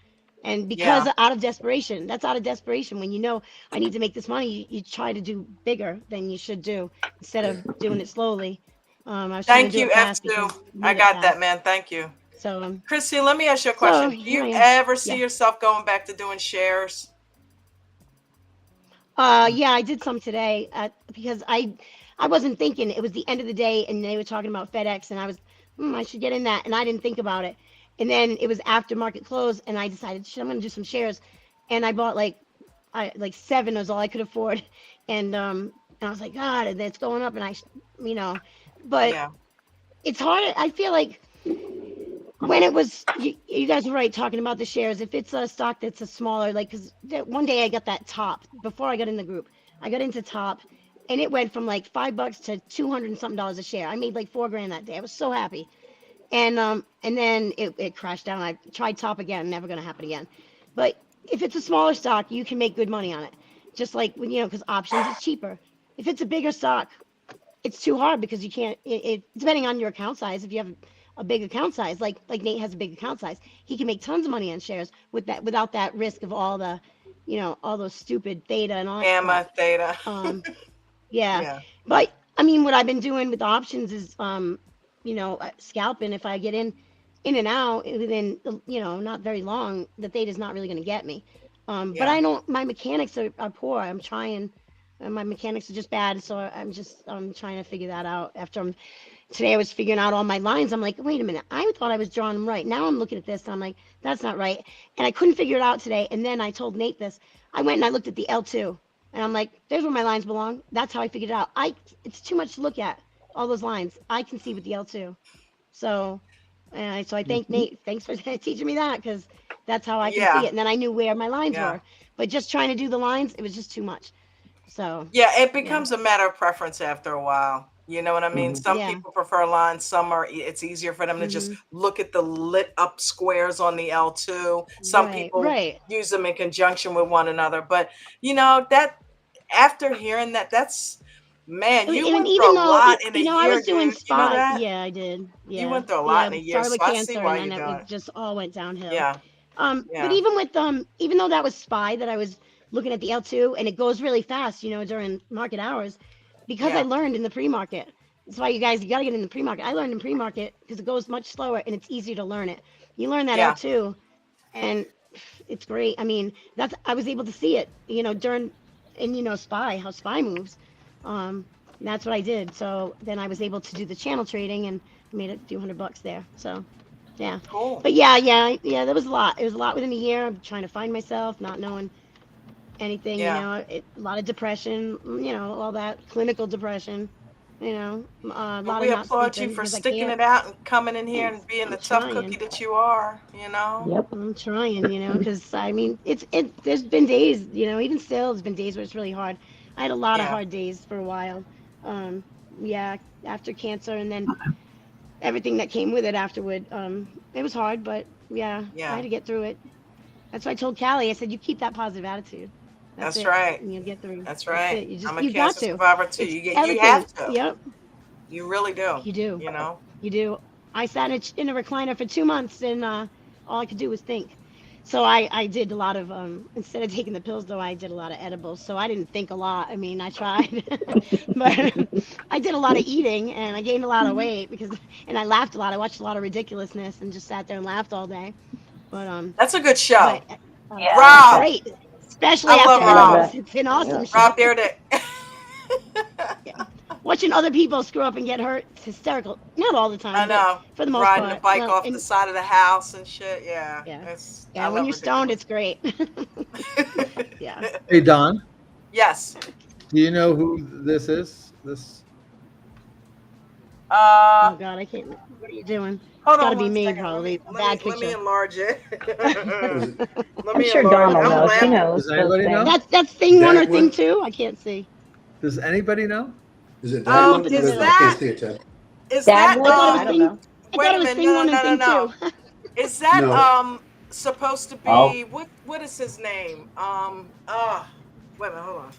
[SPEAKER 11] And because out of desperation, that's out of desperation. When I need to make this money, you try to do bigger than you should do instead of doing it slowly. I was trying to do it fast because
[SPEAKER 1] I got that, man. Thank you.
[SPEAKER 11] So,
[SPEAKER 1] Christy, let me ask you a question. Do you ever see yourself going back to doing shares?
[SPEAKER 11] Yeah, I did some today because I wasn't thinking. It was the end of the day, and they were talking about FedEx, and I was, I should get in that, and I didn't think about it. And then it was after market close, and I decided I'm going to do some shares, and I bought like 7 was all I could afford, and I was like, God, and it's going up, and but it's hard. I feel like when it was, you guys were right talking about the shares. If it's a stock that's a smaller, because one day I got that top before I got in the group, I got into top, and it went from like $5 to $200 and something a share. I made like $4,000 that day. I was so happy. And then it crashed down. I tried top again, never going to happen again. But if it's a smaller stock, you can make good money on it. Just like when, because options is cheaper. If it's a bigger stock, it's too hard because you can't, depending on your account size, if you have a big account size, like Nate has a big account size, he can make tons of money on shares without that risk of all the, all those stupid theta and all that
[SPEAKER 1] Gamma,
[SPEAKER 11] crap.
[SPEAKER 1] theta.
[SPEAKER 11] Yeah. But I mean, what I've been doing with the options is, scalping. If I get in and out within, not very long, the theta is not really going to get me. But I don't, my mechanics are poor. I'm trying, and my mechanics are just bad. So I'm trying to figure that out today I was figuring out all my lines. I'm like, wait a minute. I thought I was drawing them right. Now I'm looking at this and I'm like, that's not right. And I couldn't figure it out today. And then I told Nate this. I went and I looked at the L2 and I'm like, there's where my lines belong. That's how I figured it out. It's too much to look at, all those lines. I can see with the L2. So I thank Nate. Thanks for teaching me that, because that's how I can see it. And then I knew where my lines were. But just trying to do the lines, it was just too much. So
[SPEAKER 1] it becomes a matter of preference after a while. You know what I mean? Some people prefer lines. Some it's easier for them to just look at the lit up squares on the L2. Some people use them in conjunction with one another. But that after hearing that's, man, you went through a lot in a year.
[SPEAKER 11] I was doing
[SPEAKER 1] dude. You know that?
[SPEAKER 11] Yeah, I did. Yeah.
[SPEAKER 1] You went through a lot in a year.
[SPEAKER 11] Started with
[SPEAKER 1] So
[SPEAKER 11] cancer,
[SPEAKER 1] I see why
[SPEAKER 11] and
[SPEAKER 1] you
[SPEAKER 11] then
[SPEAKER 1] got
[SPEAKER 11] it just all went downhill.
[SPEAKER 1] But
[SPEAKER 11] even with even though that was SPY that I was looking at the L2, and it goes really fast, during market hours, because I learned in the pre-market. That's why you got to get in the pre-market. I learned in pre-market because it goes much slower and it's easier to learn it. You learn that L2, and it's great. I mean, I was able to see it, during, and SPY, how SPY moves. That's what I did. So then I was able to do the channel trading and made a few $100 there. So yeah.
[SPEAKER 1] Cool.
[SPEAKER 11] But yeah, there was a lot. It was a lot within a year. I'm trying to find myself, not knowing anything, a lot of depression, all that clinical depression, a lot
[SPEAKER 1] we
[SPEAKER 11] of not
[SPEAKER 1] applaud
[SPEAKER 11] sleeping
[SPEAKER 1] you for
[SPEAKER 11] because I
[SPEAKER 1] sticking
[SPEAKER 11] can't.
[SPEAKER 1] it out and coming in here and being the tough cookie that you are,
[SPEAKER 11] Yep, I'm trying, because I mean, there's been days, even still, there's been days where it's really hard. I had a lot of hard days for a while. After cancer and then everything that came with it afterward. It was hard, but I had to get through it. That's why I told Callie, I said, you keep that positive attitude.
[SPEAKER 1] That's right.
[SPEAKER 11] And you'll get through.
[SPEAKER 1] That's right.
[SPEAKER 11] I'm
[SPEAKER 1] a cancer survivor too. You have to.
[SPEAKER 11] Yep.
[SPEAKER 1] You really do.
[SPEAKER 11] You do. You do. I sat in a recliner for 2 months, and all I could do was think. So I did a lot of instead of taking the pills, though, I did a lot of edibles. So I didn't think a lot. I mean, I tried, but I did a lot of eating, and I gained a lot of weight and I laughed a lot. I watched a lot of ridiculousness and just sat there and laughed all day. But
[SPEAKER 1] that's a good show.
[SPEAKER 11] Rob, great, especially after edibles. It's an awesome show.
[SPEAKER 1] Rob, there it is.
[SPEAKER 11] watching other people screw up and get hurt. It's hysterical. Not all the time.
[SPEAKER 1] I know.
[SPEAKER 11] For the most
[SPEAKER 1] Riding
[SPEAKER 11] part.
[SPEAKER 1] a bike
[SPEAKER 11] No,
[SPEAKER 1] off the side of the house and shit. Yeah.
[SPEAKER 11] Yeah.
[SPEAKER 1] I
[SPEAKER 11] when
[SPEAKER 1] love
[SPEAKER 11] you're stoned,
[SPEAKER 1] ridiculous.
[SPEAKER 11] it's great. Yeah.
[SPEAKER 5] Hey, Don.
[SPEAKER 1] Yes.
[SPEAKER 5] Do you know who this is? This.
[SPEAKER 11] Oh God, I can't. What are you doing?
[SPEAKER 1] Hold
[SPEAKER 11] It's got
[SPEAKER 1] on
[SPEAKER 11] to be
[SPEAKER 1] one
[SPEAKER 11] me,
[SPEAKER 1] second.
[SPEAKER 11] probably.
[SPEAKER 1] Let me enlarge it. Let
[SPEAKER 9] I'm
[SPEAKER 1] me
[SPEAKER 9] sure
[SPEAKER 1] enlarge
[SPEAKER 9] Don
[SPEAKER 1] it.
[SPEAKER 9] will
[SPEAKER 1] I'm
[SPEAKER 9] know. She
[SPEAKER 1] laughing.
[SPEAKER 9] knows.
[SPEAKER 5] Does anybody know?
[SPEAKER 11] That's thing one or
[SPEAKER 8] Dagwood?
[SPEAKER 11] thing two? I can't see.
[SPEAKER 5] Does anybody know?
[SPEAKER 8] Is it
[SPEAKER 11] Look
[SPEAKER 8] Dagwood?
[SPEAKER 11] in the
[SPEAKER 8] What is it?
[SPEAKER 11] middle.
[SPEAKER 8] I can't see it, Ted.
[SPEAKER 1] Is that
[SPEAKER 9] Dagwood? I don't know.
[SPEAKER 11] I
[SPEAKER 1] wait
[SPEAKER 11] thought
[SPEAKER 1] a
[SPEAKER 11] it was
[SPEAKER 1] minute.
[SPEAKER 11] thing one and thing
[SPEAKER 1] No.
[SPEAKER 11] two.
[SPEAKER 1] Is that
[SPEAKER 8] No.
[SPEAKER 1] supposed to be
[SPEAKER 13] Oh.
[SPEAKER 1] what is his name? Wait a minute, hold on.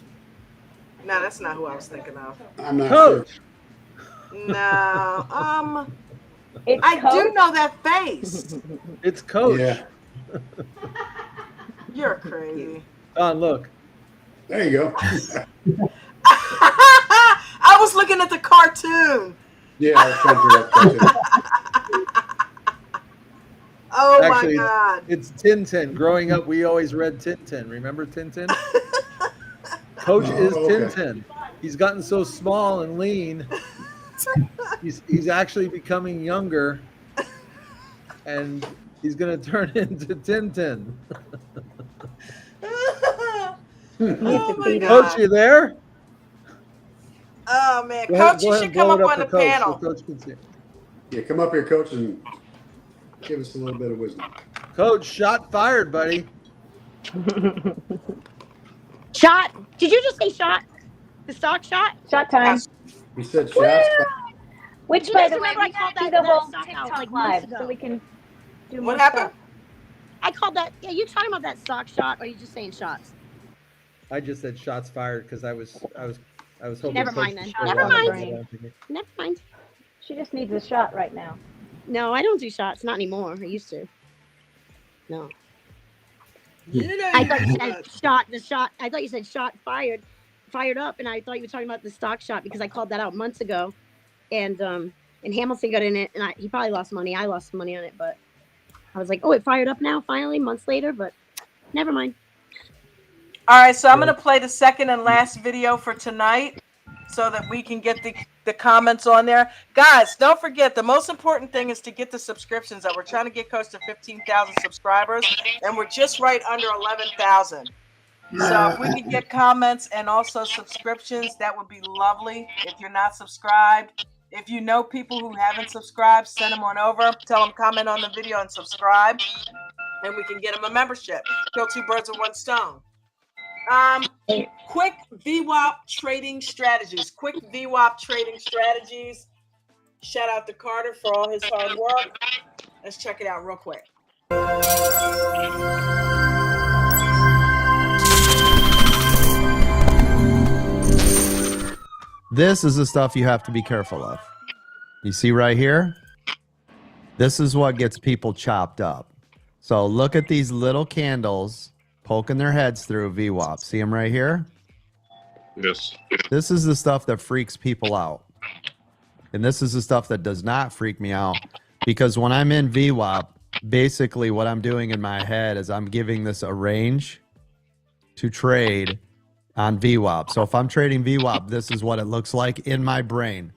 [SPEAKER 1] No, that's not who I was thinking of.
[SPEAKER 8] I'm not
[SPEAKER 5] Coach.
[SPEAKER 1] No.
[SPEAKER 9] It's
[SPEAKER 1] I do
[SPEAKER 9] Coach?
[SPEAKER 1] know that face.
[SPEAKER 5] It's Coach.
[SPEAKER 8] Yeah.
[SPEAKER 1] You're crazy.
[SPEAKER 5] Don, look.
[SPEAKER 8] There you go.
[SPEAKER 1] I was looking at the cartoon.
[SPEAKER 8] Yeah, I was trying to do that.
[SPEAKER 1] Oh
[SPEAKER 5] Actually,
[SPEAKER 1] my God.
[SPEAKER 5] it's Tintin. Growing up, we always read Tintin. Remember Tintin? Coach is
[SPEAKER 8] okay.
[SPEAKER 5] Tintin. He's gotten so small and lean. He's actually becoming younger, and he's going to turn into Tintin.
[SPEAKER 1] Oh my God.
[SPEAKER 5] Coach, you there?
[SPEAKER 1] Oh man,
[SPEAKER 5] Go ahead-
[SPEAKER 1] Coach,
[SPEAKER 5] go
[SPEAKER 1] you
[SPEAKER 5] ahead
[SPEAKER 1] should
[SPEAKER 5] and
[SPEAKER 1] come
[SPEAKER 5] blow
[SPEAKER 1] up
[SPEAKER 5] it
[SPEAKER 1] on the
[SPEAKER 5] for Coach,
[SPEAKER 1] panel.
[SPEAKER 5] so Coach can see.
[SPEAKER 8] Yeah, come up here, Coach, and give us a little bit of wisdom.
[SPEAKER 5] Coach, shot fired, buddy.
[SPEAKER 11] Shot. Did you just say shot? The stock shot?
[SPEAKER 9] Shot time.
[SPEAKER 8] We said shots.
[SPEAKER 9] Which,
[SPEAKER 11] You
[SPEAKER 9] by
[SPEAKER 11] guys
[SPEAKER 9] the way,
[SPEAKER 11] remember I
[SPEAKER 9] we
[SPEAKER 11] called
[SPEAKER 9] gotta do
[SPEAKER 11] that
[SPEAKER 9] the whole
[SPEAKER 11] stock out
[SPEAKER 9] TikTok
[SPEAKER 11] like months
[SPEAKER 9] live
[SPEAKER 11] ago.
[SPEAKER 9] so we can do
[SPEAKER 1] What
[SPEAKER 9] more
[SPEAKER 1] happened?
[SPEAKER 9] stuff.
[SPEAKER 11] I called that. Yeah, you talking about that stock shot, or are you just saying shots?
[SPEAKER 5] I just said shots fired because I was hoping.
[SPEAKER 11] Never
[SPEAKER 5] Coach
[SPEAKER 11] mind
[SPEAKER 5] would
[SPEAKER 11] then.
[SPEAKER 5] show
[SPEAKER 11] Never
[SPEAKER 5] up,
[SPEAKER 11] mind.
[SPEAKER 5] but I don't think it-
[SPEAKER 11] Never mind.
[SPEAKER 9] She just needs a shot right now.
[SPEAKER 11] No, I don't do shots. Not anymore. I used to. No.
[SPEAKER 1] Yeah.
[SPEAKER 11] I thought you said shot. The shot. I thought you said shot fired up, and I thought you were talking about the stock shot because I called that out months ago, and Hamilton got in it, and he probably lost money. I lost some money on it, but I was like, oh, it fired up now, finally, months later. But never mind.
[SPEAKER 1] All right, so I'm going to play the second and last video for tonight so that we can get the comments on there. Guys, don't forget, the most important thing is to get the subscriptions up. We're trying to get close to 15,000 subscribers, and we're just right under 11,000. So if we could get comments and also subscriptions, that would be lovely. If you're not subscribed, if you know people who haven't subscribed, send them on over. Tell them comment on the video and subscribe, and we can get them a membership. Kill two birds with one stone. Quick VWAP trading strategies. Quick VWAP trading strategies. Shout out to Carter for all his hard work. Let's check it out real quick.
[SPEAKER 12] This is the stuff you have to be careful of. You see right here? This is what gets people chopped up. So look at these little candles poking their heads through VWAP. See them right here?
[SPEAKER 13] Yes.
[SPEAKER 12] This is the stuff that freaks people out. And this is the stuff that does not freak me out, because when I'm in VWAP, basically what I'm doing in my head is I'm giving this a range to trade on VWAP. So if I'm trading VWAP, this is what it looks like in my brain,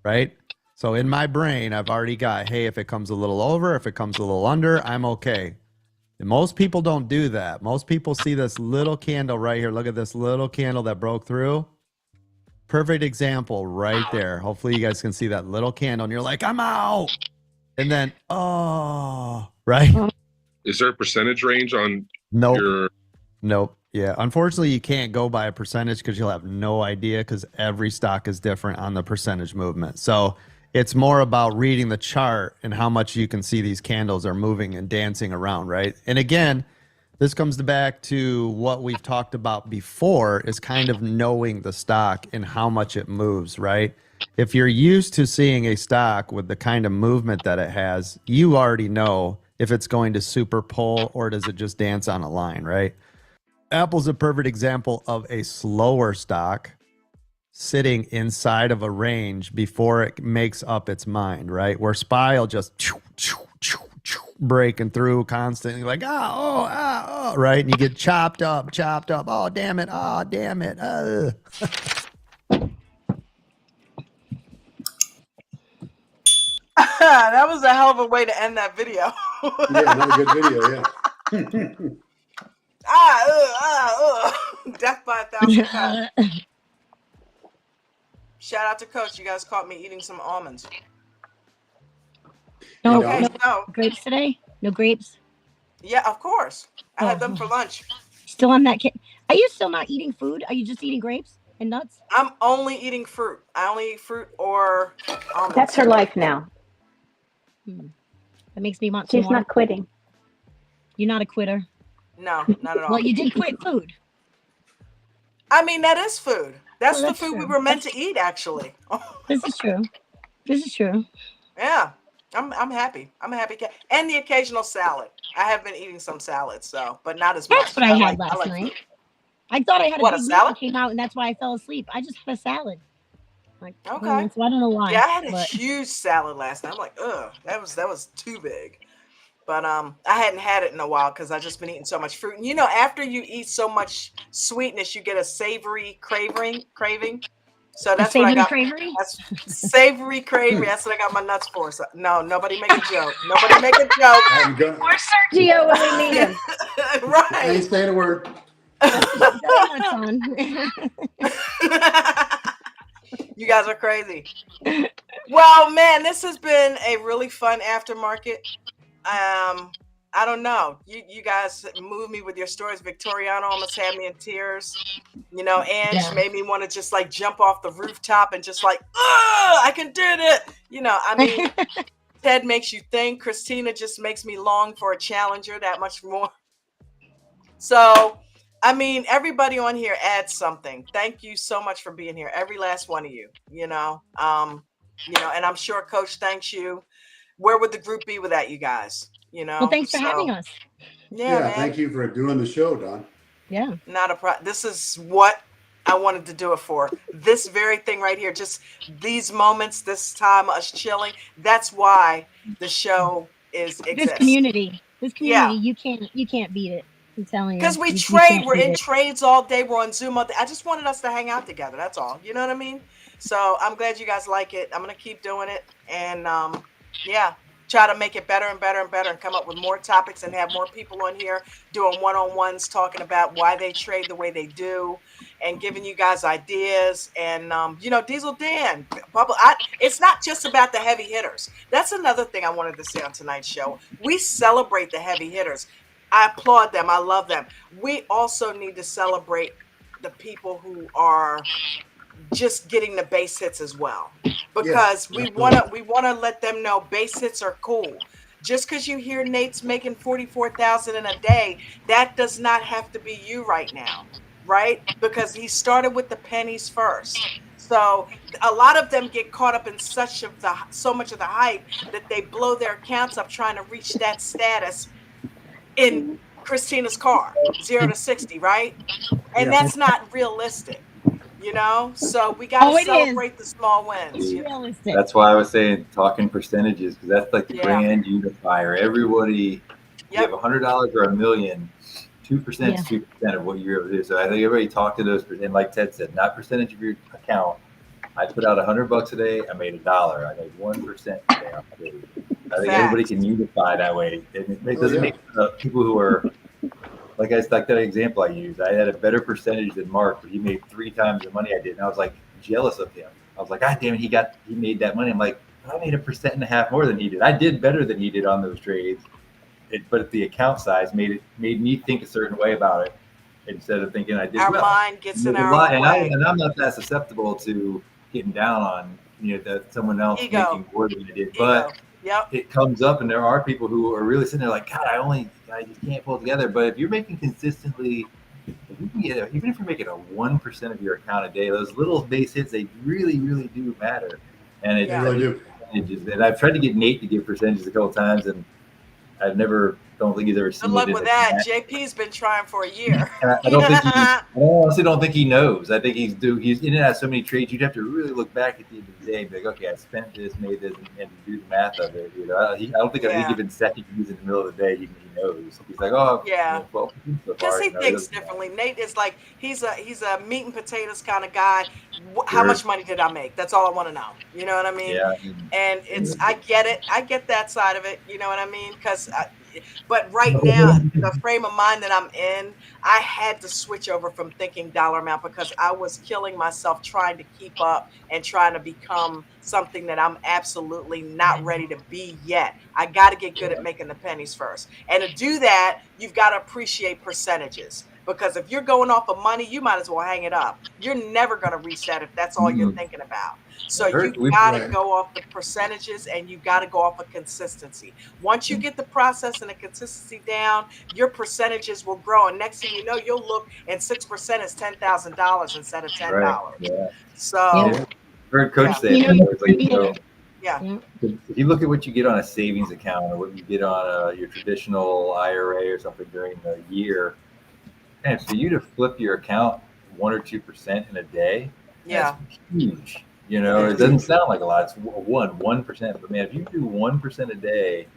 [SPEAKER 12] right? So in my brain, I've already got, hey, if it comes a little over, if it comes a little under, I'm okay. And most people don't do that. Most people see this little candle right here. Look at this little candle that broke through. Perfect example right there. Hopefully you guys can see that little candle and you're like, I'm out. And then, oh, right?
[SPEAKER 13] Is there a percentage range on
[SPEAKER 12] Nope.
[SPEAKER 13] your...
[SPEAKER 12] Nope. Yeah. Unfortunately, you can't go by a percentage because you'll have no idea, because every stock is different on the percentage movement. So it's more about reading the chart and how much you can see these candles are moving and dancing around, right? And again, this comes back to what we've talked about before, is kind of knowing the stock and how much it moves, right? If you're used to seeing a stock with the kind of movement that it has, you already know if it's going to super pull or does it just dance on a line, right? Apple's a perfect example of a slower stock sitting inside of a range before it makes up its mind, right? Where SPY will just breaking through constantly, like, right? And you get chopped up. Oh, damn it. Oh, damn it.
[SPEAKER 1] Yeah, that was a hell of a way to end that video.
[SPEAKER 8] Yeah, another good video. Yeah.
[SPEAKER 1] Death by 1,000 cuts. Shout out to Coach. You guys caught me eating some almonds.
[SPEAKER 11] No,
[SPEAKER 1] Okay,
[SPEAKER 11] no
[SPEAKER 1] so
[SPEAKER 11] grapes today. No grapes.
[SPEAKER 1] yeah, of course. I had
[SPEAKER 11] Oh,
[SPEAKER 1] them for lunch.
[SPEAKER 11] Still on that kid. Are you still not eating food? Are you just eating grapes and nuts?
[SPEAKER 1] I'm only eating fruit. I only eat fruit or almonds.
[SPEAKER 9] That's her life now.
[SPEAKER 11] That makes me want some
[SPEAKER 9] She's
[SPEAKER 11] more.
[SPEAKER 9] not quitting.
[SPEAKER 11] You're not a quitter.
[SPEAKER 1] No, not at all.
[SPEAKER 11] Well, you did quit food.
[SPEAKER 1] I mean, that is food. That's
[SPEAKER 11] Well,
[SPEAKER 1] the
[SPEAKER 11] that's
[SPEAKER 1] food we
[SPEAKER 11] true.
[SPEAKER 1] were meant to eat, actually.
[SPEAKER 11] This is true. This is true.
[SPEAKER 1] Yeah, I'm happy. I'm a happy cat. And the occasional salad. I have been eating some salad, so, but not as much.
[SPEAKER 11] That's what I had last night.
[SPEAKER 1] Food.
[SPEAKER 11] I thought I had
[SPEAKER 1] What,
[SPEAKER 11] a
[SPEAKER 1] a
[SPEAKER 11] big meal
[SPEAKER 1] salad?
[SPEAKER 11] that came out, and that's why I fell asleep. I just had a salad. Like,
[SPEAKER 1] Okay.
[SPEAKER 11] so I don't know why.
[SPEAKER 1] Yeah, I had a
[SPEAKER 11] but
[SPEAKER 1] huge salad last night. I'm like, ugh, that was too big. But I hadn't had it in a while because I've just been eating so much fruit. And you know, after you eat so much sweetness, you get a savory craving. So that's what I got.
[SPEAKER 11] Cravery?
[SPEAKER 1] That's savory craving. That's what I got my nuts for. So no, nobody make a joke. Nobody make a joke.
[SPEAKER 9] Where's Sergio when we need him?
[SPEAKER 1] Right.
[SPEAKER 8] I ain't saying a word.
[SPEAKER 11] Donuts on.
[SPEAKER 1] You guys are crazy. Well, man, this has been a really fun aftermarket. I don't know. You guys moved me with your stories. Victoriano almost had me in tears. You know, Ange made me want to just like jump off the rooftop and just like, I can do it. You know, I mean, Ted makes you think. Christina just makes me long for a challenger that much more. So, I mean, everybody on here adds something. Thank you so much for being here. Every last one of you, you know, and I'm sure Coach thanks you. Where would the group be without you guys? You know,
[SPEAKER 11] Well, thanks for having us.
[SPEAKER 1] Yeah, man.
[SPEAKER 8] Thank you for doing the show, Don.
[SPEAKER 11] Yeah.
[SPEAKER 1] Not a problem. This is what I wanted to do it for. This very thing right here, just these moments, this time, us chilling. That's why the show exists.
[SPEAKER 11] This community, you can't beat it. I'm telling you.
[SPEAKER 1] Because we
[SPEAKER 11] You
[SPEAKER 1] trade,
[SPEAKER 11] can't
[SPEAKER 1] we're
[SPEAKER 11] beat
[SPEAKER 1] in
[SPEAKER 11] it.
[SPEAKER 1] trades all day. We're on Zoom all day. I just wanted us to hang out together. That's all. You know what I mean? So I'm glad you guys like it. I'm gonna keep doing it, and try to make it better and better and better, and come up with more topics and have more people on here doing one-on-ones, talking about why they trade the way they do, and giving you guys ideas. And Diesel Dan, Bubble. It's not just about the heavy hitters. That's another thing I wanted to say on tonight's show. We celebrate the heavy hitters. I applaud them. I love them. We also need to celebrate the people who are just getting the base hits as well, because we want to let them know base hits are cool. Just because you hear Nate's making 44,000 in a day, that does not have to be you right now, right? Because he started with the pennies first. So a lot of them get caught up in so much of the hype that they blow their accounts up trying to reach that status in Christina's car, 0 to 60, right? And that's not realistic, you know? So we got to celebrate the small wins.
[SPEAKER 11] Realistic.
[SPEAKER 4] That's why I was saying talking percentages, because that's like the grand unifier. Everybody, you have $100 or $1 million, 2% is 2% of what you're able to do. So I think everybody talk to those, and like Ted said, not percentage of your account. I put out $100 a day. I made $1. I made 1% today. I think everybody can unify that way. It doesn't make people who are like that example I used. I had a better percentage than Mark, but he made 3 times the money I did, and I was like jealous of him. I was like, God damn it, he made that money. I'm like, I made 1.5% more than he did. I did better than he did on those trades. But the account size made me think a certain way about it instead of thinking I did well.
[SPEAKER 1] Our mind gets in our own way.
[SPEAKER 4] And I'm not that susceptible to getting down on that someone else making more than I did. But it comes up, and there are people who are really sitting there like, God, I just can't pull it together. But if you're making consistently, even if you're making a 1% of your account a day, those little base hits, they really, really do matter. And And I've tried to get Nate to give percentages a couple times, and I've never don't think he's ever
[SPEAKER 1] Good
[SPEAKER 4] seen
[SPEAKER 1] luck
[SPEAKER 4] it in
[SPEAKER 1] with
[SPEAKER 4] a
[SPEAKER 1] that.
[SPEAKER 4] net.
[SPEAKER 1] JP's been trying for a year.
[SPEAKER 4] And I honestly don't think he knows. I think he's in and out of so many trades. You'd have to really look back at the end of the day and be like, okay, I spent this, made this, and do the math of it. I don't think at any given second he's in the middle of the day, he knows. He's like, oh,
[SPEAKER 1] yeah.
[SPEAKER 4] 12 so
[SPEAKER 1] Because
[SPEAKER 4] far.
[SPEAKER 1] he thinks differently. Nate is like, he's a meat and potatoes kind of guy. How much money did I make? That's all I want to know. You know what I mean?
[SPEAKER 4] Yeah.
[SPEAKER 1] And I get it. I get that side of it. You know what I mean? But right now, the frame of mind that I'm in, I had to switch over from thinking dollar amount because I was killing myself trying to keep up and trying to become something that I'm absolutely not ready to be yet. I got to get good at making the pennies first. And to do that, you've got to appreciate percentages. Because if you're going off of money, you might as well hang it up. You're never going to reset if that's all you're thinking about. So you got to go off the percentages and you got to go off of consistency. Once you get the process and the consistency down, your percentages will grow. And next thing you know, you'll look and 6% is $10,000 instead of $10.
[SPEAKER 4] Right. Yeah.
[SPEAKER 1] So
[SPEAKER 4] heard Coach say if you look at what you get on a savings account or what you get on your traditional IRA or something during the year, and for you to flip your account 1 or 2% in a day, that's huge. You know, it doesn't sound like a lot. It's 1%. But man, if you do 1% a day,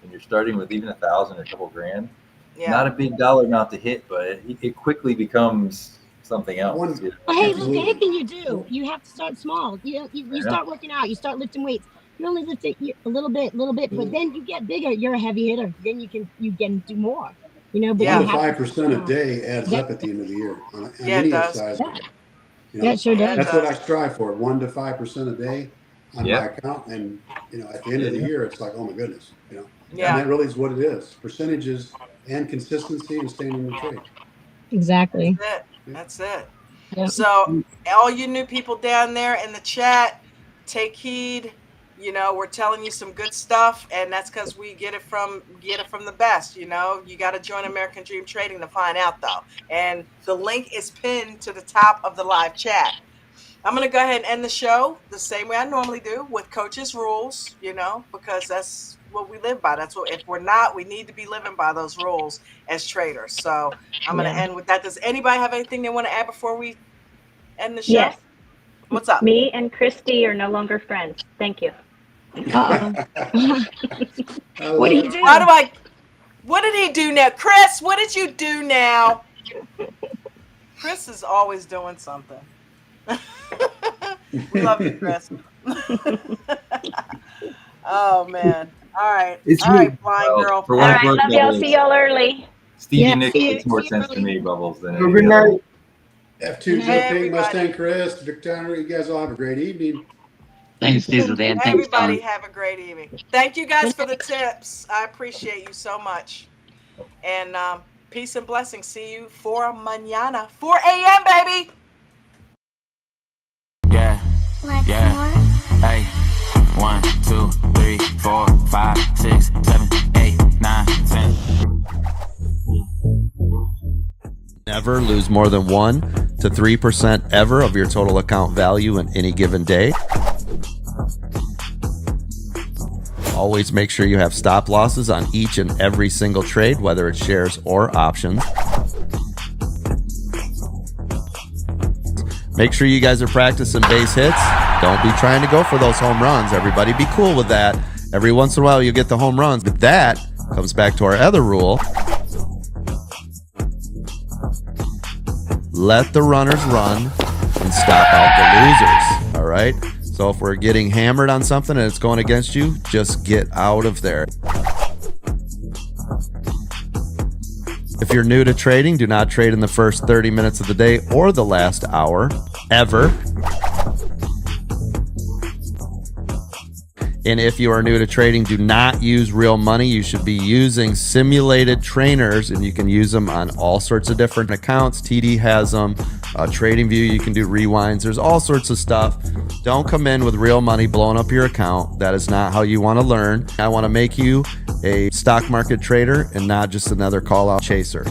[SPEAKER 4] and you're starting with even 1,000 or a couple grand, not a big dollar amount to hit, but it quickly becomes something else.
[SPEAKER 11] Well, hey, look, anything you do, you have to start small. You start working out, you start lifting weights. You only lift it a little bit, but then you get bigger. You're a heavy hitter. Then you can do more. You know, but
[SPEAKER 8] 5% a day adds up at the end of the year on any exercise.
[SPEAKER 11] It sure does.
[SPEAKER 8] That's what I strive for: 1 to 5% a day on my account, and at the end of the year, it's like, oh my goodness, and that really is what it is: percentages and consistency and staying in the trade.
[SPEAKER 11] Exactly.
[SPEAKER 1] That's it.
[SPEAKER 11] Yep.
[SPEAKER 1] So, all you new people down there in the chat, take heed. We're telling you some good stuff, and that's because we get it from the best. You got to join American Dream Trading to find out, though. And the link is pinned to the top of the live chat. I'm going to go ahead and end the show the same way I normally do, with Coach's rules, because that's what we live by. That's what, if we're not, we need to be living by those rules as traders. So I'm going to end with that. Does anybody have anything they want to add before we end the show?
[SPEAKER 9] Yes.
[SPEAKER 1] What's up?
[SPEAKER 9] Me and Christy are no longer friends. Thank you.
[SPEAKER 11] What do you do?
[SPEAKER 1] What did he do now? Chris, what did you do now? Chris is always doing something. We love you, Chris. Oh, man. All right. All right, blind girl.
[SPEAKER 9] All right, love y'all. See y'all early.
[SPEAKER 4] Stevie Nicks makes more sense to me, Bubbles, than
[SPEAKER 10] Good night.
[SPEAKER 8] F2 Joe Ping, Mustang Chris, Victor, you guys all have a great evening.
[SPEAKER 2] Thanks, Diesel Dan. Thanks,
[SPEAKER 1] Everybody
[SPEAKER 2] Don.
[SPEAKER 1] have a great evening. Thank you guys for the tips. I appreciate you so much. And peace and blessings. See you for mañana. 4 a.m., baby.
[SPEAKER 16] Yeah. Hey. 1, 2, 3, 4, 5, 6, 7, 8, 9, 10.
[SPEAKER 12] Never lose more than 1 to 3% ever of your total account value in any given day. Always make sure you have stop losses on each and every single trade, whether it's shares or options. Make sure you guys are practicing base hits. Don't be trying to go for those home runs. Everybody be cool with that. Every once in a while you get the home runs, but that comes back to our other rule. Let the runners run and stop out the losers. All right? So if we're getting hammered on something and it's going against you, just get out of there. If you're new to trading, do not trade in the first 30 minutes of the day or the last hour, ever. And if you are new to trading, do not use real money. You should be using simulated trainers, and you can use them on all sorts of different accounts. TD has them. TradingView, you can do rewinds. There's all sorts of stuff. Don't come in with real money blowing up your account. That is not how you want to learn. I want to make you a stock market trader and not just another call-out chaser.